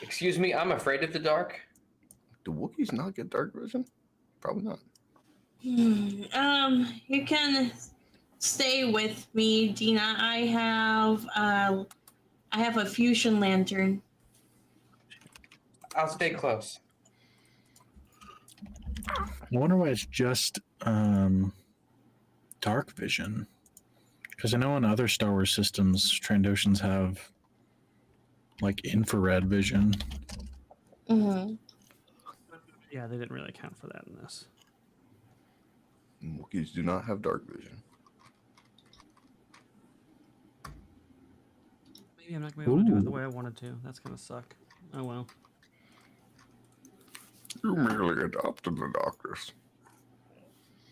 [SPEAKER 5] Excuse me, I'm afraid of the dark.
[SPEAKER 3] Do Wookiees not get dark vision? Probably not.
[SPEAKER 2] You can stay with me, Dina. I have a fusion lantern.
[SPEAKER 5] I'll stay close.
[SPEAKER 8] I wonder why it's just dark vision. Because I know in other Star Wars systems, Trandoshans have like infrared vision.
[SPEAKER 2] Mm-hmm.
[SPEAKER 1] Yeah, they didn't really account for that in this.
[SPEAKER 3] Wookiees do not have dark vision.
[SPEAKER 1] Maybe I'm not going to be able to do it the way I wanted to. That's going to suck. Oh, well.
[SPEAKER 3] You merely adopted the darkness.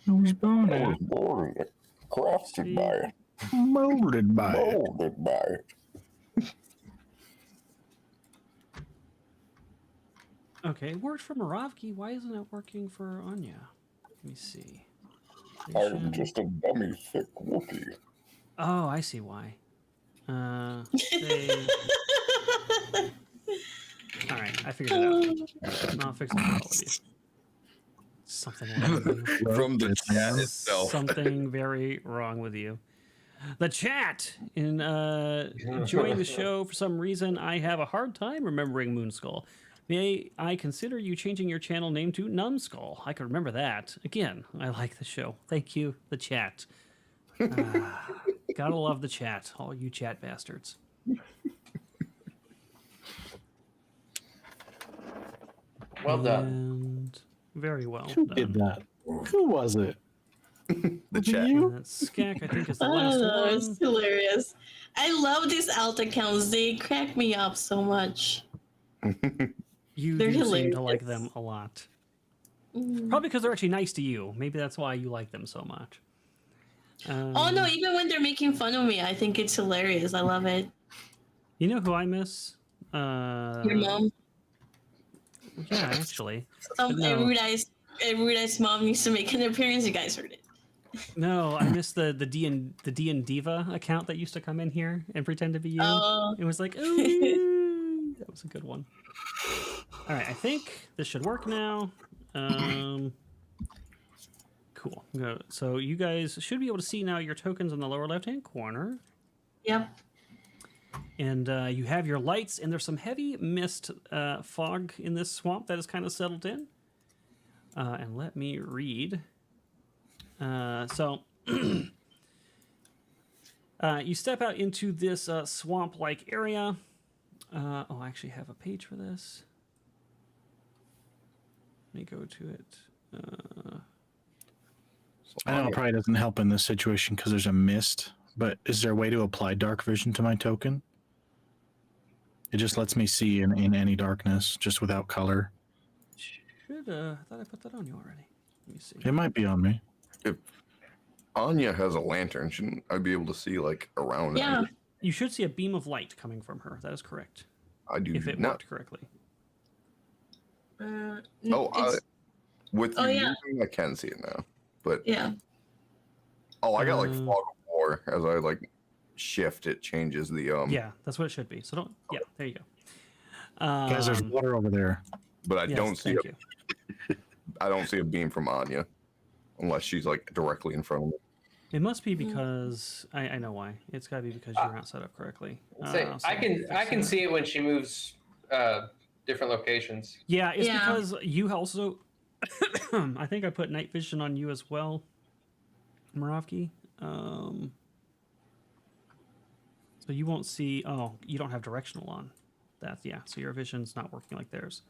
[SPEAKER 8] I was born
[SPEAKER 6] I was born in it, crafted by it,
[SPEAKER 8] molded by it.
[SPEAKER 6] molded by it.
[SPEAKER 1] Okay, it worked for Moravki. Why isn't it working for Anya? Let me see.
[SPEAKER 6] I'm just a dummy thick Wookiee.
[SPEAKER 1] Oh, I see why. All right, I figured it out. I'll fix it for all of you. Something wrong with you.
[SPEAKER 3] From the chat itself.
[SPEAKER 1] Something very wrong with you. The chat in enjoying the show. For some reason, I have a hard time remembering Moonskull. May I consider you changing your channel name to Numbskull? I can remember that. Again, I like the show. Thank you, the chat. Gotta love the chat, all you chat bastards.
[SPEAKER 5] Well done.
[SPEAKER 1] And very well
[SPEAKER 8] Who
[SPEAKER 1] done.
[SPEAKER 8] did that? Who was it?
[SPEAKER 3] The chat.
[SPEAKER 8] You?
[SPEAKER 1] And Skak, I think, is the last one.
[SPEAKER 2] It's hilarious. I love these alt accounts. They crack me up so much.
[SPEAKER 1] You
[SPEAKER 2] They're
[SPEAKER 1] do seem to
[SPEAKER 2] hilarious.
[SPEAKER 1] like them a lot. Probably because they're actually nice to you. Maybe that's why you like them so much.
[SPEAKER 2] Oh no, even when they're making fun of me, I think it's hilarious. I love it.
[SPEAKER 1] You know who I miss?
[SPEAKER 2] Your mom.
[SPEAKER 1] Yeah, actually.
[SPEAKER 2] Some
[SPEAKER 1] no.
[SPEAKER 2] Erudi's mom needs to make an appearance. You guys heard it.
[SPEAKER 1] No, I miss the D and Diva account that used to come in here and pretend to be you.
[SPEAKER 2] Oh.
[SPEAKER 1] It was like, ooh, that was a good one. All right, I think this should work now. Cool. So you guys should be able to see now your tokens in the lower left-hand corner.
[SPEAKER 2] Yep.
[SPEAKER 1] And you have your lights, and there's some heavy mist fog in this swamp that has kind of settled in. And let me read. So you step out into this swamp-like area. I actually have a page for this. Let me go to it.
[SPEAKER 8] I know it probably doesn't help in this situation because there's a mist, but is there a way to apply dark vision to my token? It just lets me see in any darkness, just without color.
[SPEAKER 1] I thought I put that on you already. Let me see.
[SPEAKER 8] It might be on me.
[SPEAKER 3] If Anya has a lantern, shouldn't I be able to see like around?
[SPEAKER 2] Yeah.
[SPEAKER 3] Her?
[SPEAKER 1] You should see a beam of light coming from her. That is correct.
[SPEAKER 3] I do
[SPEAKER 1] If it
[SPEAKER 3] not.
[SPEAKER 1] worked correctly.
[SPEAKER 3] With
[SPEAKER 2] Oh,
[SPEAKER 3] you
[SPEAKER 2] yeah.
[SPEAKER 3] using, I can see it now. But
[SPEAKER 2] Yeah.
[SPEAKER 3] oh, I got like fog of war as I like shift. It changes the
[SPEAKER 1] Yeah, that's what it should be. So don't. Yeah, there you go.
[SPEAKER 8] Guys, there's water over there.
[SPEAKER 3] But I
[SPEAKER 1] Yes,
[SPEAKER 3] don't see.
[SPEAKER 1] thank you.
[SPEAKER 3] I don't see a beam from Anya, unless she's like directly in front of me.
[SPEAKER 1] It must be because I know why. It's got to be because you're not set up correctly.
[SPEAKER 5] Say, I can see it when she moves different locations.
[SPEAKER 1] Yeah, it's
[SPEAKER 2] Yeah.
[SPEAKER 1] because you also. I think I put night vision on you as well, Moravki. So you won't see. Oh, you don't have directional on. That's yeah. So your vision's not working like theirs.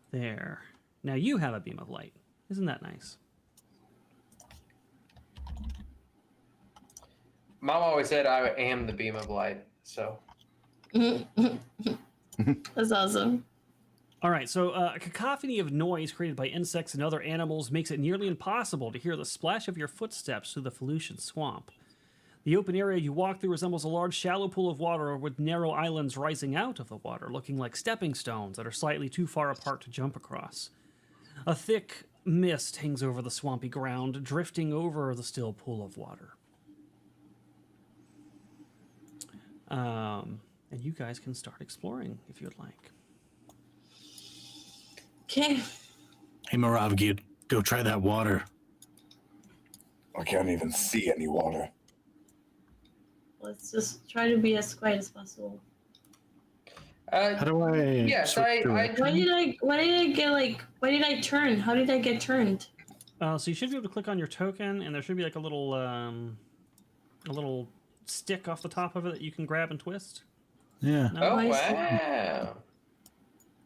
[SPEAKER 1] There. Now you have a beam of light. Isn't that nice?
[SPEAKER 5] Mom always said I am the beam of light. So
[SPEAKER 2] That's awesome.
[SPEAKER 1] All right, so a cacophony of noise created by insects and other animals makes it nearly impossible to hear the splash of your footsteps through the Felucian swamp. The open area you walk through resembles a large shallow pool of water with narrow islands rising out of the water, looking like stepping stones that are slightly too far apart to jump across. A thick mist hangs over the swampy ground, drifting over the still pool of water. And you guys can start exploring if you'd like.
[SPEAKER 2] Okay.
[SPEAKER 8] Hey, Moravgi, go try that water.
[SPEAKER 6] I can't even see any water.
[SPEAKER 2] Let's just try to be as quiet as possible.
[SPEAKER 8] How do I?
[SPEAKER 5] Yes,
[SPEAKER 8] switch to it?
[SPEAKER 2] Why did I turn? How did I get turned?
[SPEAKER 1] So you should be able to click on your token, and there should be like a little stick off the top of it that you can grab and twist.
[SPEAKER 8] Yeah.
[SPEAKER 1] No?
[SPEAKER 5] Oh,
[SPEAKER 2] I see.
[SPEAKER 5] wow.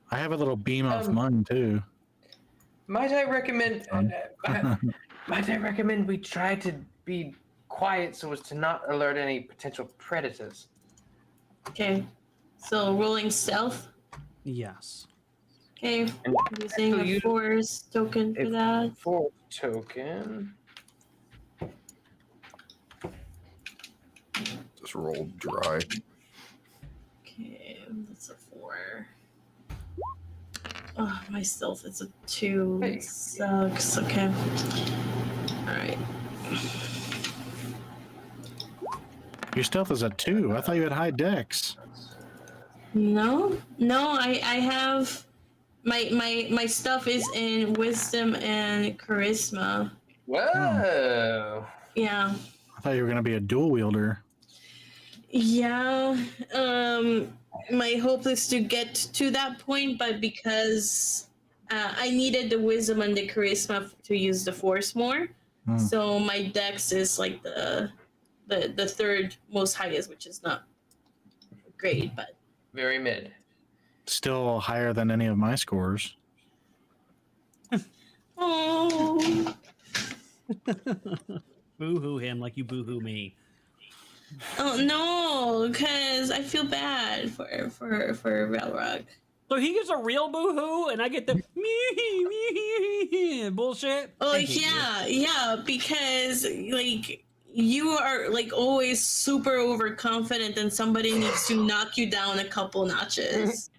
[SPEAKER 8] I have a little beam off mine too.
[SPEAKER 5] Might I recommend we try to be quiet so as to not alert any potential predators?
[SPEAKER 2] Okay. So rolling stealth.
[SPEAKER 1] Yes.
[SPEAKER 2] Okay.
[SPEAKER 5] And
[SPEAKER 2] Using a force token for that.
[SPEAKER 5] Force token.
[SPEAKER 3] Just roll dry.
[SPEAKER 2] Okay, that's a 4. Oh, my stealth is a 2.
[SPEAKER 5] Hey.
[SPEAKER 2] It sucks. Okay. Alright.
[SPEAKER 8] Your stealth is a 2. I thought you had high dex.
[SPEAKER 2] No, I have my stuff is in wisdom and charisma.
[SPEAKER 5] Whoa.
[SPEAKER 2] Yeah.
[SPEAKER 8] I thought you were gonna be a dual wielder.
[SPEAKER 2] Yeah. My hope is to get to that point, but because I needed the wisdom and the charisma to use the force more, so my dex is like the third most highest, which is not great, but
[SPEAKER 5] Very mid.
[SPEAKER 8] Still higher than any of my scores.
[SPEAKER 2] oh.
[SPEAKER 1] Boo-hoo him like you boo-hoo me.
[SPEAKER 2] Oh no, because I feel bad for Velrock.
[SPEAKER 1] So he gets a real boo-hoo, and I get the bullshit?
[SPEAKER 2] Oh
[SPEAKER 1] I hate you.
[SPEAKER 2] yeah, because like you are like always super overconfident, and somebody needs to knock you down a couple notches.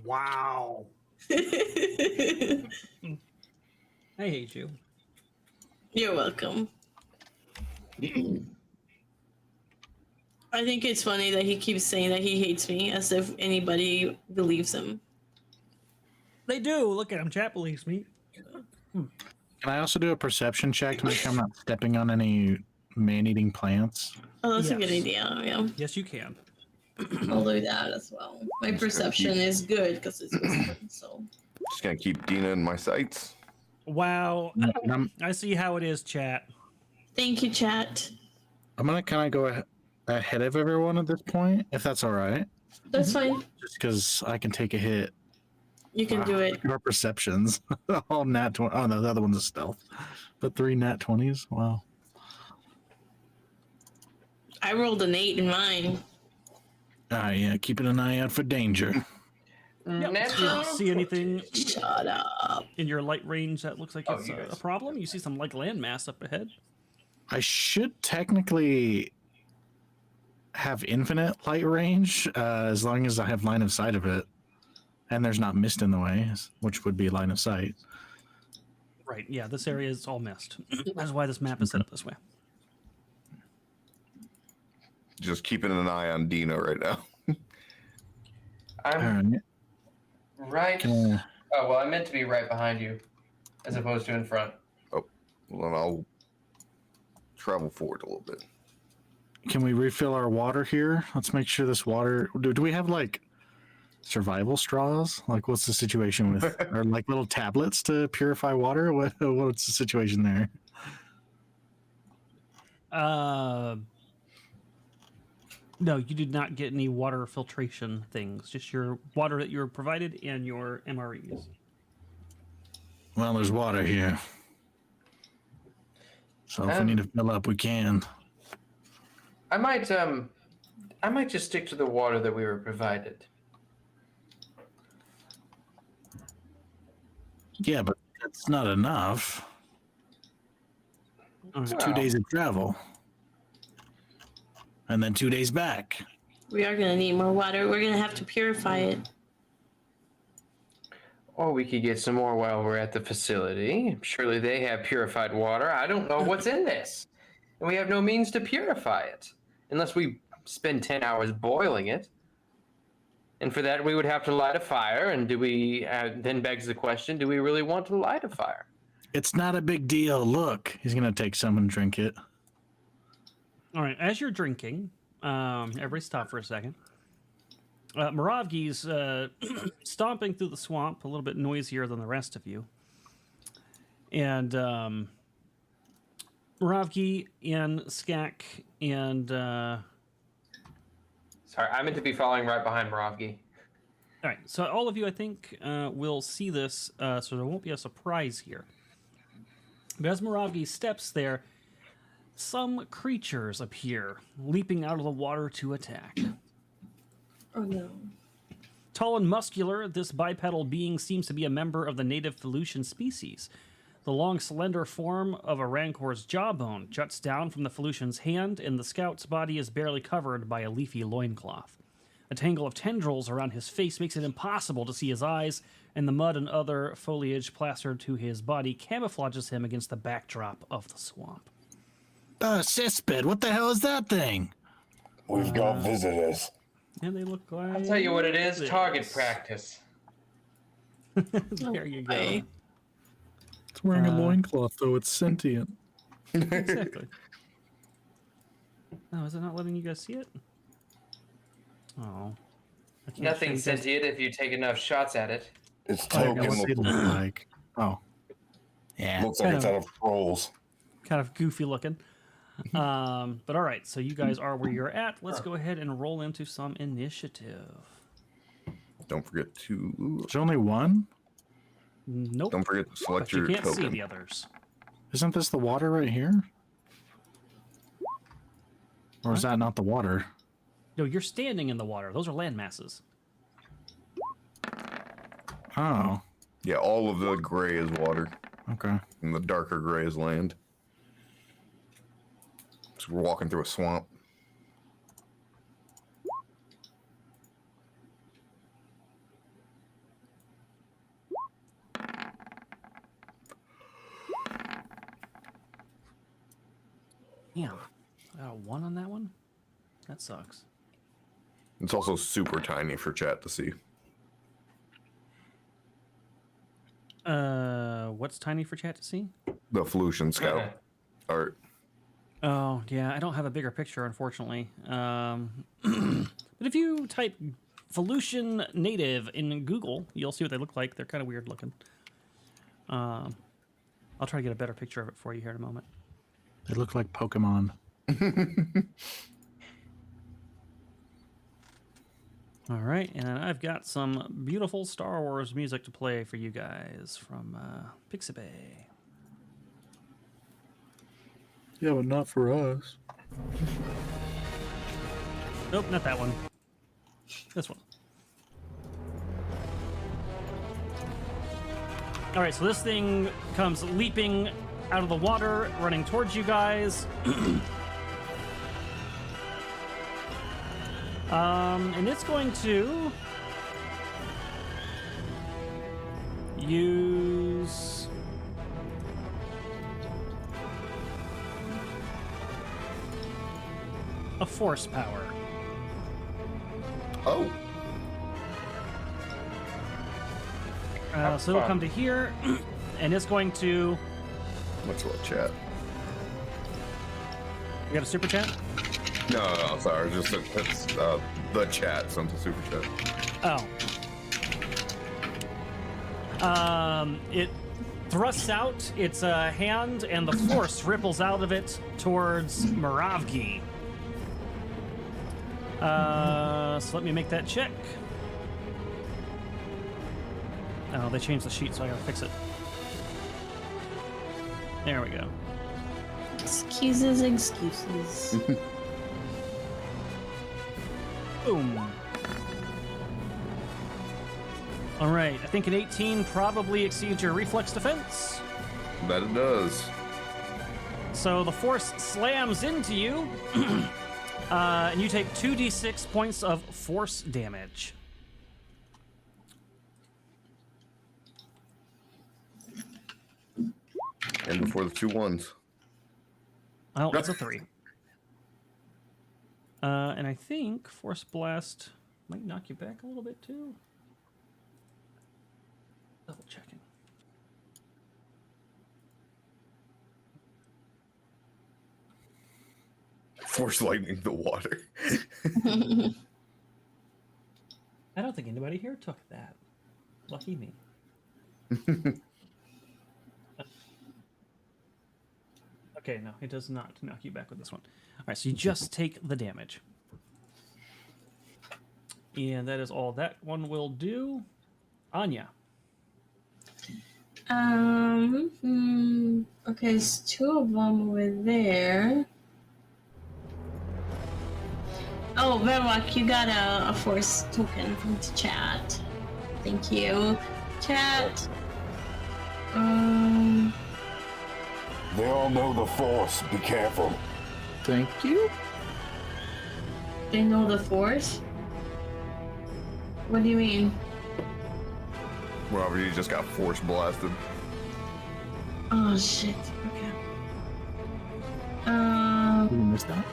[SPEAKER 1] Wow. I hate you.
[SPEAKER 2] You're welcome. I think it's funny that he keeps saying that he hates me, as if anybody believes him.
[SPEAKER 1] They do. Look at him. Chat believes me.
[SPEAKER 8] Can I also do a perception check to make sure I'm not stepping on any man-eating plants?
[SPEAKER 2] Oh, that's a
[SPEAKER 1] Yes.
[SPEAKER 2] good idea. Yeah,
[SPEAKER 1] Yes, you can.
[SPEAKER 2] I'll do that as well. My perception is good because it's wisdom, so.
[SPEAKER 3] Just gonna keep Dina in my sights.
[SPEAKER 1] Wow.
[SPEAKER 8] I'm
[SPEAKER 1] I see how it is, chat.
[SPEAKER 2] Thank you, chat.
[SPEAKER 8] gonna kind of go ahead of everyone at this point, if that's all right.
[SPEAKER 2] That's fine.
[SPEAKER 8] Just because I can take a hit.
[SPEAKER 2] You can do it.
[SPEAKER 8] Our perceptions. All nat 20. Oh no, the other one's a stealth. But 3 nat 20s. Wow.
[SPEAKER 2] I rolled an 8 in mine.
[SPEAKER 8] Yeah, keeping an eye out for danger.
[SPEAKER 1] Yep.
[SPEAKER 5] Natural.
[SPEAKER 1] Do you see anything
[SPEAKER 2] Shut up.
[SPEAKER 1] in your light range that looks like
[SPEAKER 5] Oh,
[SPEAKER 1] it's
[SPEAKER 5] you
[SPEAKER 1] a
[SPEAKER 5] guys.
[SPEAKER 1] problem? You see some like landmass up ahead?
[SPEAKER 8] I should technically have infinite light range as long as I have line of sight of it. And there's not mist in the way, which would be line of sight.
[SPEAKER 1] Right. Yeah, this area is all mist. That's why this map is set up this way.
[SPEAKER 3] Just keeping an eye on Dina right now.
[SPEAKER 5] I'm
[SPEAKER 8] All right.
[SPEAKER 5] right.
[SPEAKER 8] Can I-
[SPEAKER 5] Oh, well, I meant to be right behind you as opposed to in front.
[SPEAKER 3] Well, then I'll travel forward a little bit.
[SPEAKER 8] Can we refill our water here? Let's make sure this water. Do we have like survival straws? Like, what's the situation with, or like little tablets to purify water? What's the situation there?
[SPEAKER 1] No, you did not get any water filtration things. Just your water that you were provided and your MREs.
[SPEAKER 8] Well, there's water here. So if we need to fill up, we can.
[SPEAKER 5] I might just stick to the water that we were provided.
[SPEAKER 8] Yeah, but that's not enough.
[SPEAKER 1] All right.
[SPEAKER 8] 2 days of travel. and then 2 days back.
[SPEAKER 2] We are going to need more water. We're going to have to purify it.
[SPEAKER 5] Or we could get some more while we're at the facility. Surely they have purified water. I don't know what's in this. And we have no means to purify it. Unless we spend 10 hours boiling it. And for that, we would have to light a fire. And do we, then begs the question, do we really want to light a fire?
[SPEAKER 8] It's not a big deal. Look, he's going to take some and drink it.
[SPEAKER 1] All right, as you're drinking, everybody stop for a second. Moravgi's stomping through the swamp, a little bit noisier than the rest of you. And Moravgi and Skak and...
[SPEAKER 5] Sorry, I meant to be following right behind Moravgi.
[SPEAKER 1] All right, so all of you, I think, will see this, so there won't be a surprise here. But as Moravgi steps there, some creatures appear, leaping out of the water to attack.
[SPEAKER 2] Oh, no.
[SPEAKER 1] Tall and muscular, this bipedal being seems to be a member of the native Felucian species. The long, slender form of a Rancor's jawbone juts down from the Felucian's hand, and the scout's body is barely covered by a leafy loincloth. A tangle of tendrils around his face makes it impossible to see his eyes, and the mud and other foliage plastered to his body camouflages him against the backdrop of the swamp.
[SPEAKER 8] Cispid, what the hell is that thing?
[SPEAKER 6] We've got visitors.
[SPEAKER 1] And they look like...
[SPEAKER 5] I'll tell you what it is, target practice.
[SPEAKER 1] There you go.
[SPEAKER 8] It's wearing a loincloth, though. It's sentient.
[SPEAKER 1] Exactly. Oh, is it not letting you guys see it? Oh.
[SPEAKER 5] Nothing sentient if you take enough shots at it.
[SPEAKER 6] It's
[SPEAKER 8] What's
[SPEAKER 6] token.
[SPEAKER 8] it look like? Oh. Yeah.
[SPEAKER 6] Looks like it's out of trolls.
[SPEAKER 1] Kind of goofy looking. But all right, so you guys are where you're at. Let's go ahead and roll into some initiative.
[SPEAKER 3] Don't forget to.
[SPEAKER 8] There's only one?
[SPEAKER 1] Nope.
[SPEAKER 3] Don't forget to select
[SPEAKER 1] But you
[SPEAKER 3] your
[SPEAKER 1] can't see
[SPEAKER 3] token.
[SPEAKER 1] the others.
[SPEAKER 8] Isn't this the water right here? Or is that not the water?
[SPEAKER 1] No, you're standing in the water. Those are land masses.
[SPEAKER 8] Oh.
[SPEAKER 3] Yeah, all of the gray is water,
[SPEAKER 8] Okay.
[SPEAKER 3] and the darker gray is land. So we're walking through a swamp.
[SPEAKER 1] Damn. I got a 1 on that one? That sucks.
[SPEAKER 3] It's also super tiny for chat to see.
[SPEAKER 1] What's tiny for chat to see?
[SPEAKER 3] The Felucian Scout
[SPEAKER 5] Okay.
[SPEAKER 3] art.
[SPEAKER 1] Oh, yeah, I don't have a bigger picture, unfortunately. But if you type Felucian native in Google, you'll see what they look like. They're kind of weird looking. I'll try to get a better picture of it for you here in a moment.
[SPEAKER 8] They look like Pokemon.
[SPEAKER 1] All right, and I've got some beautiful Star Wars music to play for you guys from Pixabay.
[SPEAKER 8] Yeah, but not for us.
[SPEAKER 1] Nope, not that one. This one. All right, so this thing comes leaping out of the water, running towards you guys. And it's going to use a force power.
[SPEAKER 3] Oh,
[SPEAKER 1] So it'll come to here, and it's going to...
[SPEAKER 3] let's look chat.
[SPEAKER 1] You got a super chat?
[SPEAKER 3] No, sorry, just it's the chat sent a super chat.
[SPEAKER 1] Oh. It thrusts out its hand, and the force ripples out of it towards Moravgi. So let me make that check. Oh, they changed the sheet, so I gotta fix it. There we go.
[SPEAKER 2] Excuses.
[SPEAKER 1] Boom. All right, I think an 18 probably exceeds your reflex defense.
[SPEAKER 3] That it does.
[SPEAKER 1] So the force slams into you, And you take 2d6 points of force damage.
[SPEAKER 3] And before the 2 1s.
[SPEAKER 1] Oh, it's a 3. And I think Force Blast might knock you back a little bit too. Double checking.
[SPEAKER 3] Force lightning the water.
[SPEAKER 1] I don't think anybody here took that. Lucky me. Okay, no, it does not knock you back with this one. All right, so you just take the damage. And that is all that one will do. Anya.
[SPEAKER 2] Okay, so 2 of them over there. Oh, Velrock, you got a force token from the chat. Thank you. Chat.
[SPEAKER 6] They all know the Force. Be careful.
[SPEAKER 8] Thank you.
[SPEAKER 2] They know the force? What do you mean?
[SPEAKER 3] Robert, you just got force blasted.
[SPEAKER 2] Oh shit. Okay.
[SPEAKER 8] You missed that.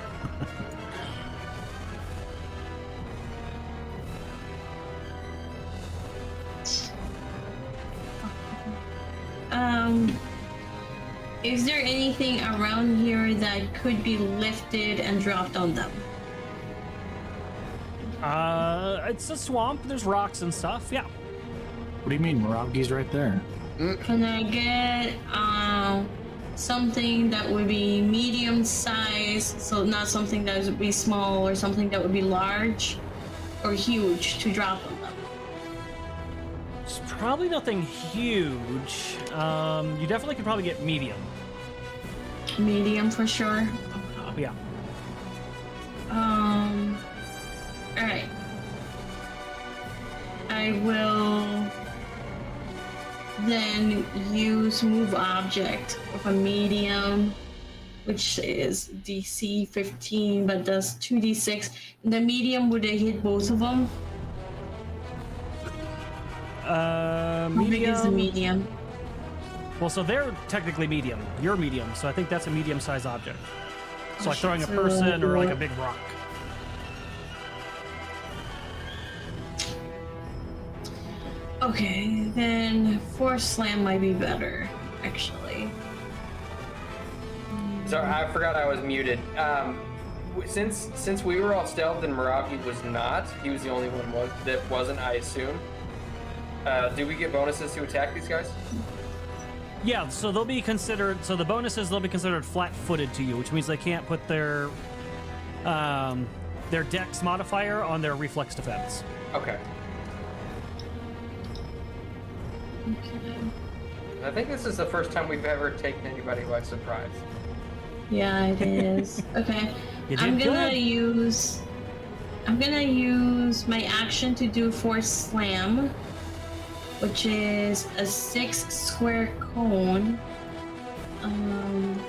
[SPEAKER 2] Is there anything around here that could be lifted and dropped on them?
[SPEAKER 1] It's a swamp. There's rocks and stuff. Yeah.
[SPEAKER 8] What do you mean? Moravgi's right there.
[SPEAKER 2] Can I get something that would be medium size, so not something that would be small or something that would be large or huge to drop on them?
[SPEAKER 1] It's probably nothing huge. You definitely could probably get medium.
[SPEAKER 2] Medium for sure.
[SPEAKER 1] Yeah.
[SPEAKER 2] Alright. I will then use move object of a medium, which is DC 15 but does 2d6. And the medium, would it hit both of them? How big is the medium?
[SPEAKER 1] Well, so they're technically medium. You're medium, so I think that's a medium-sized object. So like throwing a person or like a big rock.
[SPEAKER 2] Okay, then Force Slam might be better, actually.
[SPEAKER 5] So I forgot I was muted. Since we were all stealthed and Moravgi was not, he was the only one that wasn't, I assume. Do we get bonuses to attack these guys?
[SPEAKER 1] Yeah, so they'll be considered. So the bonuses, they'll be considered flat-footed to you, which means they can't put their dex modifier on their reflex defense.
[SPEAKER 5] Okay. I think this is the first time we've ever taken anybody by surprise.
[SPEAKER 2] Yeah, it is. Okay. I'm gonna use my action to do Force Slam, which is a 6 square cone. Can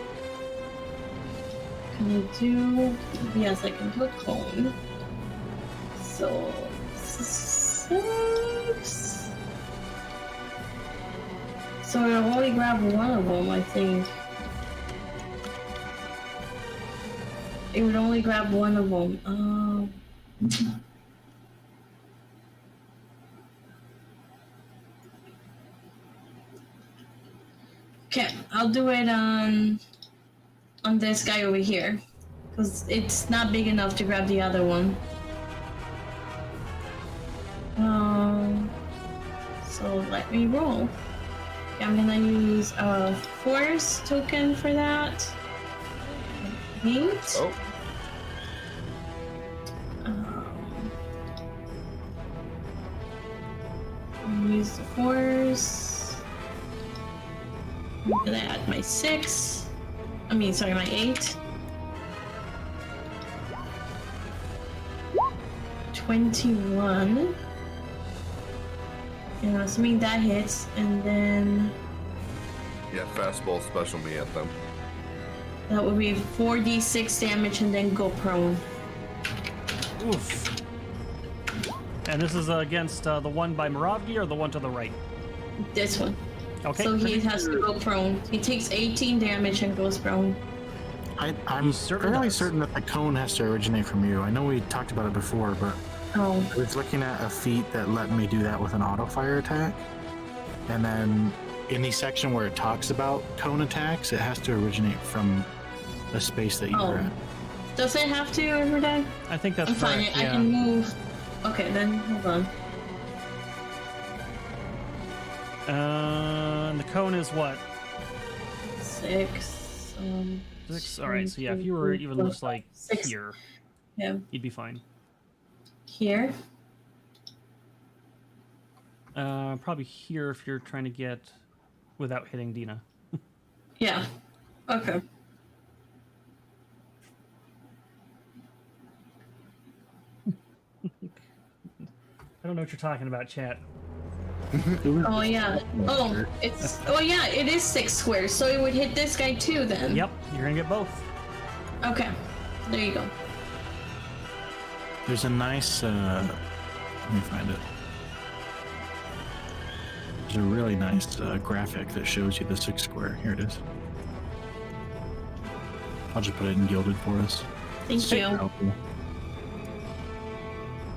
[SPEAKER 2] I do? Yes, I can do a cone. So 6. So I'll only grab one of them, I think. It would only grab one of them. Okay, I'll do it on this guy over here, because it's not big enough to grab the other one. So let me roll. Okay, I'm gonna use a force token for that. 8.
[SPEAKER 3] Oh.
[SPEAKER 2] Use the force. I'm gonna add my 6. My 8. 21. And I'm assuming that hits, and then
[SPEAKER 3] Yeah, fastball special me at them.
[SPEAKER 2] that would be 4d6 damage and then go prone.
[SPEAKER 1] Oof. And this is against the one by Moravgi or the one to the right?
[SPEAKER 2] This one.
[SPEAKER 1] Okay.
[SPEAKER 2] So he has to go prone. He takes 18 damage and goes prone.
[SPEAKER 8] I'm fairly certain that the cone has to originate from you. I know we talked about it before, but
[SPEAKER 2] Oh.
[SPEAKER 8] I was looking at a feat that let me do that with an auto fire attack. And then in the section where it talks about cone attacks, it has to originate from a space that you're at.
[SPEAKER 2] Does it have to every day?
[SPEAKER 1] I think that's
[SPEAKER 2] I'm fine.
[SPEAKER 1] correct,
[SPEAKER 2] I
[SPEAKER 1] yeah.
[SPEAKER 2] can move. Okay, then hold on.
[SPEAKER 1] The cone is what?
[SPEAKER 2] 6.
[SPEAKER 1] 6. All right. So yeah, if you were even just like
[SPEAKER 2] 6.
[SPEAKER 1] here,
[SPEAKER 2] Yeah.
[SPEAKER 1] you'd be fine.
[SPEAKER 2] Here.
[SPEAKER 1] Probably here if you're trying to get without hitting Dina.
[SPEAKER 2] Yeah. Okay.
[SPEAKER 1] I don't know what you're talking about, chat.
[SPEAKER 2] Oh yeah. Oh, it's. Oh yeah. It is 6 squares, so it would hit this guy too then.
[SPEAKER 1] Yep, you're gonna get both.
[SPEAKER 2] Okay. There you go.
[SPEAKER 8] There's a nice, let me find it. There's a really nice graphic that shows you the 6 square. Here it is. I'll just put it in gilded for us.
[SPEAKER 2] Thank you.
[SPEAKER 8] Helpful.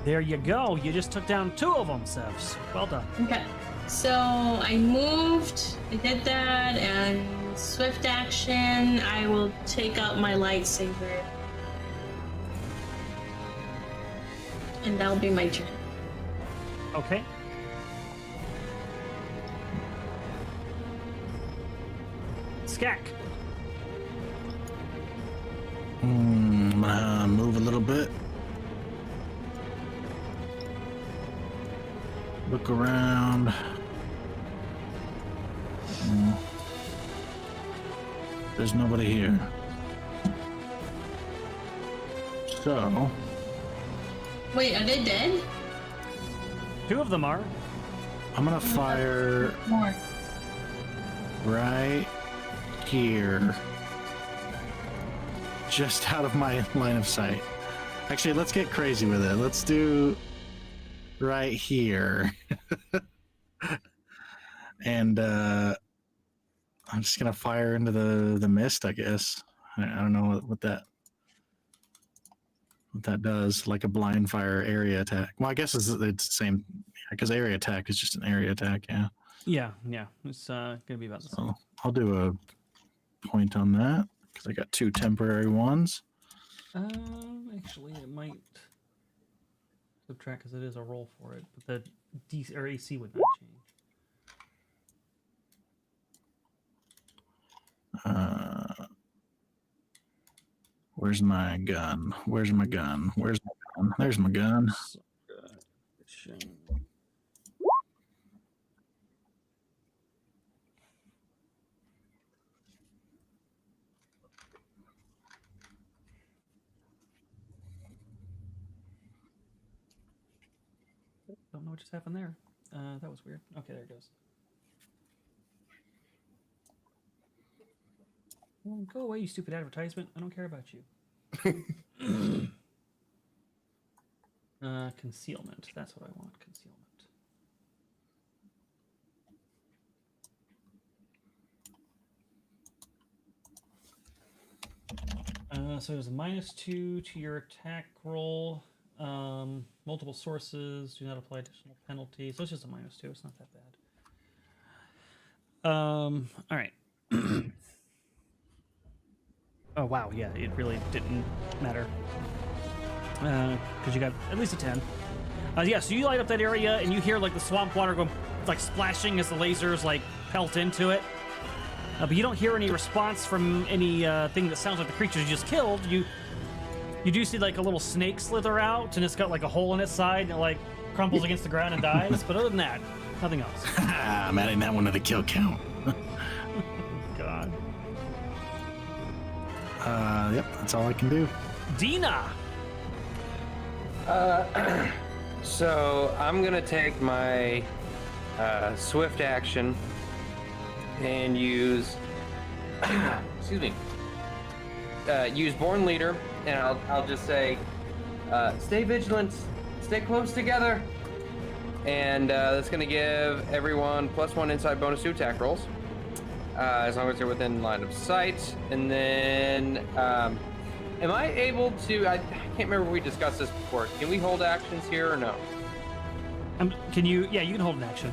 [SPEAKER 1] There you go. You just took down 2 of them, Sevs. Well done.
[SPEAKER 2] Okay. So I moved. I did that, and swift action. I will take out my lightsaber, and that'll be my turn.
[SPEAKER 1] Okay. Skak.
[SPEAKER 8] Move a little bit. Look around. There's nobody here. So.
[SPEAKER 2] Wait, are they dead?
[SPEAKER 1] 2 of them are.
[SPEAKER 8] I'm gonna fire
[SPEAKER 2] More.
[SPEAKER 8] right here. Just out of my line of sight. Actually, let's get crazy with it. Let's do right here. And I'm just gonna fire into the mist, I guess. I don't know what that does, like a blind fire area attack. Well, I guess it's the same, because area attack is just an area attack, yeah.
[SPEAKER 1] Yeah. It's gonna be about the same.
[SPEAKER 8] So I'll do a point on that, because I got 2 temporary ones.
[SPEAKER 1] Actually, it might subtract because it is a roll for it, but the DC or AC would not change.
[SPEAKER 8] Where's my gun? Where's my gun? Where's my gun? There's my gun.
[SPEAKER 1] Don't know what just happened there. That was weird. Okay, there it goes. Well, go away, you stupid advertisement. I don't care about you. Concealment. That's what I want. Concealment. So there's a -2 to your attack roll. Multiple sources do not apply additional penalty. So it's just a -2. It's not that bad. All right. Oh wow, yeah, it really didn't matter because you got at least a 10. Yeah, so you light up that area and you hear like the swamp water go like splashing as the lasers like pelt into it, but you don't hear any response from any thing that sounds like the creatures you just killed. You do see like a little snake slither out and it's got like a hole in its side and it like crumples against the ground and dies. But other than that, nothing else.
[SPEAKER 8] I'm adding that one to the kill count.
[SPEAKER 1] God.
[SPEAKER 8] Yep, that's all I can do.
[SPEAKER 1] Dina.
[SPEAKER 5] So I'm gonna take my swift action and use excuse me, use Born Leader, and I'll just say Stay vigilant. Stay close together. And that's going to give everyone +1 inside bonus to attack rolls. As long as they're within line of sight. And then, am I able to... I can't remember if we discussed this before. Can we hold actions here or no?
[SPEAKER 1] Can you... Yeah, you can hold an action.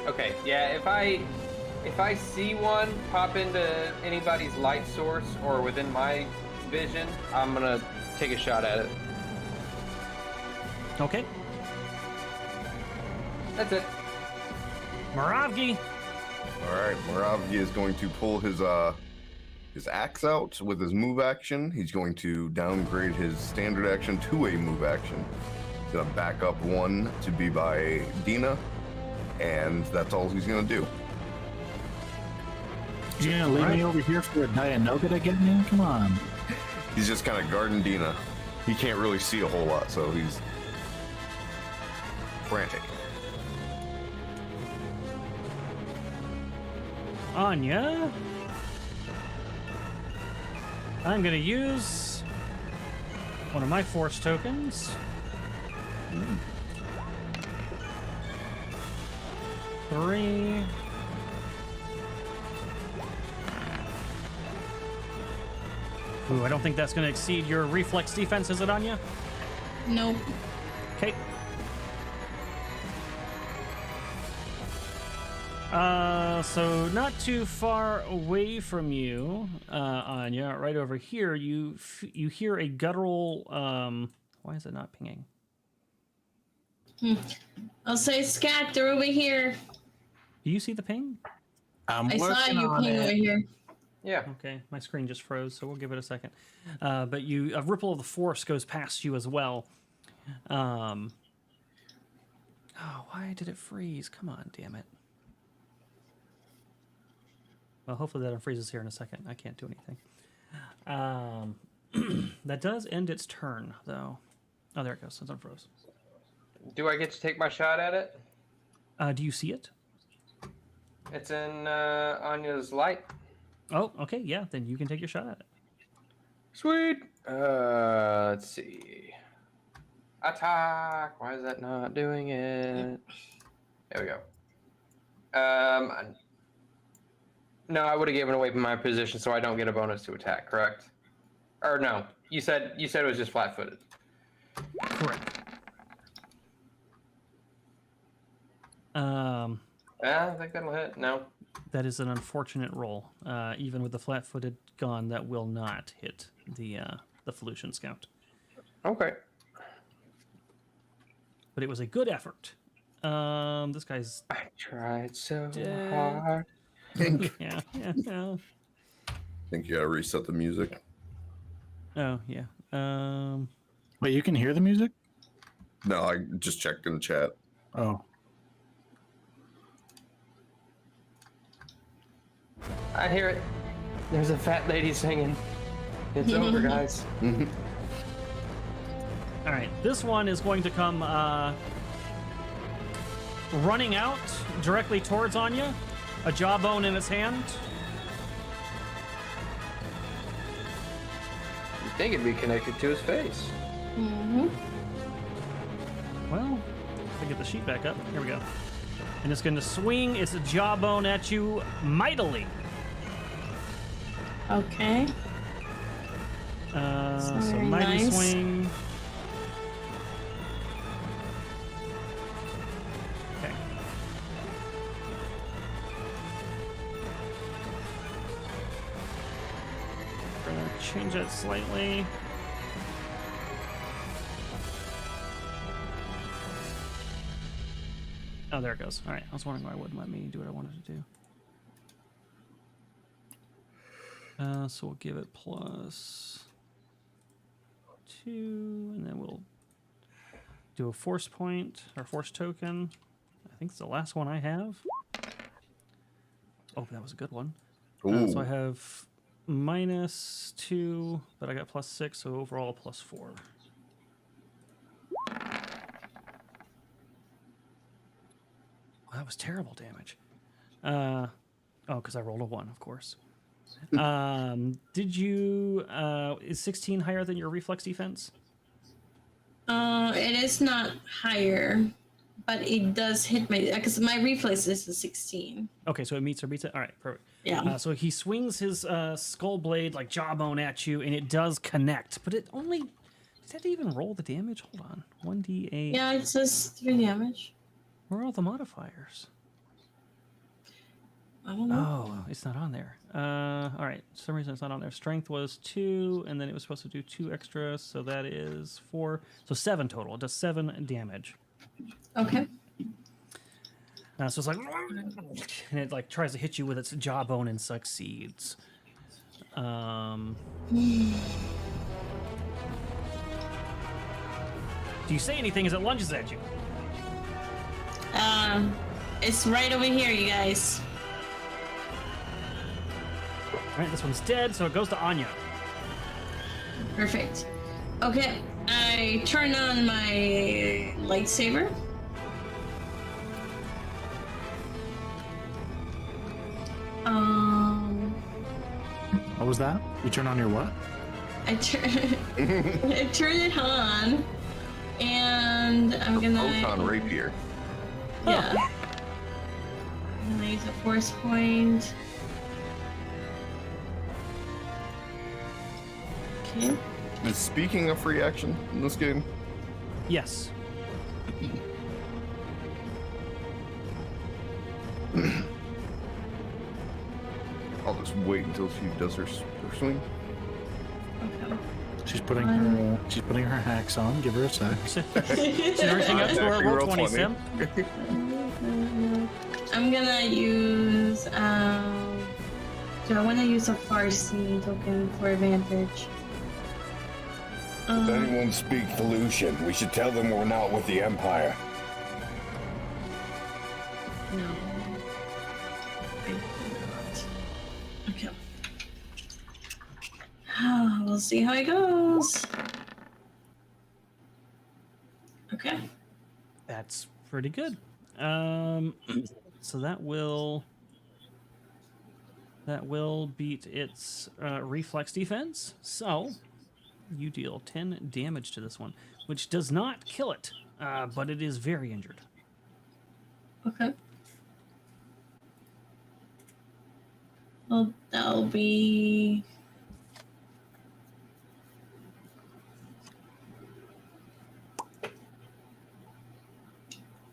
[SPEAKER 5] Okay, yeah, if I see one pop into anybody's light source or within my vision, I'm going to take a shot at it.
[SPEAKER 1] Okay.
[SPEAKER 5] That's it.
[SPEAKER 1] Moravgi.
[SPEAKER 3] All right, Moravgi is going to pull his axe out with his move action. He's going to downgrade his standard action to a move action. He's gonna back up 1 to be by Dina, and that's all he's gonna do.
[SPEAKER 8] You gonna leave me over here for a Dianoga to get me? Come on.
[SPEAKER 3] He's just kind of guarding Dina. He can't really see a whole lot, so he's frantic.
[SPEAKER 1] Anya, I'm gonna use one of my force tokens. 3. Ooh, I don't think that's gonna exceed your reflex defense, is it, Anya?
[SPEAKER 2] Nope.
[SPEAKER 1] Okay. So not too far away from you, Anya, right over here, you hear a guttural, why is it not pinging?
[SPEAKER 2] I'll say, Scat, they're over here.
[SPEAKER 1] Do you see the ping?
[SPEAKER 2] I saw you ping over here.
[SPEAKER 5] Yeah.
[SPEAKER 1] Okay, my screen just froze, so we'll give it a second. But a ripple of the force goes past you as well. Oh, why did it freeze? Come on, damn it. Well, hopefully that unfreezes here in a second. I can't do anything. That does end its turn, though. Oh, there it goes. It's unfroze.
[SPEAKER 5] Do I get to take my shot at it?
[SPEAKER 1] Do you see it?
[SPEAKER 5] It's in Anya's light.
[SPEAKER 1] Oh, okay. Yeah, then you can take your shot at it.
[SPEAKER 5] Sweet. Let's see. Attack. Why is that not doing it? There we go. No, I would have given away my position, so I don't get a bonus to attack. Correct? Or no? You said it was just flat-footed.
[SPEAKER 1] Correct.
[SPEAKER 5] Yeah, I think that'll hit. No.
[SPEAKER 1] That is an unfortunate roll. Even with the flat-footed gun, that will not hit the Felucian Scout.
[SPEAKER 5] Okay.
[SPEAKER 1] But it was a good effort. This guy's...
[SPEAKER 5] I tried so
[SPEAKER 1] dead.
[SPEAKER 5] hard.
[SPEAKER 1] yeah.
[SPEAKER 3] I think you gotta reset the music.
[SPEAKER 1] Oh, yeah.
[SPEAKER 8] Wait, you can hear the music?
[SPEAKER 3] No, I just checked in the chat.
[SPEAKER 8] Oh.
[SPEAKER 5] I hear it. There's a fat lady singing. It's over, guys.
[SPEAKER 1] All right, this one is going to come running out directly towards Anya, a jawbone in its hand.
[SPEAKER 5] You'd think it'd be connected to his face.
[SPEAKER 2] Mm-hmm.
[SPEAKER 1] Well, if I get the sheet back up, here we go. And it's going to swing its jawbone at you mightily.
[SPEAKER 2] Okay.
[SPEAKER 1] So
[SPEAKER 2] very
[SPEAKER 1] mighty
[SPEAKER 2] nice.
[SPEAKER 1] swing. Okay. We're going to change it slightly. Oh, there it goes. All right. I was wondering why it wouldn't let me do what I wanted to do. So we'll give it +2, and then we'll do a force point, or force token. I think it's the last one I have. Oh, that was a good one. So I have -2, but I got +6, so overall +4. Oh, that was terrible damage. Oh, because I rolled a 1, of course. Did you is 16 higher than your reflex defense?
[SPEAKER 2] It is not higher, but it does hit my, because my reflex is a 16.
[SPEAKER 1] Okay, so it meets or beats it. All right, perfect.
[SPEAKER 2] Yeah.
[SPEAKER 1] So he swings his skull blade like jawbone at you, and it does connect, but it only. Does that even roll the damage? Hold on, 1d8.
[SPEAKER 2] Yeah, it says 3 damage.
[SPEAKER 1] Where are all the modifiers?
[SPEAKER 2] I don't know.
[SPEAKER 1] Oh, it's not on there. All right, for some reason it's not on there. Strength was 2, and then it was supposed to do 2 extra, so that is 4. So 7 total. It does 7 damage.
[SPEAKER 2] Okay.
[SPEAKER 1] So it's like, and it like tries to hit you with its jawbone and succeeds. Do you say anything as it lunges at you?
[SPEAKER 2] It's right over here, you guys.
[SPEAKER 1] All right, this one's dead, so it goes to Anya.
[SPEAKER 2] Perfect. Okay, I turn on my lightsaber.
[SPEAKER 8] What was that? You turn on your what?
[SPEAKER 2] I turn it on, and I'm gonna.
[SPEAKER 3] Photon rapier.
[SPEAKER 2] Yeah. I'm gonna use a force point. Okay.
[SPEAKER 3] Is speaking a free action in this game?
[SPEAKER 1] Yes.
[SPEAKER 3] I'll just wait until she does her swing.
[SPEAKER 2] Okay.
[SPEAKER 8] She's putting her hacks on. Give her a sec.
[SPEAKER 1] So everything up to our roll 20, Sim.
[SPEAKER 2] I'm gonna use. Do I want to use a Farsi token for advantage?
[SPEAKER 6] If anyone speaks Felucian, we should tell them we're not with the Empire.
[SPEAKER 2] No. I do not. Okay. We'll see how it goes. Okay.
[SPEAKER 1] That's pretty good. So that will beat its reflex defense. So you deal 10 damage to this one, which does not kill it, but it is very injured.
[SPEAKER 2] Okay. Well, that'll be.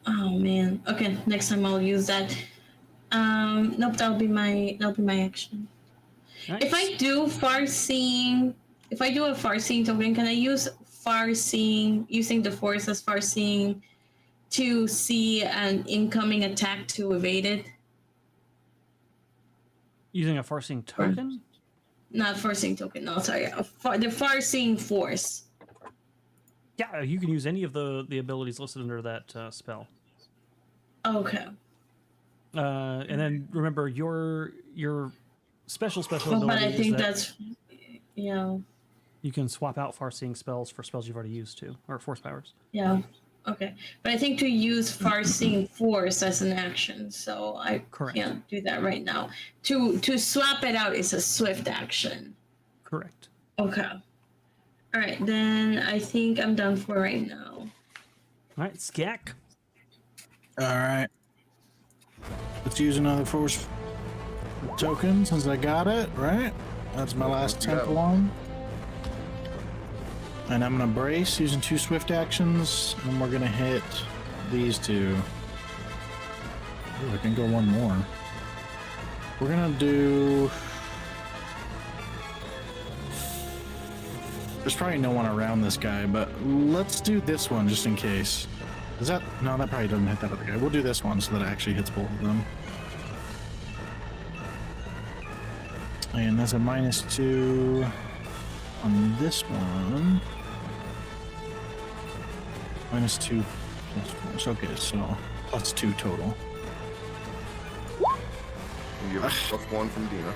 [SPEAKER 2] Oh man. Okay, next time I'll use that. Nope, that'll be my action.
[SPEAKER 1] Nice.
[SPEAKER 2] If I do a far seeing token, can I use far seeing using the force as far seeing to see an incoming attack to evade it?
[SPEAKER 1] Using a forcing token?
[SPEAKER 2] Not forcing token. No, sorry. The far seeing force.
[SPEAKER 1] Yeah, you can use any of the abilities listed under that spell.
[SPEAKER 2] Okay.
[SPEAKER 1] And then remember your special ability.
[SPEAKER 2] But I think that's yeah.
[SPEAKER 1] You can swap out far-seeing spells for spells you've already used too, or force powers.
[SPEAKER 2] Yeah. Okay. But I think to use far-seeing force as an action, so I can't do that right now. To swap it out is a swift action.
[SPEAKER 1] Correct.
[SPEAKER 2] Okay. All right, then I think I'm done for right now.
[SPEAKER 1] All right, Skak.
[SPEAKER 8] All right. Let's use another force token since I got it, right? That's my last temple one. And I'm gonna brace using 2 swift actions, and we're gonna hit these 2. Ooh, I can go one more. We're gonna do. There's probably no one around this guy, but let's do this one just in case. Is that no? That probably doesn't hit that other guy. We'll do this one so that it actually hits both of them. And that's a -2 on this one. -2 plus 4. Okay, so +2 total.
[SPEAKER 3] You have a +1 from Dina.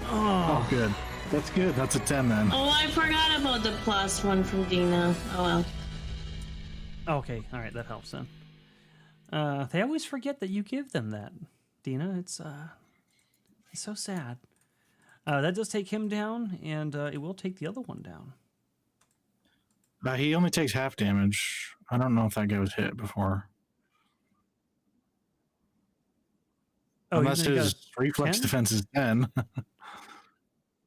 [SPEAKER 8] Oh, good. That's good. That's a 10 then.
[SPEAKER 2] Oh, I forgot about the +1 from Dina. Oh well.
[SPEAKER 1] Okay, all right, that helps then. They always forget that you give them that, Dina. It's so sad. That does take him down, and it will take the other one down.
[SPEAKER 8] He only takes half damage. I don't know if that guy was hit before.
[SPEAKER 1] Oh,
[SPEAKER 8] unless
[SPEAKER 1] you
[SPEAKER 8] his reflex
[SPEAKER 1] 10?
[SPEAKER 8] defense is 10.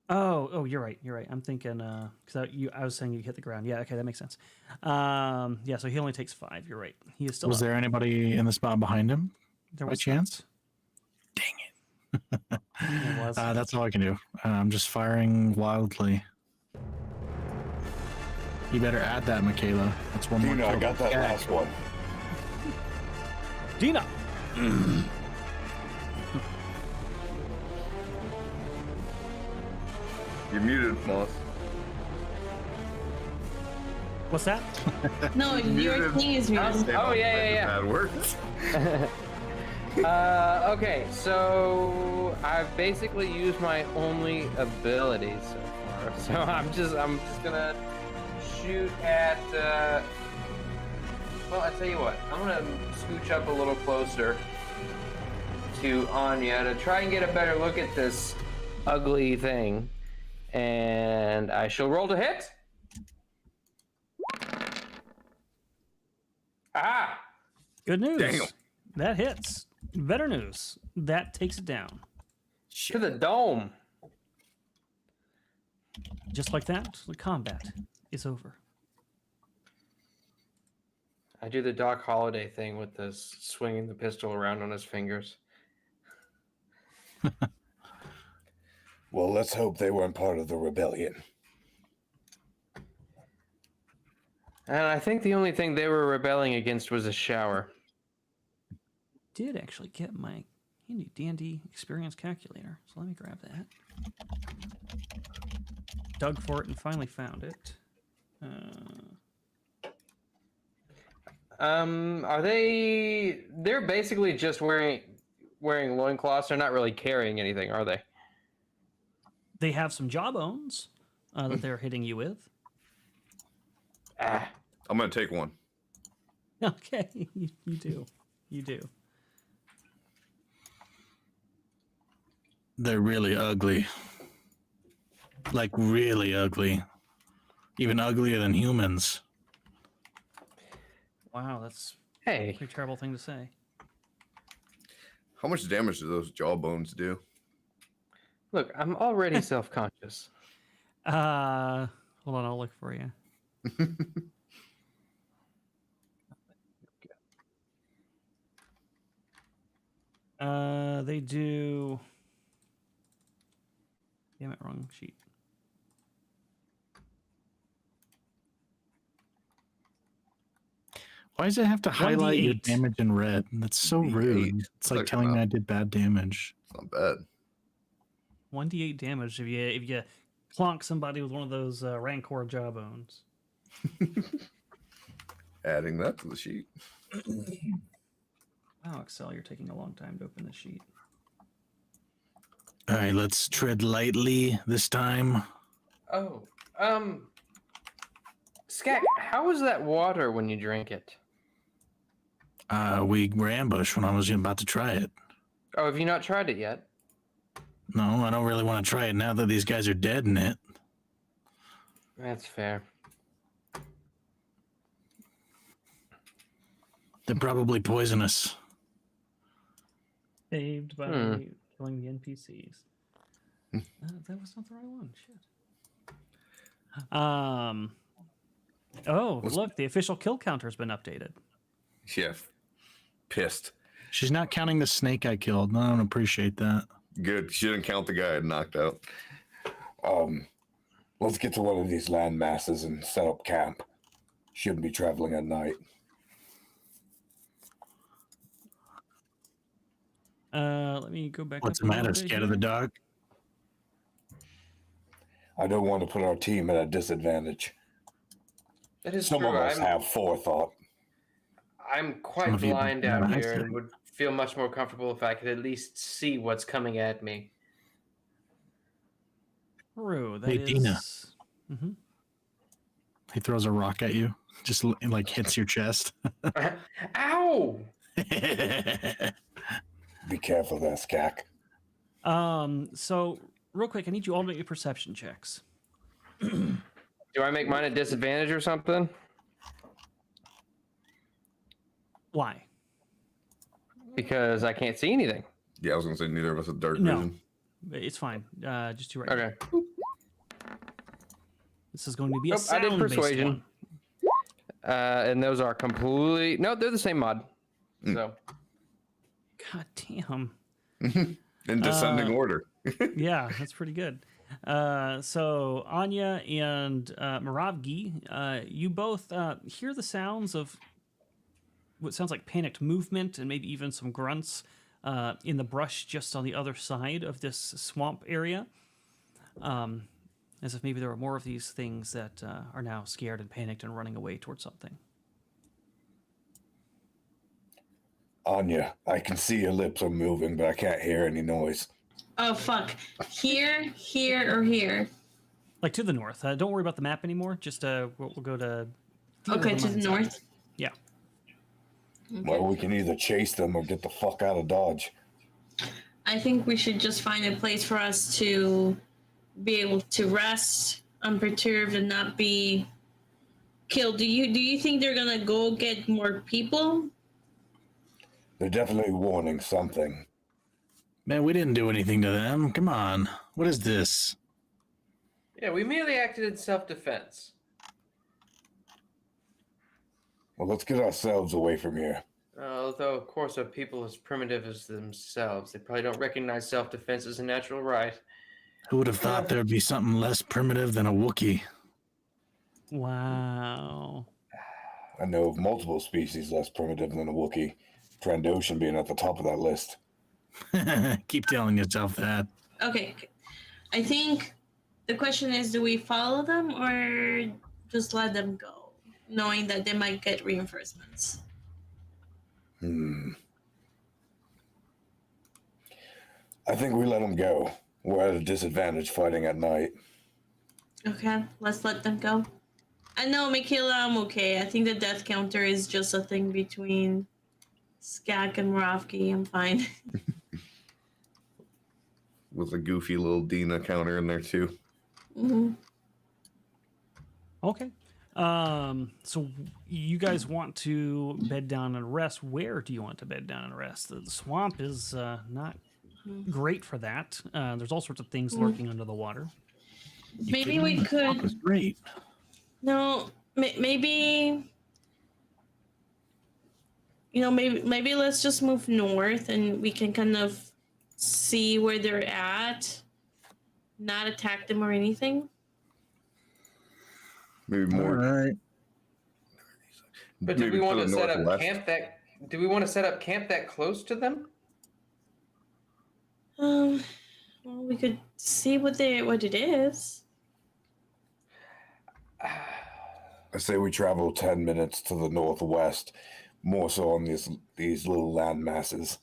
[SPEAKER 1] Oh, you're right. You're right. I'm thinking because I was saying you hit the ground. Yeah, okay, that makes sense. Yeah, so he only takes 5. You're right. He is still.
[SPEAKER 8] Was
[SPEAKER 1] up.
[SPEAKER 8] there anybody in the spot behind him?
[SPEAKER 1] There
[SPEAKER 8] by
[SPEAKER 1] was
[SPEAKER 8] chance?
[SPEAKER 1] Dang
[SPEAKER 8] it!
[SPEAKER 1] It was.
[SPEAKER 8] That's all I can do. I'm just firing wildly. You better add that, Michaela. That's one more.
[SPEAKER 6] Dina, I got that last one.
[SPEAKER 1] Dina.
[SPEAKER 3] You're muted, Moss.
[SPEAKER 1] What's that?
[SPEAKER 2] No, your thing is muted.
[SPEAKER 5] Oh, yeah.
[SPEAKER 3] Bad words.
[SPEAKER 5] Okay, so I've basically used my only ability so far. So I'm just gonna shoot at. Well, I tell you what, I'm gonna scooch up a little closer to Anya to try and get a better look at this ugly thing, and I shall roll to hit. Ah!
[SPEAKER 1] Good news.
[SPEAKER 3] Damn.
[SPEAKER 1] That hits. Better news. That takes it down.
[SPEAKER 5] To the dome.
[SPEAKER 1] Just like that, the combat is over.
[SPEAKER 5] I do the Doc Holliday thing with this swinging the pistol around on his fingers.
[SPEAKER 6] Well, let's hope they weren't part of the rebellion.
[SPEAKER 5] And I think the only thing they were rebelling against was a shower.
[SPEAKER 1] Did actually get my handy dandy experience calculator, so let me grab that. Dug for it and finally found it.
[SPEAKER 5] Are they? They're basically just wearing loincloths. They're not really carrying anything, are they?
[SPEAKER 1] They have some jawbones that they're hitting you with.
[SPEAKER 5] Ah.
[SPEAKER 3] I'm gonna take one.
[SPEAKER 1] Okay, you do. You do.
[SPEAKER 8] They're really ugly. Like, really ugly. Even uglier than humans.
[SPEAKER 1] Wow, that's
[SPEAKER 5] Hey.
[SPEAKER 1] a pretty terrible thing to say.
[SPEAKER 3] How much damage do those jawbones do?
[SPEAKER 5] Look, I'm already self-conscious.
[SPEAKER 1] Hold on, I'll look for you. They do. Damn it, wrong sheet.
[SPEAKER 8] Why does it have to highlight your
[SPEAKER 1] 1d8.
[SPEAKER 8] damage in red? That's so rude. It's like telling me I did bad damage.
[SPEAKER 3] It's not bad.
[SPEAKER 1] 1d8 damage if you clonk somebody with one of those Rancor jawbones.
[SPEAKER 3] Adding that to the sheet.
[SPEAKER 1] Wow, Excel, you're taking a long time to open the sheet.
[SPEAKER 8] All right, let's tread lightly this time.
[SPEAKER 5] Oh, Skak, how was that water when you drank it?
[SPEAKER 8] We were ambushed when I was about to try it.
[SPEAKER 5] Oh, have you not tried it yet?
[SPEAKER 8] No, I don't really want to try it now that these guys are dead in it.
[SPEAKER 5] That's fair.
[SPEAKER 8] They're probably poisonous.
[SPEAKER 1] Saved by killing the NPCs. That was not the right one. Shit. Oh, look, the official kill counter has been updated.
[SPEAKER 3] Yeah. Pissed.
[SPEAKER 8] She's not counting the snake I killed. I don't appreciate that.
[SPEAKER 3] Good. She didn't count the guy I knocked out.
[SPEAKER 6] Let's get to one of these land masses and set up camp. Shouldn't be traveling at night.
[SPEAKER 1] Let me go back.
[SPEAKER 8] What's
[SPEAKER 1] up
[SPEAKER 8] the
[SPEAKER 1] a little
[SPEAKER 8] matter?
[SPEAKER 1] bit
[SPEAKER 8] Scared of the
[SPEAKER 1] here.
[SPEAKER 8] dark?
[SPEAKER 6] I don't want to put our team at a disadvantage.
[SPEAKER 5] That is
[SPEAKER 6] Some
[SPEAKER 5] true.
[SPEAKER 6] of us have forethought.
[SPEAKER 5] I'm quite
[SPEAKER 8] Some of you
[SPEAKER 5] blind
[SPEAKER 8] have
[SPEAKER 5] out
[SPEAKER 8] nice
[SPEAKER 5] here and
[SPEAKER 8] thing.
[SPEAKER 5] would feel much more comfortable if I could at least see what's coming at me.
[SPEAKER 1] True, that
[SPEAKER 8] Hey,
[SPEAKER 1] is.
[SPEAKER 8] Dina.
[SPEAKER 1] Mhm.
[SPEAKER 8] He throws a rock at you. Just like hits your chest.
[SPEAKER 5] Ow!
[SPEAKER 6] Be careful there, Skak.
[SPEAKER 1] So real quick, I need you all to make your perception checks.
[SPEAKER 5] Do Do I make mine a disadvantage or something?
[SPEAKER 1] Why?
[SPEAKER 5] Because I can't see anything.
[SPEAKER 3] Yeah, I was gonna say neither of us have dark
[SPEAKER 1] No.
[SPEAKER 3] vision.
[SPEAKER 1] It's fine. Just do right.
[SPEAKER 5] Okay.
[SPEAKER 1] This is going to be a
[SPEAKER 5] I did
[SPEAKER 1] sound-based
[SPEAKER 5] persuasion.
[SPEAKER 1] one.
[SPEAKER 5] And those are completely... No, they're the same mod. So...
[SPEAKER 1] God damn.
[SPEAKER 3] In descending order.
[SPEAKER 1] Yeah, that's pretty good. So Anya and Moravgi, you both hear the sounds of what sounds like panicked movement and maybe even some grunts in the brush just on the other side of this swamp area. As if maybe there are more of these things that are now scared and panicked and running away towards something.
[SPEAKER 6] Anya, I can see your lips are moving, but I can't hear any noise.
[SPEAKER 2] Oh, fuck. Here, or here?
[SPEAKER 1] Like to the north. Don't worry about the map anymore. Just we'll go to...
[SPEAKER 2] Okay, to the north?
[SPEAKER 1] Yeah.
[SPEAKER 2] Okay.
[SPEAKER 6] Well, we can either chase them or get the fuck out of Dodge.
[SPEAKER 2] I think we should just find a place for us to be able to rest unperturbed and not be killed. Do you think they're gonna go get more people?
[SPEAKER 6] They're definitely warning something.
[SPEAKER 8] Man, we didn't do anything to them. Come on. What is this?
[SPEAKER 5] Yeah, we merely acted in self-defense.
[SPEAKER 6] Well, let's get ourselves away from here.
[SPEAKER 5] Although, of course, are people as primitive as themselves. They probably don't recognize self-defense as a natural right.
[SPEAKER 8] Who would have thought there'd be something less primitive than a Wookiee?
[SPEAKER 1] Wow.
[SPEAKER 6] I know of multiple species less primitive than a Wookiee. Trandoshan being at the top of that list.
[SPEAKER 8] Keep telling yourself that.
[SPEAKER 2] Okay. I think the question is, do we follow them or just let them go, knowing that they might get reinforcements?
[SPEAKER 6] I think we let them go. We're at a disadvantage fighting at night.
[SPEAKER 2] Okay, let's let them go. I know, Michaela, I'm okay. I think the death counter is just a thing between Skak and Moravki. I'm fine.
[SPEAKER 3] With a goofy little Dina counter in there too.
[SPEAKER 2] Mm-hmm.
[SPEAKER 1] Okay. So you guys want to bed down and rest. Where do you want to bed down and rest? The swamp is not great for that. There's all sorts of things lurking under the water.
[SPEAKER 2] Maybe we could.
[SPEAKER 8] That's great.
[SPEAKER 2] No, maybe. Maybe let's just move north and we can kind of see where they're at, not attack them or anything.
[SPEAKER 3] Maybe more.
[SPEAKER 8] All right.
[SPEAKER 5] But do
[SPEAKER 3] Maybe
[SPEAKER 5] we want
[SPEAKER 3] to
[SPEAKER 5] to
[SPEAKER 3] the
[SPEAKER 5] set up
[SPEAKER 3] northwest.
[SPEAKER 5] camp that? Do we want to set up camp that close to them?
[SPEAKER 2] Well, we could see what it is.
[SPEAKER 6] I say we travel 10 minutes to the northwest, more so on these little land masses.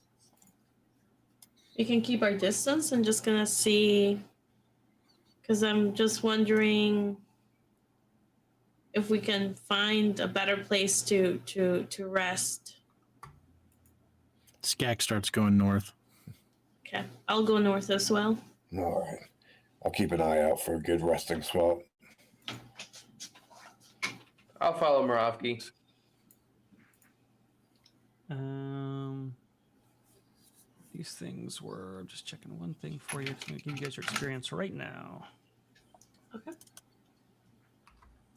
[SPEAKER 2] We can keep our distance and just gonna see, because I'm just wondering if we can find a better place to rest.
[SPEAKER 8] Skak starts going north.
[SPEAKER 2] Okay, I'll go north as well.
[SPEAKER 6] All right. I'll keep an eye out for a good resting spot.
[SPEAKER 5] I'll follow Moravki.
[SPEAKER 1] These things were, I'm just checking one thing for you. It's going to give you guys your experience right now.
[SPEAKER 2] Okay.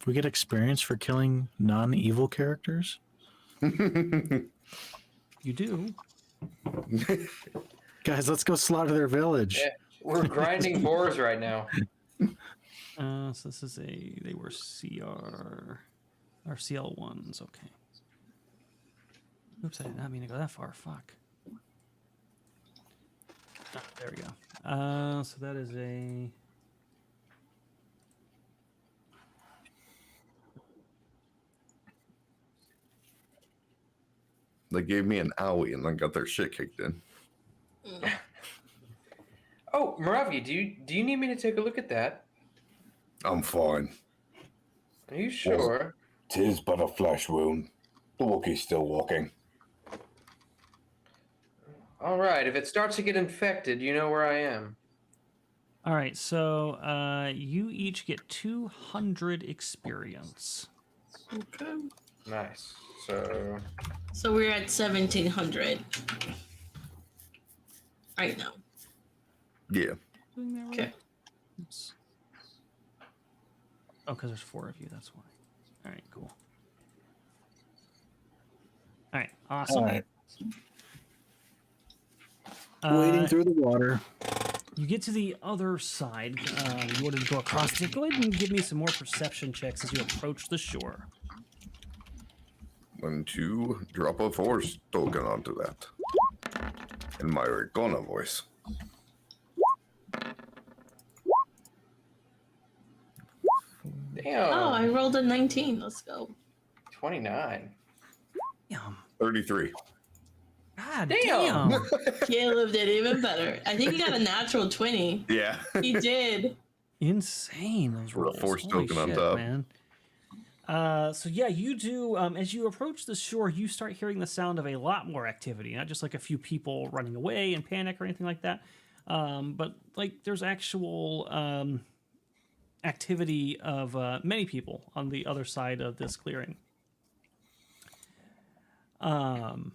[SPEAKER 8] We get experience for killing non-evil characters?
[SPEAKER 1] You do.
[SPEAKER 8] Guys, let's go slaughter their village.
[SPEAKER 5] Yeah, we're grinding boars right now.
[SPEAKER 1] So this is they were CR, or CL1s, okay. Oops, I did not mean to go that far, fuck. Ah, there we go. So that is a...
[SPEAKER 3] They gave me an owie and then got their shit kicked in.
[SPEAKER 5] Oh, Moravki, do you need me to take a look at that?
[SPEAKER 6] I'm fine.
[SPEAKER 5] Are you sure?
[SPEAKER 6] 'Tis but a flesh wound. The Wookiee's still walking.
[SPEAKER 5] All right. If it starts to get infected, you know where I am.
[SPEAKER 1] All right, so you each get 200 experience.
[SPEAKER 2] Okay.
[SPEAKER 5] Nice. So
[SPEAKER 2] So we're at 1,700 right now.
[SPEAKER 3] Yeah.
[SPEAKER 2] Okay.
[SPEAKER 1] Oops. Oh, because there's 4 of you, that's why. All right, cool. All right, awesome.
[SPEAKER 8] All right. Wading through the water.
[SPEAKER 1] You get to the other side. You wanted to go across it. Go ahead and give me some more perception checks as you approach the shore.
[SPEAKER 3] When to drop a force token onto that. In my Organa voice.
[SPEAKER 5] damn.
[SPEAKER 2] Oh, I rolled a 19. Let's go.
[SPEAKER 5] 29.
[SPEAKER 1] Damn.
[SPEAKER 3] 33.
[SPEAKER 1] God
[SPEAKER 5] Damn.
[SPEAKER 1] damn.
[SPEAKER 2] Caleb did even better. I think he got a natural 20.
[SPEAKER 3] Yeah.
[SPEAKER 2] He did.
[SPEAKER 1] Insane, those
[SPEAKER 3] For a
[SPEAKER 1] rolls.
[SPEAKER 3] force
[SPEAKER 1] Holy
[SPEAKER 3] token on
[SPEAKER 1] shit,
[SPEAKER 3] top.
[SPEAKER 1] man. So yeah, you do. As you approach the shore, you start hearing the sound of a lot more activity. Not just like a few people running away in panic or anything like that, but like there's actual activity of many people on the other side of this clearing. And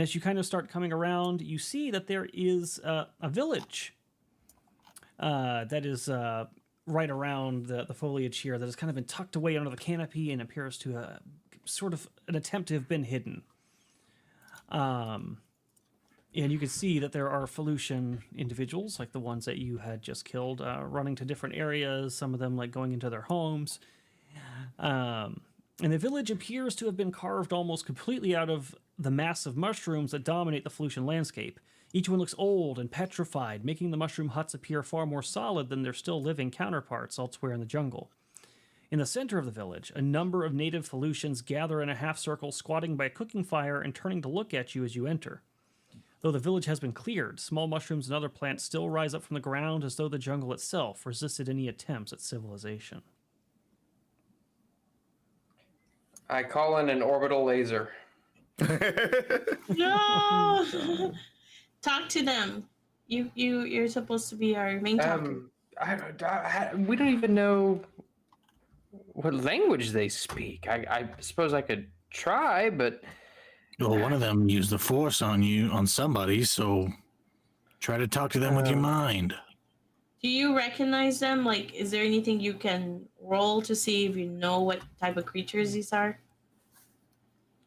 [SPEAKER 1] as you kind of start coming around, you see that there is a village that is right around the foliage here that has kind of been tucked away under the canopy and appears to sort of an attempt to have been hidden. And you can see that there are Felucian individuals, like the ones that you had just killed, running to different areas, some of them like going into their homes. And the village appears to have been carved almost completely out of the massive mushrooms that dominate the Felucian landscape. Each one looks old and petrified, making the mushroom huts appear far more solid than their still living counterparts elsewhere in the jungle. In the center of the village, a number of native Felucians gather in a half circle, squatting by a cooking fire and turning to look at you as you enter. Though the village has been cleared, small mushrooms and other plants still rise up from the ground as though the jungle itself resisted any attempts at civilization.
[SPEAKER 5] I call in an orbital laser.
[SPEAKER 2] No. Talk to them. You're supposed to be our main talker.
[SPEAKER 5] We don't even know what language they speak. I suppose I could try, but
[SPEAKER 8] Well, one of them used the force on somebody, so try to talk to them with your mind.
[SPEAKER 2] Do you recognize them? Like, is there anything you can roll to see if you know what type of creatures these are?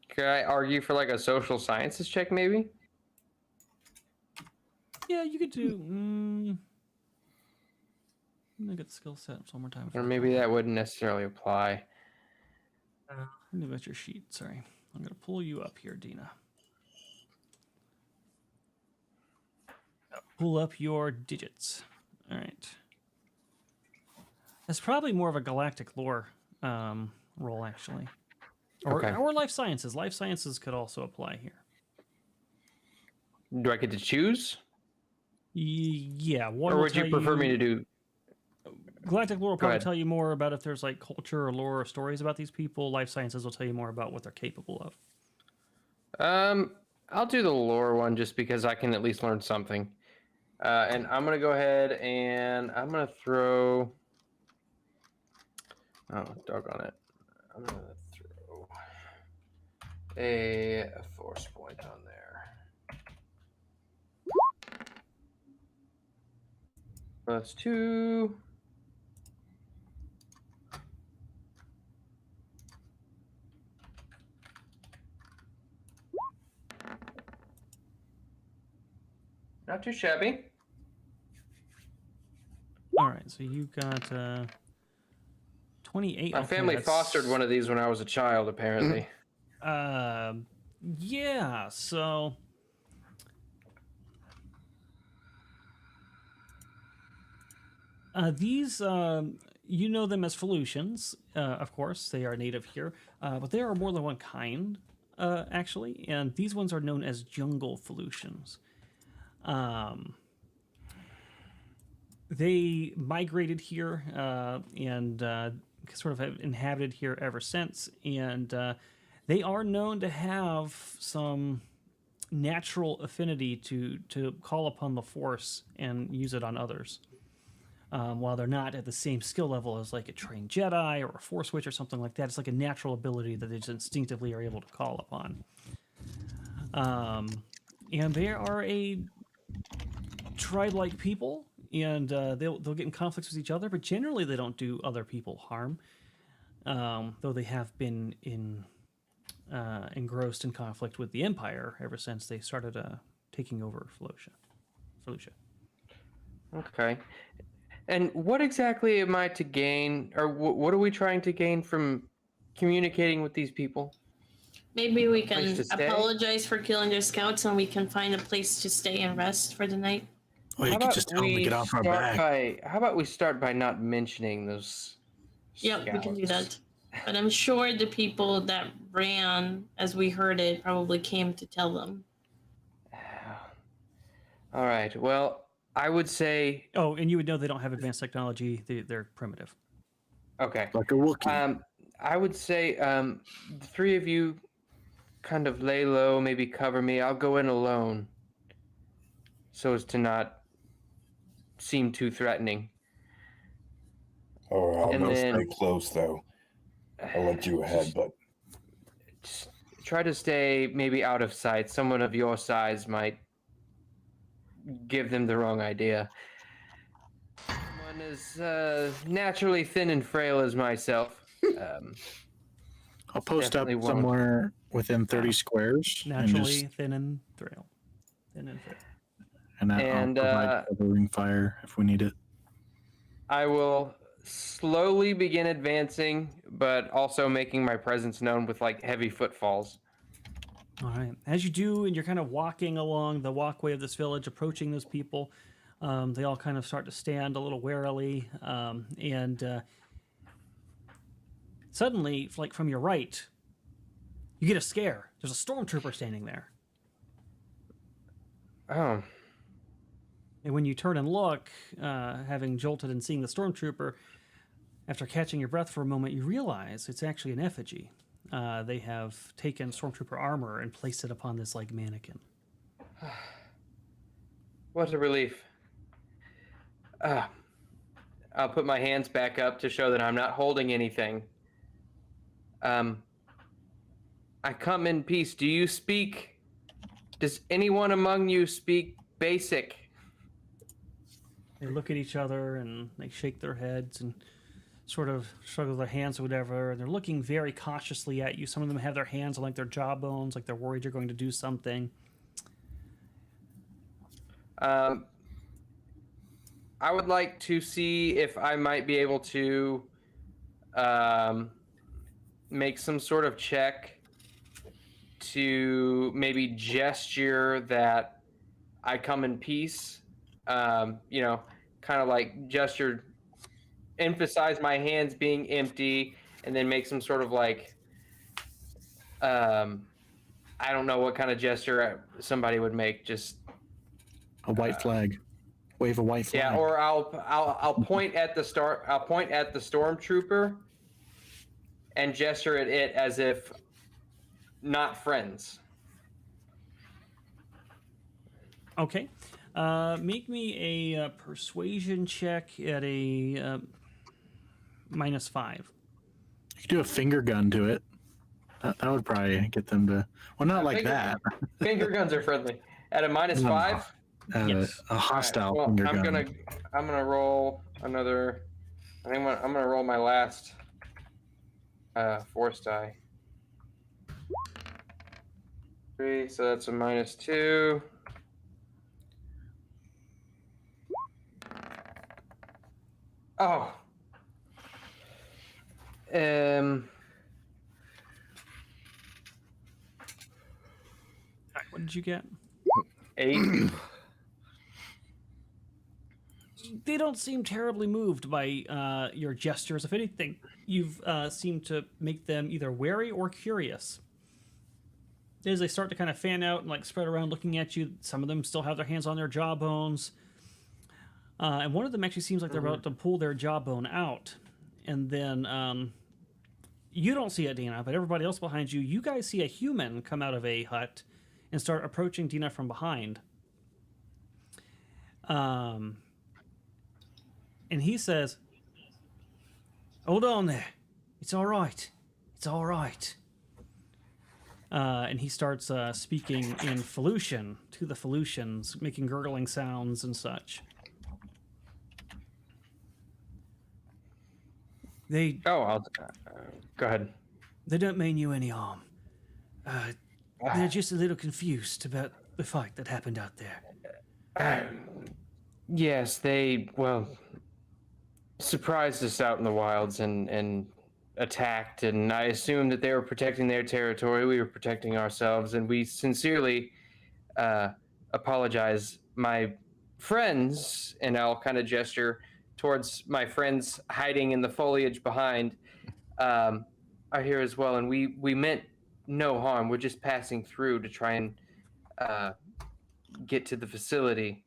[SPEAKER 5] Could I argue for like a social sciences check, maybe?
[SPEAKER 1] Yeah, you could do. Let me get the skill set one more time.
[SPEAKER 5] Or maybe that wouldn't necessarily apply.
[SPEAKER 1] Let me get your sheet. Sorry. I'm going to pull you up here, Dina. Pull up your digits. All right. That's probably more of a galactic lore roll, actually. Or life sciences. Life sciences could also apply here.
[SPEAKER 5] Do I get to choose?
[SPEAKER 1] Yeah.
[SPEAKER 5] Or would you prefer me to do?
[SPEAKER 1] Galactic lore will probably tell you more about if there's like culture or lore or stories about these people. Life sciences will tell you more about what they're capable of.
[SPEAKER 5] I'll do the lore one just because I can at least learn something. And I'm gonna go ahead and I'm gonna throw. Oh, doggone it! I'm gonna throw a force point on there. That's 2. Not too shabby.
[SPEAKER 1] All right, so you got 28.
[SPEAKER 5] My family fostered one of these when I was a child, apparently.
[SPEAKER 1] Yeah, so these, you know them as Felucians, of course. They are native here, but there are more than one kind, actually, and these ones are known as jungle Felucians. They migrated here and sort of have inhabited here ever since, and they are known to have some natural affinity to call upon the Force and use it on others. While they're not at the same skill level as like a trained Jedi or a Force Witch or something like that, it's like a natural ability that they just instinctively are able to call upon. And they are a tribe-like people, and they'll get in conflicts with each other, but generally they don't do other people harm. Though they have been engrossed in conflict with the Empire ever since they started taking over Felucia.
[SPEAKER 5] Okay. And what exactly am I to gain, or what are we trying to gain from communicating with these people?
[SPEAKER 2] Maybe we can apologize for killing their scouts, and we can find a place to stay and rest for the night.
[SPEAKER 8] Well, you could just tell them to get off our back.
[SPEAKER 5] How about we start by not mentioning those scouts?
[SPEAKER 2] We can do that. But I'm sure the people that ran, as we heard it, probably came to tell them.
[SPEAKER 5] All right. Well, I would say...
[SPEAKER 1] Oh, and you would know they don't have advanced technology. They're primitive.
[SPEAKER 5] Okay.
[SPEAKER 8] Like a Wookiee.
[SPEAKER 5] I would say the three of you kind of lay low, maybe cover me. I'll go in alone so as to not seem too threatening.
[SPEAKER 6] Or I'll stay close, though. I'll let you ahead, but...
[SPEAKER 5] Just try to stay maybe out of sight. Someone of your size might give them the wrong idea. Someone as naturally thin and frail as myself.
[SPEAKER 8] I'll post up somewhere within 30 squares.
[SPEAKER 1] Naturally thin and frail.
[SPEAKER 8] And I'll provide covering fire if we need it.
[SPEAKER 5] I will slowly begin advancing, but also making my presence known with like heavy footfalls.
[SPEAKER 1] All right. As you do, and you're kind of walking along the walkway of this village, approaching those people, they all kind of start to stand a little warily, and suddenly, like from your right, you get a scare. There's a stormtrooper standing there.
[SPEAKER 5] Oh.
[SPEAKER 1] And when you turn and look, having jolted and seeing the stormtrooper, after catching your breath for a moment, you realize it's actually an effigy. They have taken stormtrooper armor and placed it upon this like mannequin.
[SPEAKER 5] What a relief. I'll put my hands back up to show that I'm not holding anything. I come in peace. Does anyone among you speak basic?
[SPEAKER 1] They look at each other and they shake their heads and sort of shrug their hands or whatever. And they're looking very cautiously at you. Some of them have their hands on like their jawbones, like they're worried you're going to do something.
[SPEAKER 5] I would like to see if I might be able to make some sort of check to maybe gesture that I come in peace. Kind of like gesture, emphasize my hands being empty, and then make some sort of like, I don't know what kind of gesture somebody would make. Just
[SPEAKER 8] a white flag, wave a white flag.
[SPEAKER 5] Yeah, or I'll point at the stormtrooper and gesture at it as if not friends.
[SPEAKER 1] Okay. Make me a persuasion check at a -5.
[SPEAKER 8] You could do a finger gun to it. That would probably get them to. Well, not like that.
[SPEAKER 5] Finger guns are friendly. At a -5.
[SPEAKER 1] Yes.
[SPEAKER 8] A hostile
[SPEAKER 5] right, well,
[SPEAKER 8] finger gun.
[SPEAKER 5] I'm gonna roll another. I'm gonna roll my last force die. 3, so that's a -2. Oh.
[SPEAKER 1] What did you get?
[SPEAKER 5] 8.
[SPEAKER 1] They don't seem terribly moved by your gestures. If anything, you've seemed to make them either wary or curious. As they start to kind of fan out and like spread around looking at you, some of them still have their hands on their jawbones. And one of them actually seems like they're about to pull their jawbone out. And then you don't see it, Dana, but everybody else behind you, you guys see a human come out of a hut and start approaching Dina from behind. And he says, "Hold on there. It's all right. It's all right." And he starts speaking in Felucian to the Felucians, making gurgling sounds and such.
[SPEAKER 5] I'll go ahead.
[SPEAKER 1] They don't mean you any harm. They're just a little confused about the fight that happened out there.
[SPEAKER 5] Yes, they, surprised us out in the wilds and attacked, and I assumed that they were protecting their territory. We were protecting ourselves, and we sincerely apologize. My friends, and I'll kind of gesture towards my friends hiding in the foliage behind, are here as well, and we meant no harm. We're just passing through to try and get to the facility.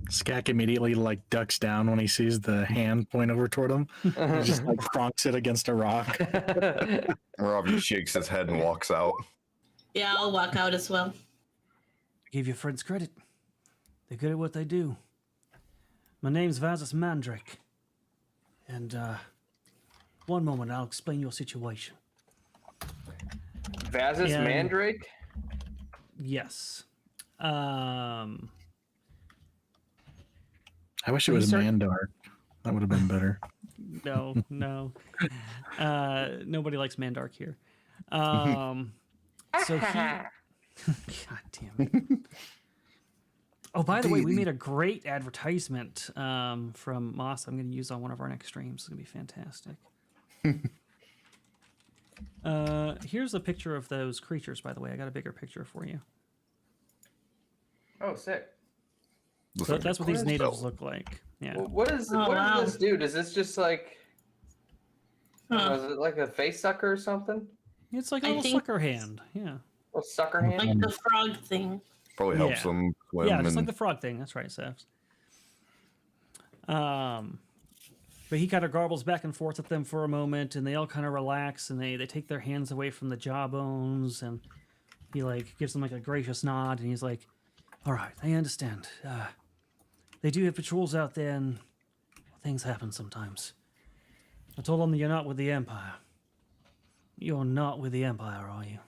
[SPEAKER 8] Skak immediately ducks down when he sees the hand point over toward him. He just pronks it against a rock.
[SPEAKER 3] Robbie shakes his head and walks out.
[SPEAKER 2] Yeah, I'll walk out as well.
[SPEAKER 1] Give your friends credit. They're good at what they do. My name's Vazus Mandrake. And one moment, I'll explain your situation.
[SPEAKER 5] Vazus Mandrake?
[SPEAKER 1] Yes.
[SPEAKER 8] I wish it was Mandark. That would have been better.
[SPEAKER 1] No. Nobody likes Mandark here. So he... God damn it. Oh, by the way, we made a great advertisement from Moss I'm going to use on one of our next streams. It's going to be fantastic. Here's a picture of those creatures, by the way. I got a bigger picture for you.
[SPEAKER 5] Oh, sick.
[SPEAKER 1] So that's what these natives look like. Yeah.
[SPEAKER 5] Well, what does this do? Does this just is it like a face sucker or something?
[SPEAKER 1] It's like a little sucker hand. Yeah.
[SPEAKER 5] A sucker hand?
[SPEAKER 2] Like the frog thing.
[SPEAKER 3] Probably helps them swim.
[SPEAKER 1] Yeah, just like the frog thing. That's right, Sevs. But he kind of garbles back and forth with them for a moment, and they all kind of relax, and they take their hands away from the jawbones, and he gives them a gracious nod, and he's like, "All right, I understand. They do have patrols out there, and things happen sometimes. I told them that you're not with the Empire. You're not with the Empire, are you?"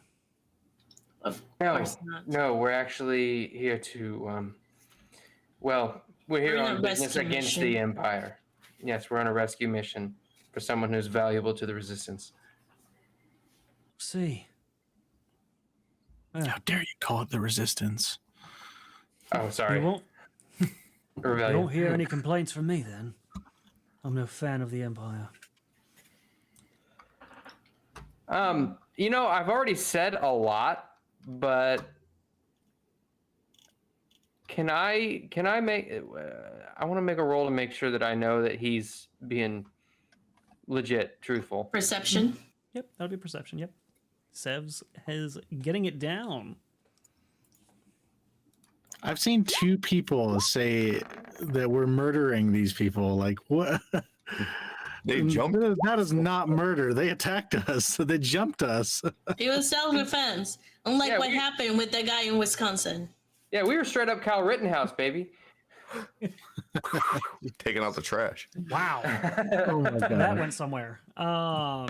[SPEAKER 2] Of course not.
[SPEAKER 5] No, we're actually here to, we're here on business against the Empire. Yes, we're on a rescue mission for someone who's valuable to the Resistance.
[SPEAKER 1] See.
[SPEAKER 8] How dare you call it the Resistance?
[SPEAKER 5] Oh, sorry.
[SPEAKER 1] You won't hear any complaints from me then. I'm no fan of the Empire.
[SPEAKER 5] I've already said a lot, but can I make? I want to make a roll to make sure that I know that he's being legit, truthful.
[SPEAKER 2] Perception.
[SPEAKER 1] Yep, that'll be perception. Yep. Sevs is getting it down.
[SPEAKER 8] I've seen 2 people say that we're murdering these people. Like, what?
[SPEAKER 3] They jumped.
[SPEAKER 8] That is not murder. They attacked us. They jumped us.
[SPEAKER 2] It was self-defense. Unlike what happened with that guy in Wisconsin.
[SPEAKER 5] Yeah, we were straight up Kyle Rittenhouse, baby.
[SPEAKER 3] Taking out the trash.
[SPEAKER 1] Wow.
[SPEAKER 8] Oh my God.
[SPEAKER 1] That went somewhere. All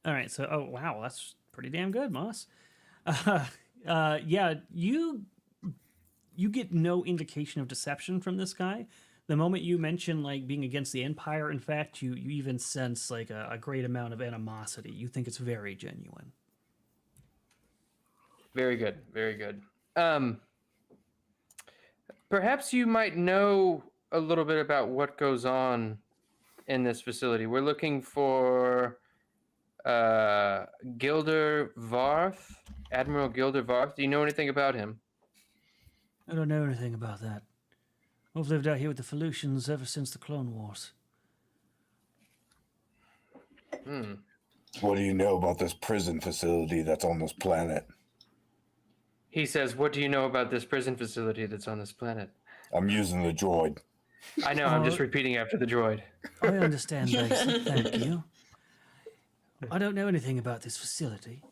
[SPEAKER 1] right, so wow, that's pretty damn good, Moss. Yeah, you get no indication of deception from this guy. The moment you mention being against the Empire, in fact, you even sense a great amount of animosity. You think it's very genuine.
[SPEAKER 5] Very good, very good. Perhaps you might know a little bit about what goes on in this facility. We're looking for Gilder Varth, Admiral Gilder Varth. Do you know anything about him?
[SPEAKER 1] I don't know anything about that. I've lived out here with the Felucians ever since the Clone Wars.
[SPEAKER 6] What do you know about this prison facility that's on this planet?
[SPEAKER 5] He says, "What do you know about this prison facility that's on this planet?"
[SPEAKER 6] I'm using the droid.
[SPEAKER 5] I know, I'm just repeating after the droid.
[SPEAKER 1] I understand, Basic. Thank you. I don't know anything about this facility.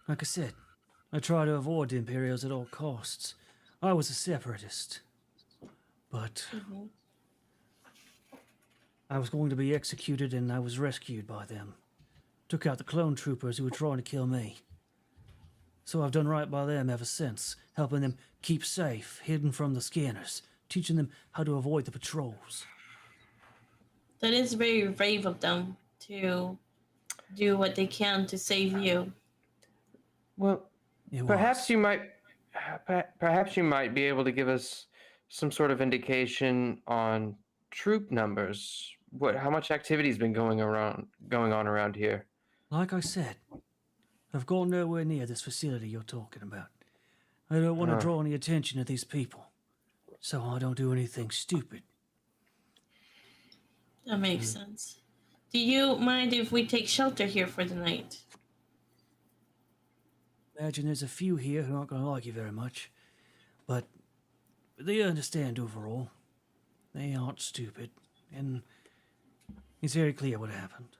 [SPEAKER 1] Like I said, I try to avoid the Imperials at all costs. I was a separatist. But I was going to be executed and I was rescued by them. Took out the clone troopers who were trying to kill me. So I've done right by them ever since, helping them keep safe, hidden from the scanners, teaching them how to avoid the patrols.
[SPEAKER 2] That is very brave of them to do what they can to save you.
[SPEAKER 9] Well, perhaps you might be able to give us some sort of indication on troop numbers. How much activity's been going on around here?
[SPEAKER 1] Like I said, I've gone nowhere near this facility you're talking about. I don't want to draw any attention to these people, so I don't do anything stupid.
[SPEAKER 2] That makes sense. Do you mind if we take shelter here for the night?
[SPEAKER 1] Imagine there's a few here who aren't going to like you very much, but they understand overall. They aren't stupid, and it's very clear what happened.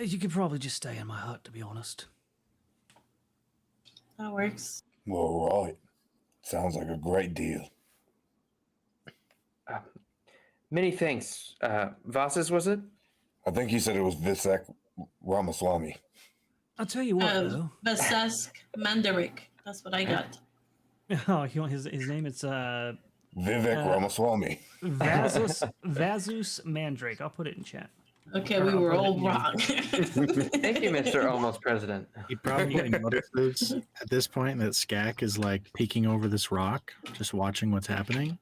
[SPEAKER 1] You could probably just stay in my hut, to be honest.
[SPEAKER 2] That works.
[SPEAKER 6] Well, right. Sounds like a great deal.
[SPEAKER 9] Many thanks. Vasas, was it?
[SPEAKER 6] I think he said it was Visek Ramaswamy.
[SPEAKER 1] I'll tell you what, though.
[SPEAKER 2] Vasesk Mandarik. That's what I got.
[SPEAKER 1] Oh, you want his name? It's
[SPEAKER 6] Vivek Ramaswamy.
[SPEAKER 1] Vazus Mandrake. I'll put it in chat.
[SPEAKER 2] Okay, we were all wrong.
[SPEAKER 9] Thank you, Mr. Almost President.
[SPEAKER 8] He probably notices at this point that Skak is like peeking over this rock, just watching what's happening.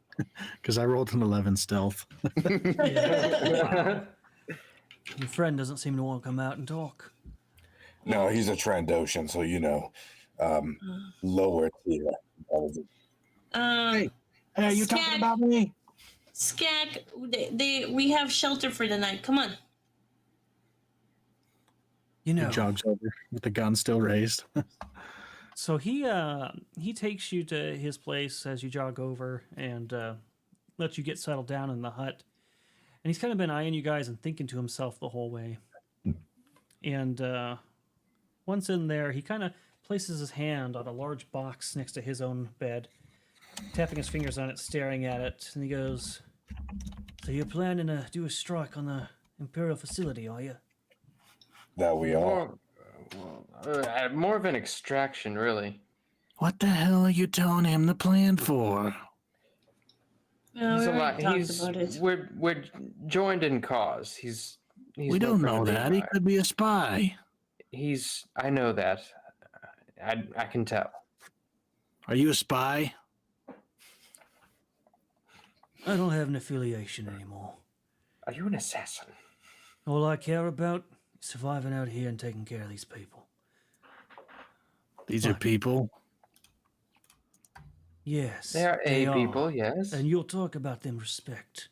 [SPEAKER 8] Because I rolled an 11 stealth.
[SPEAKER 1] Your friend doesn't seem to want to come out and talk.
[SPEAKER 6] No, he's a Trandoshan, so lower tier.
[SPEAKER 8] Hey, are you talking about me?
[SPEAKER 2] Skak, we have shelter for the night. Come on.
[SPEAKER 1] You know,
[SPEAKER 8] he jogs over with the gun still raised.
[SPEAKER 1] So he takes you to his place as you jog over and lets you get settled down in the hut. And he's kind of been eyeing you guys and thinking to himself the whole way. And once in there, he kind of places his hand on a large box next to his own bed, tapping his fingers on it, staring at it. And he goes, "So you're planning to do a strike on the Imperial facility, are you?"
[SPEAKER 6] That we are.
[SPEAKER 9] More of an extraction, really.
[SPEAKER 8] What the hell are you telling him the plan for?
[SPEAKER 9] We're joined in cause. He's
[SPEAKER 8] we don't know that. He could be a spy.
[SPEAKER 9] I know that. I can tell.
[SPEAKER 8] Are you a spy?
[SPEAKER 1] I don't have an affiliation anymore.
[SPEAKER 9] Are you an assassin?
[SPEAKER 1] All I care about is surviving out here and taking care of these people.
[SPEAKER 8] These are people?
[SPEAKER 1] Yes.
[SPEAKER 9] They are people, yes.
[SPEAKER 1] And you'll talk about them respect.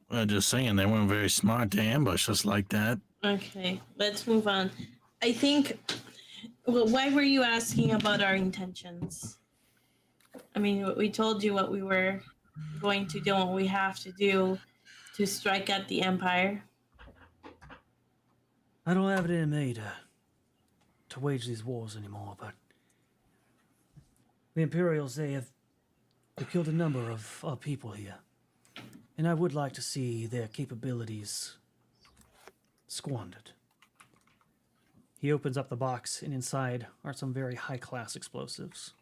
[SPEAKER 8] Well, just saying, they weren't very smart to ambush us like that.
[SPEAKER 2] Okay, let's move on. I think, well, why were you asking about our intentions? I mean, we told you what we were going to do and what we have to do to strike at the Empire.
[SPEAKER 1] I don't have it in me to wage these wars anymore, but the Imperials, they've killed a number of our people here. And I would like to see their capabilities squandered. He opens up the box, and inside are some very high-class explosives.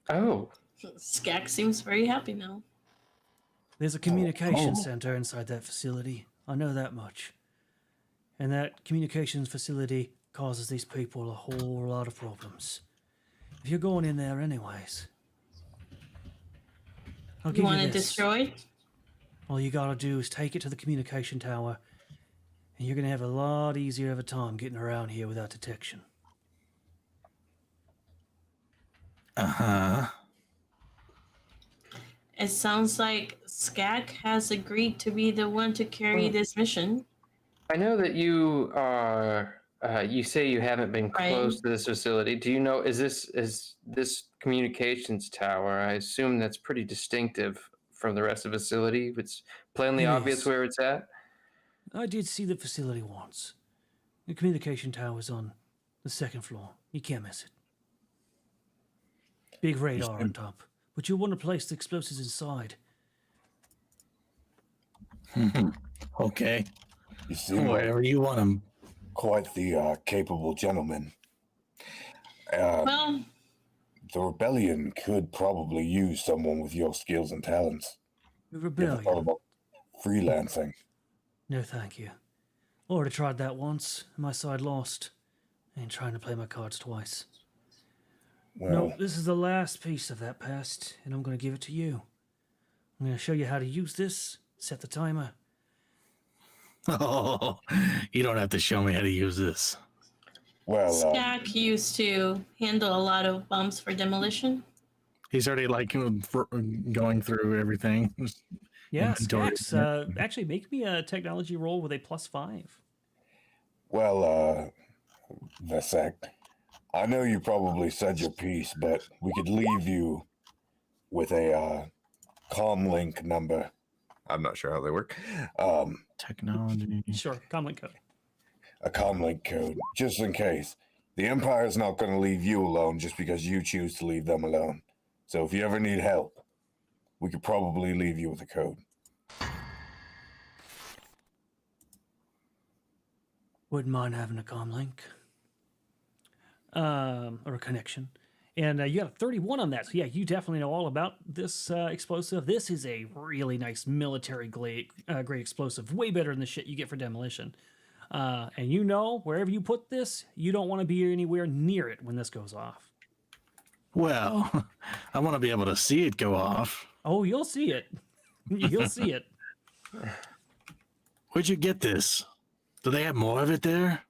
[SPEAKER 9] Oh.
[SPEAKER 2] Skak seems very happy now.
[SPEAKER 1] There's a communication center inside that facility. I know that much. And that communications facility causes these people a whole lot of problems. If you're going in there anyways, I'll give you
[SPEAKER 2] want
[SPEAKER 1] this.
[SPEAKER 2] it destroyed?
[SPEAKER 1] All you gotta do is take it to the communication tower, and you're gonna have a lot easier of a time getting around here without detection.
[SPEAKER 8] Uh-huh.
[SPEAKER 2] It sounds like Skak has agreed to be the one to carry this mission.
[SPEAKER 9] I know that you are. You say you haven't been close to this facility. Do you know? Is this communications tower? I assume that's pretty distinctive from the rest of the facility. It's plainly obvious where it's at.
[SPEAKER 1] I did see the facility once. The communication tower is on the second floor. You can't miss it. Big radar on top. But you'll want to place the explosives inside.
[SPEAKER 8] Okay.
[SPEAKER 6] You seem
[SPEAKER 8] wherever you want them.
[SPEAKER 6] Quite the capable gentleman.
[SPEAKER 2] Well,
[SPEAKER 6] the rebellion could probably use someone with your skills and talents.
[SPEAKER 1] The
[SPEAKER 6] You ever thought
[SPEAKER 1] rebellion?
[SPEAKER 6] about freelancing?
[SPEAKER 1] No, thank you. Already tried that once, and my side lost. I ain't trying to play my cards twice.
[SPEAKER 6] Well,
[SPEAKER 1] No, this is the last piece of that past, and I'm going to give it to you. I'm going to show you how to use this, set the timer.
[SPEAKER 8] Oh, you don't have to show me how to use this.
[SPEAKER 6] well,
[SPEAKER 2] Stack used to handle a lot of bumps for demolition.
[SPEAKER 8] He's already like going through everything.
[SPEAKER 1] Yeah,
[SPEAKER 8] Inventory.
[SPEAKER 1] Stacks, actually make me a technology roll with a +5.
[SPEAKER 6] well, Vesek, I know you probably said your piece, but we could leave you with a comlink number. I'm not sure how they work.
[SPEAKER 8] Technology.
[SPEAKER 1] Sure, comlink code.
[SPEAKER 6] A comlink code, just in case. The Empire's not going to leave you alone just because you choose to leave them alone. So if you ever need help, we could probably leave you with a code.
[SPEAKER 1] Wouldn't mind having a comlink. Or a connection. And you got a 31 on that. So yeah, you definitely know all about this explosive. This is a really nice military grade explosive. Way better than the shit you get for demolition. And you know, wherever you put this, you don't want to be anywhere near it when this goes off.
[SPEAKER 8] Well, I want to be able to see it go off.
[SPEAKER 1] Oh, you'll see it. You'll see it.
[SPEAKER 8] Where'd you get this? Do they have more of it there?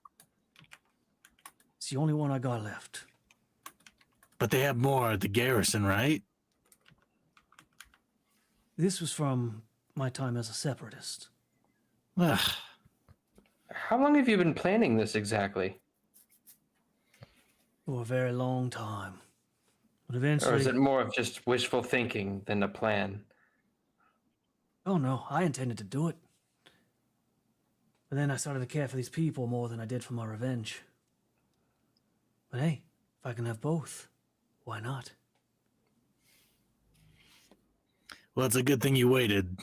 [SPEAKER 1] It's the only one I got left.
[SPEAKER 8] But they have more at the garrison, right?
[SPEAKER 1] This was from my time as a separatist.
[SPEAKER 8] Ugh.
[SPEAKER 9] How long have you been planning this exactly?
[SPEAKER 1] For a very long time. But
[SPEAKER 9] Or
[SPEAKER 1] eventually...
[SPEAKER 9] is it more of just wishful thinking than a plan?
[SPEAKER 1] Oh no, I intended to do it. But then I started to care for these people more than I did for my revenge. But hey, if I can have both, why not?
[SPEAKER 8] Well, it's a good thing you waited.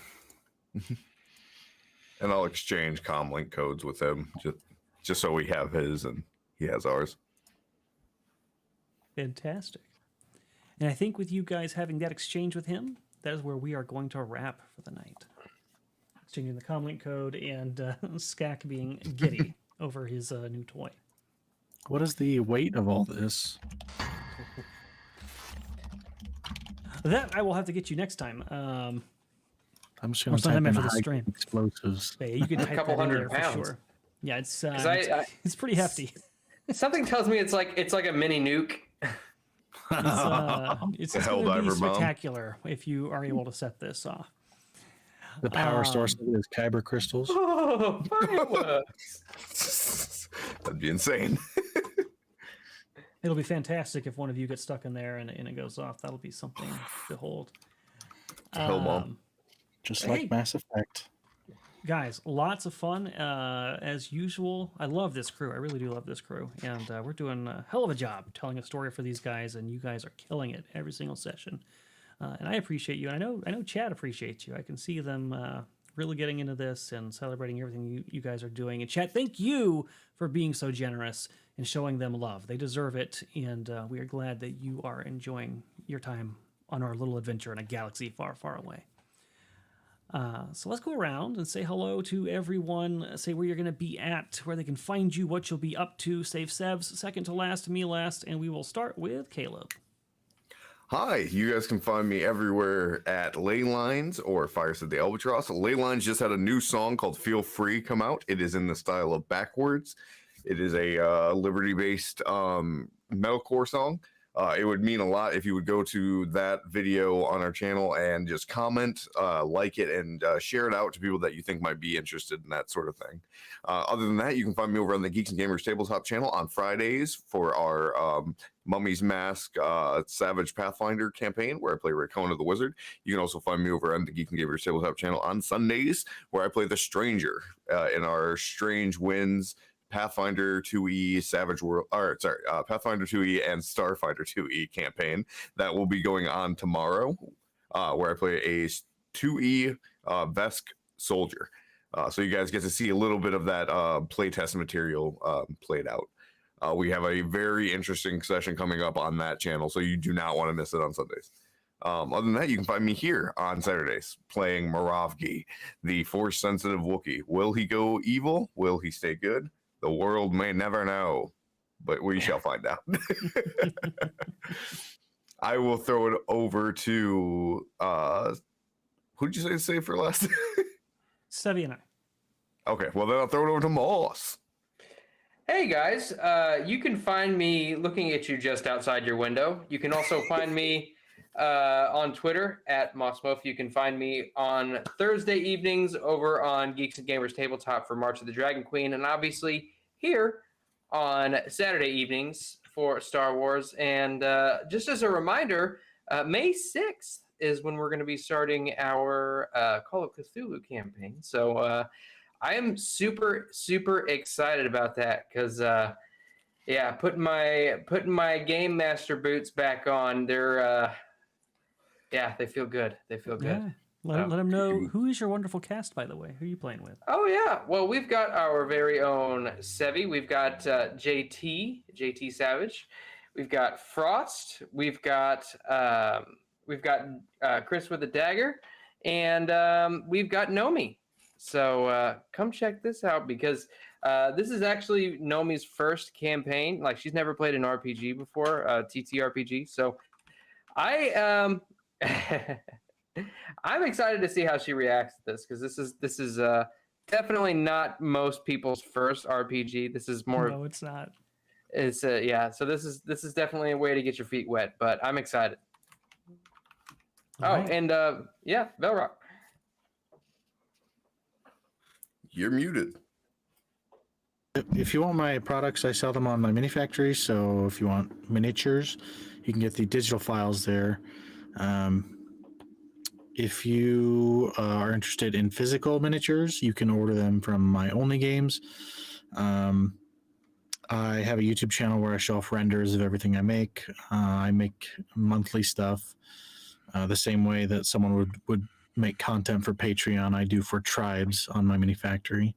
[SPEAKER 3] And I'll exchange comlink codes with him just so we have his and he has ours.
[SPEAKER 1] Fantastic. And I think with you guys having that exchange with him, that is where we are going to wrap for the night. Exchanging the comlink code and Skak being giddy over his new toy.
[SPEAKER 8] What is the weight of all this?
[SPEAKER 1] That I will have to get you next time.
[SPEAKER 8] I'm just going to
[SPEAKER 1] sometime
[SPEAKER 8] type in
[SPEAKER 1] after the
[SPEAKER 8] high
[SPEAKER 1] stream.
[SPEAKER 8] explosives.
[SPEAKER 1] Yeah, you can type
[SPEAKER 9] couple
[SPEAKER 1] that in
[SPEAKER 9] hundred
[SPEAKER 1] there
[SPEAKER 9] pounds.
[SPEAKER 1] for sure. Yeah, it's
[SPEAKER 9] it's
[SPEAKER 1] pretty hefty.
[SPEAKER 9] Something tells me it's like a mini nuke.
[SPEAKER 1] It's
[SPEAKER 3] The
[SPEAKER 1] going to be
[SPEAKER 3] Helldiver bomb.
[SPEAKER 1] spectacular if you are able to set this off.
[SPEAKER 8] The power source of it is kyber crystals.
[SPEAKER 9] Oh, fireworks!
[SPEAKER 3] That'd be insane.
[SPEAKER 1] It'll be fantastic if one of you gets stuck in there and it goes off. That'll be something to behold.
[SPEAKER 3] Hell bomb.
[SPEAKER 8] Just
[SPEAKER 1] Hey.
[SPEAKER 8] like Mass Effect.
[SPEAKER 1] Guys, lots of fun as usual. I love this crew. I really do love this crew, and we're doing a hell of a job telling a story for these guys. And you guys are killing it every single session. And I appreciate you. And I know Chad appreciates you. I can see them really getting into this and celebrating everything you guys are doing. And Chad, thank you for being so generous and showing them love. They deserve it, and we are glad that you are enjoying your time on our little adventure in a galaxy far, far away. So let's go around and say hello to everyone. Say where you're going to be at, where they can find you, what you'll be up to. Save Sevs, second to last, me last, and we will start with Caleb.
[SPEAKER 3] Hi, you guys can find me everywhere at Laylines or Fireside the Albatross. Laylines just had a new song called Feel Free come out. It is in the style of Backwards. It is a Liberty-based metalcore song. It would mean a lot if you would go to that video on our channel and just comment, like it, and share it out to people that you think might be interested in that sort of thing. Other than that, you can find me over on the Geeks and Gamers Tabletop channel on Fridays for our Mummy's Mask Savage Pathfinder campaign, where I play Raycona the Wizard. You can also find me over on the Geeks and Gamers Tabletop channel on Sundays, where I play the Stranger in our Strange Winds Pathfinder 2e Pathfinder 2e and Starfighter 2e campaign that will be going on tomorrow, where I play a 2e Vesk soldier. So you guys get to see a little bit of that playtest material played out. We have a very interesting session coming up on that channel, so you do not want to miss it on Sundays. Other than that, you can find me here on Saturdays playing Moravgi, the Force-sensitive Wookiee. Will he go evil? Will he stay good? The world may never know, but we shall find out. I will throw it over to who did you say for last?
[SPEAKER 1] Sevvy and I.
[SPEAKER 3] Okay, well then I'll throw it over to Moss.
[SPEAKER 5] Hey guys, you can find me looking at you just outside your window. You can also find me on Twitter at Mossmouth. You can find me on Thursday evenings over on Geeks and Gamers Tabletop for March of the Dragon Queen, and obviously here on Saturday evenings for Star Wars. And just as a reminder, May 6th is when we're going to be starting our Call of Cthulhu campaign. So I am super, super excited about that because, yeah, putting my Game Master boots back on, they're yeah, they feel good. They feel good.
[SPEAKER 1] Yeah. Let them know, who is your wonderful cast, by the way? Who are you playing with?
[SPEAKER 5] Oh, yeah. Well, we've got our very own Sevvy. We've got JT Savage. We've got Frost. We've got Chris with a dagger. And we've got Nomi. So come check this out because this is actually Nomi's first campaign. Like, she's never played an RPG before, TTRPG. So I'm excited to see how she reacts to this because this is definitely not most people's first RPG. This is more.
[SPEAKER 1] No, it's not.
[SPEAKER 5] It's yeah. So this is definitely a way to get your feet wet. But I'm excited. Right. And yeah, Velrock.
[SPEAKER 3] You're muted.
[SPEAKER 8] If you want my products, I sell them on my mini factory. So if you want miniatures, you can get the digital files there. If you are interested in physical miniatures, you can order them from my Only Games. I have a YouTube channel where I show off renders of everything I make. I make monthly stuff the same way that someone would make content for Patreon. I do for tribes on my mini factory.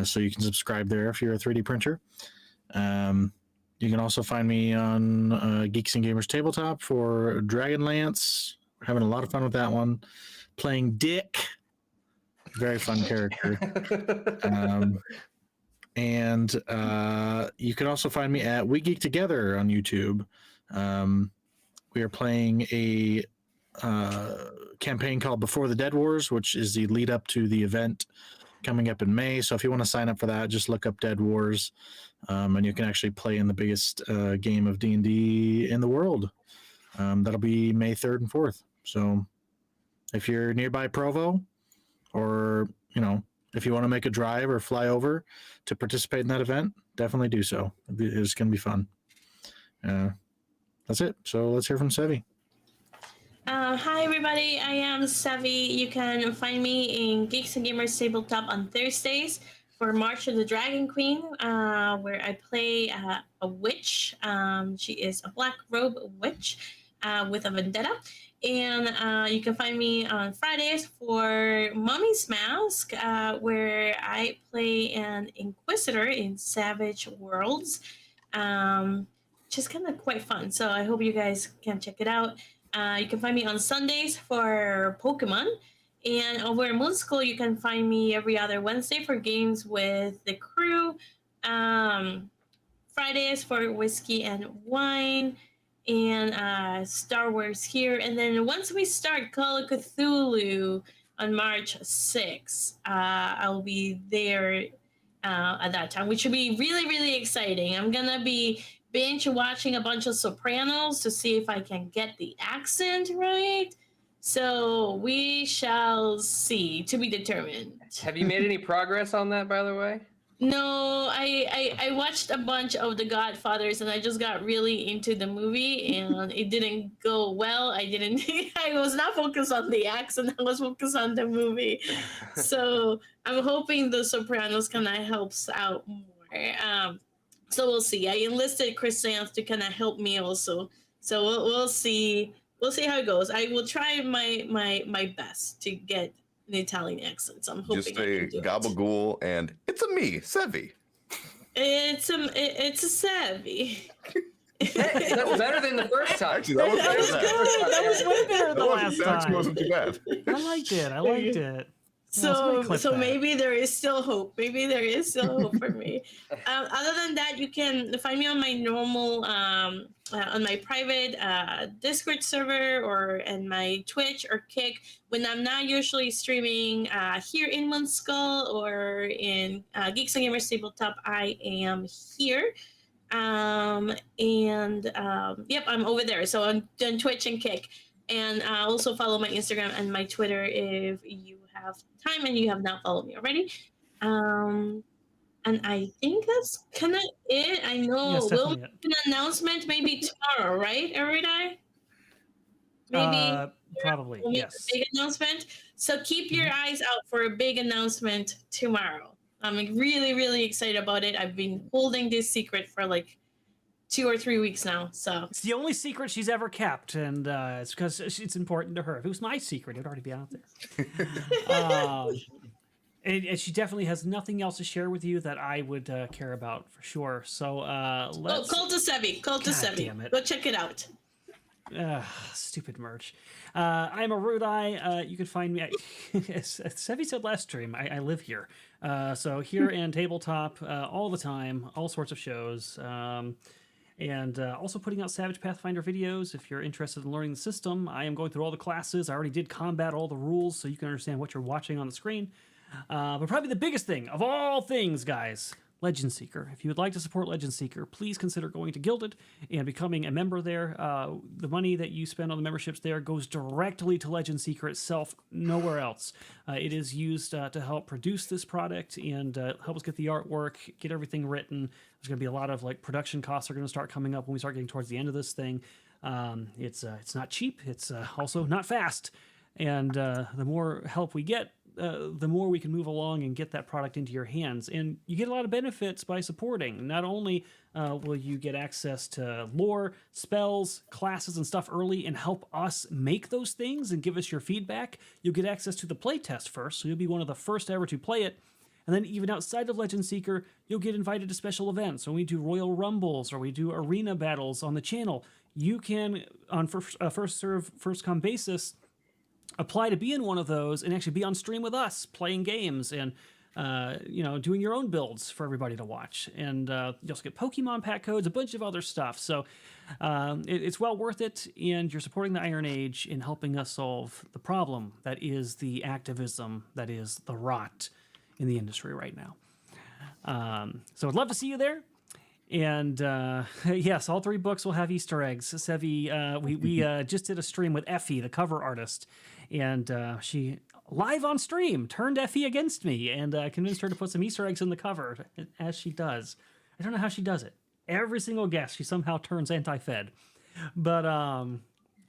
[SPEAKER 8] So you can subscribe there if you're a 3D printer. You can also find me on Geeks and Gamers Tabletop for Dragonlance. We're having a lot of fun with that one. Playing Dick. Very fun character. And you can also find me at We Geek Together on YouTube. We are playing a campaign called Before the Dead Wars, which is the lead up to the event coming up in May. So if you want to sign up for that, just look up Dead Wars, and you can actually play in the biggest game of D&D in the world. That'll be May 3rd and 4th. So if you're nearby Provo, or if you want to make a drive or fly over to participate in that event, definitely do so. It's going to be fun. That's it. So let's hear from Sevvy.
[SPEAKER 2] Hi everybody, I am Sevvy. You can find me in Geeks and Gamers Tabletop on Thursdays for March of the Dragon Queen, where I play a witch. She is a black robe witch with a vendetta. And you can find me on Fridays for Mummy's Mask, where I play an Inquisitor in Savage Worlds. Just kind of quite fun. So I hope you guys can check it out. You can find me on Sundays for Pokemon. And over at Moonskull, you can find me every other Wednesday for games with the crew. Fridays for whiskey and wine. And Star Wars here. And then once we start Call of Cthulhu on March 6th, I'll be there at that time, which will be really, really exciting. I'm going to be binge watching a bunch of Sopranos to see if I can get the accent right. So we shall see, to be determined.
[SPEAKER 5] Have you made any progress on that, by the way?
[SPEAKER 2] No, I watched a bunch of The Godfathers and I just got really into the movie and it didn't go well. I was not focused on the accent, I was focused on the movie. So I'm hoping The Sopranos kind of helps out more. So we'll see. I enlisted Chris Sands to kind of help me also. So we'll see. We'll see how it goes. I will try my best to get an Italian accent. So I'm hoping
[SPEAKER 3] just say gabagool and it's a me, Sevvy.
[SPEAKER 2] It's a Sevvy.
[SPEAKER 5] That's better than the first time.
[SPEAKER 3] Actually, that was
[SPEAKER 1] good. That was way better than the last time.
[SPEAKER 3] Actually wasn't too bad.
[SPEAKER 1] I liked it.
[SPEAKER 2] So maybe there is still hope. Maybe there is still hope for me. Other than that, you can find me on my normal, on my private Discord server or in my Twitch or Kick when I'm not usually streaming here in Moonskull or in Geeks and Gamers Tabletop. I am here. Yep, I'm over there. So on Twitch and Kick. And also follow my Instagram and my Twitter if you have time and you have not followed me already. And I think that's kind of it. I know we'll make an announcement maybe tomorrow, right, Erudi? Maybe
[SPEAKER 1] probably,
[SPEAKER 2] we'll make
[SPEAKER 1] yes.
[SPEAKER 2] a big announcement. So keep your eyes out for a big announcement tomorrow. I'm really, really excited about it. I've been holding this secret for like 2 or 3 weeks now, so
[SPEAKER 1] it's the only secret she's ever kept, and it's because it's important to her. If it was my secret, it would already be out there. And she definitely has nothing else to share with you that I would care about for sure. So let's.
[SPEAKER 2] Cult to Sevvy.
[SPEAKER 1] Damn it.
[SPEAKER 2] Go check it out.
[SPEAKER 1] Stupid merch. I'm Erudi. You can find me. As Sevvy said last stream, I live here. So here in Tabletop all the time, all sorts of shows. And also putting out Savage Pathfinder videos. If you're interested in learning the system, I am going through all the classes. I already did combat all the rules so you can understand what you're watching on the screen. But probably the biggest thing of all things, guys, Legend Seeker. If you would like to support Legend Seeker, please consider going to Gilded and becoming a member there. The money that you spend on the memberships there goes directly to Legend Seeker itself, nowhere else. It is used to help produce this product and help us get the artwork, get everything written. There's going to be a lot of like production costs are going to start coming up when we start getting towards the end of this thing. It's not cheap. It's also not fast. And the more help we get, the more we can move along and get that product into your hands. And you get a lot of benefits by supporting. Not only will you get access to lore, spells, classes, and stuff early and help us make those things and give us your feedback, you'll get access to the playtest first, so you'll be one of the first ever to play it. And then even outside of Legend Seeker, you'll get invited to special events. When we do Royal Rumbles or we do arena battles on the channel, you can, on first serve, first come basis, apply to be in one of those and actually be on stream with us, playing games and doing your own builds for everybody to watch. And you also get Pokemon pack codes, a bunch of other stuff. So it's well worth it, and you're supporting the Iron Age in helping us solve the problem that is the activism, that is the rot in the industry right now. So I'd love to see you there. And yes, all 3 books will have Easter eggs. Sevvy, we just did a stream with Effie, the cover artist, and she live on stream turned Effie against me and convinced her to put some Easter eggs in the cover, as she does. I don't know how she does it. Every single guest, she somehow turns anti-Fed. But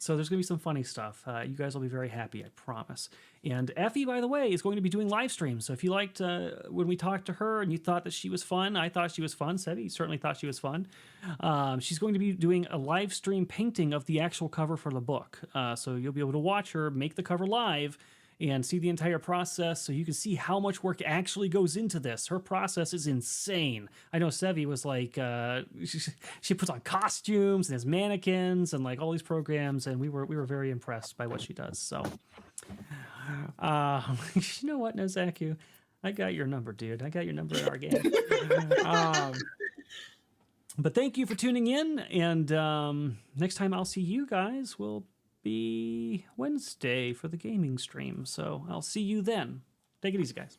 [SPEAKER 1] so there's going to be some funny stuff. You guys will be very happy, I promise. And Effie, by the way, is going to be doing live streams. So if you liked when we talked to her and you thought that she was fun, I thought she was fun. Sevvy certainly thought she was fun. She's going to be doing a live stream painting of the actual cover for the book. So you'll be able to watch her make the cover live and see the entire process, so you can see how much work actually goes into this. Her process is insane. I know Sevvy was like, she puts on costumes and has mannequins and like all these programs, and we were very impressed by what she does. So, you know what, Nozaku? I got your number, dude. I got your number in our game. But thank you for tuning in, and next time I'll see you guys will be Wednesday for the gaming stream. So I'll see you then. Take it easy, guys.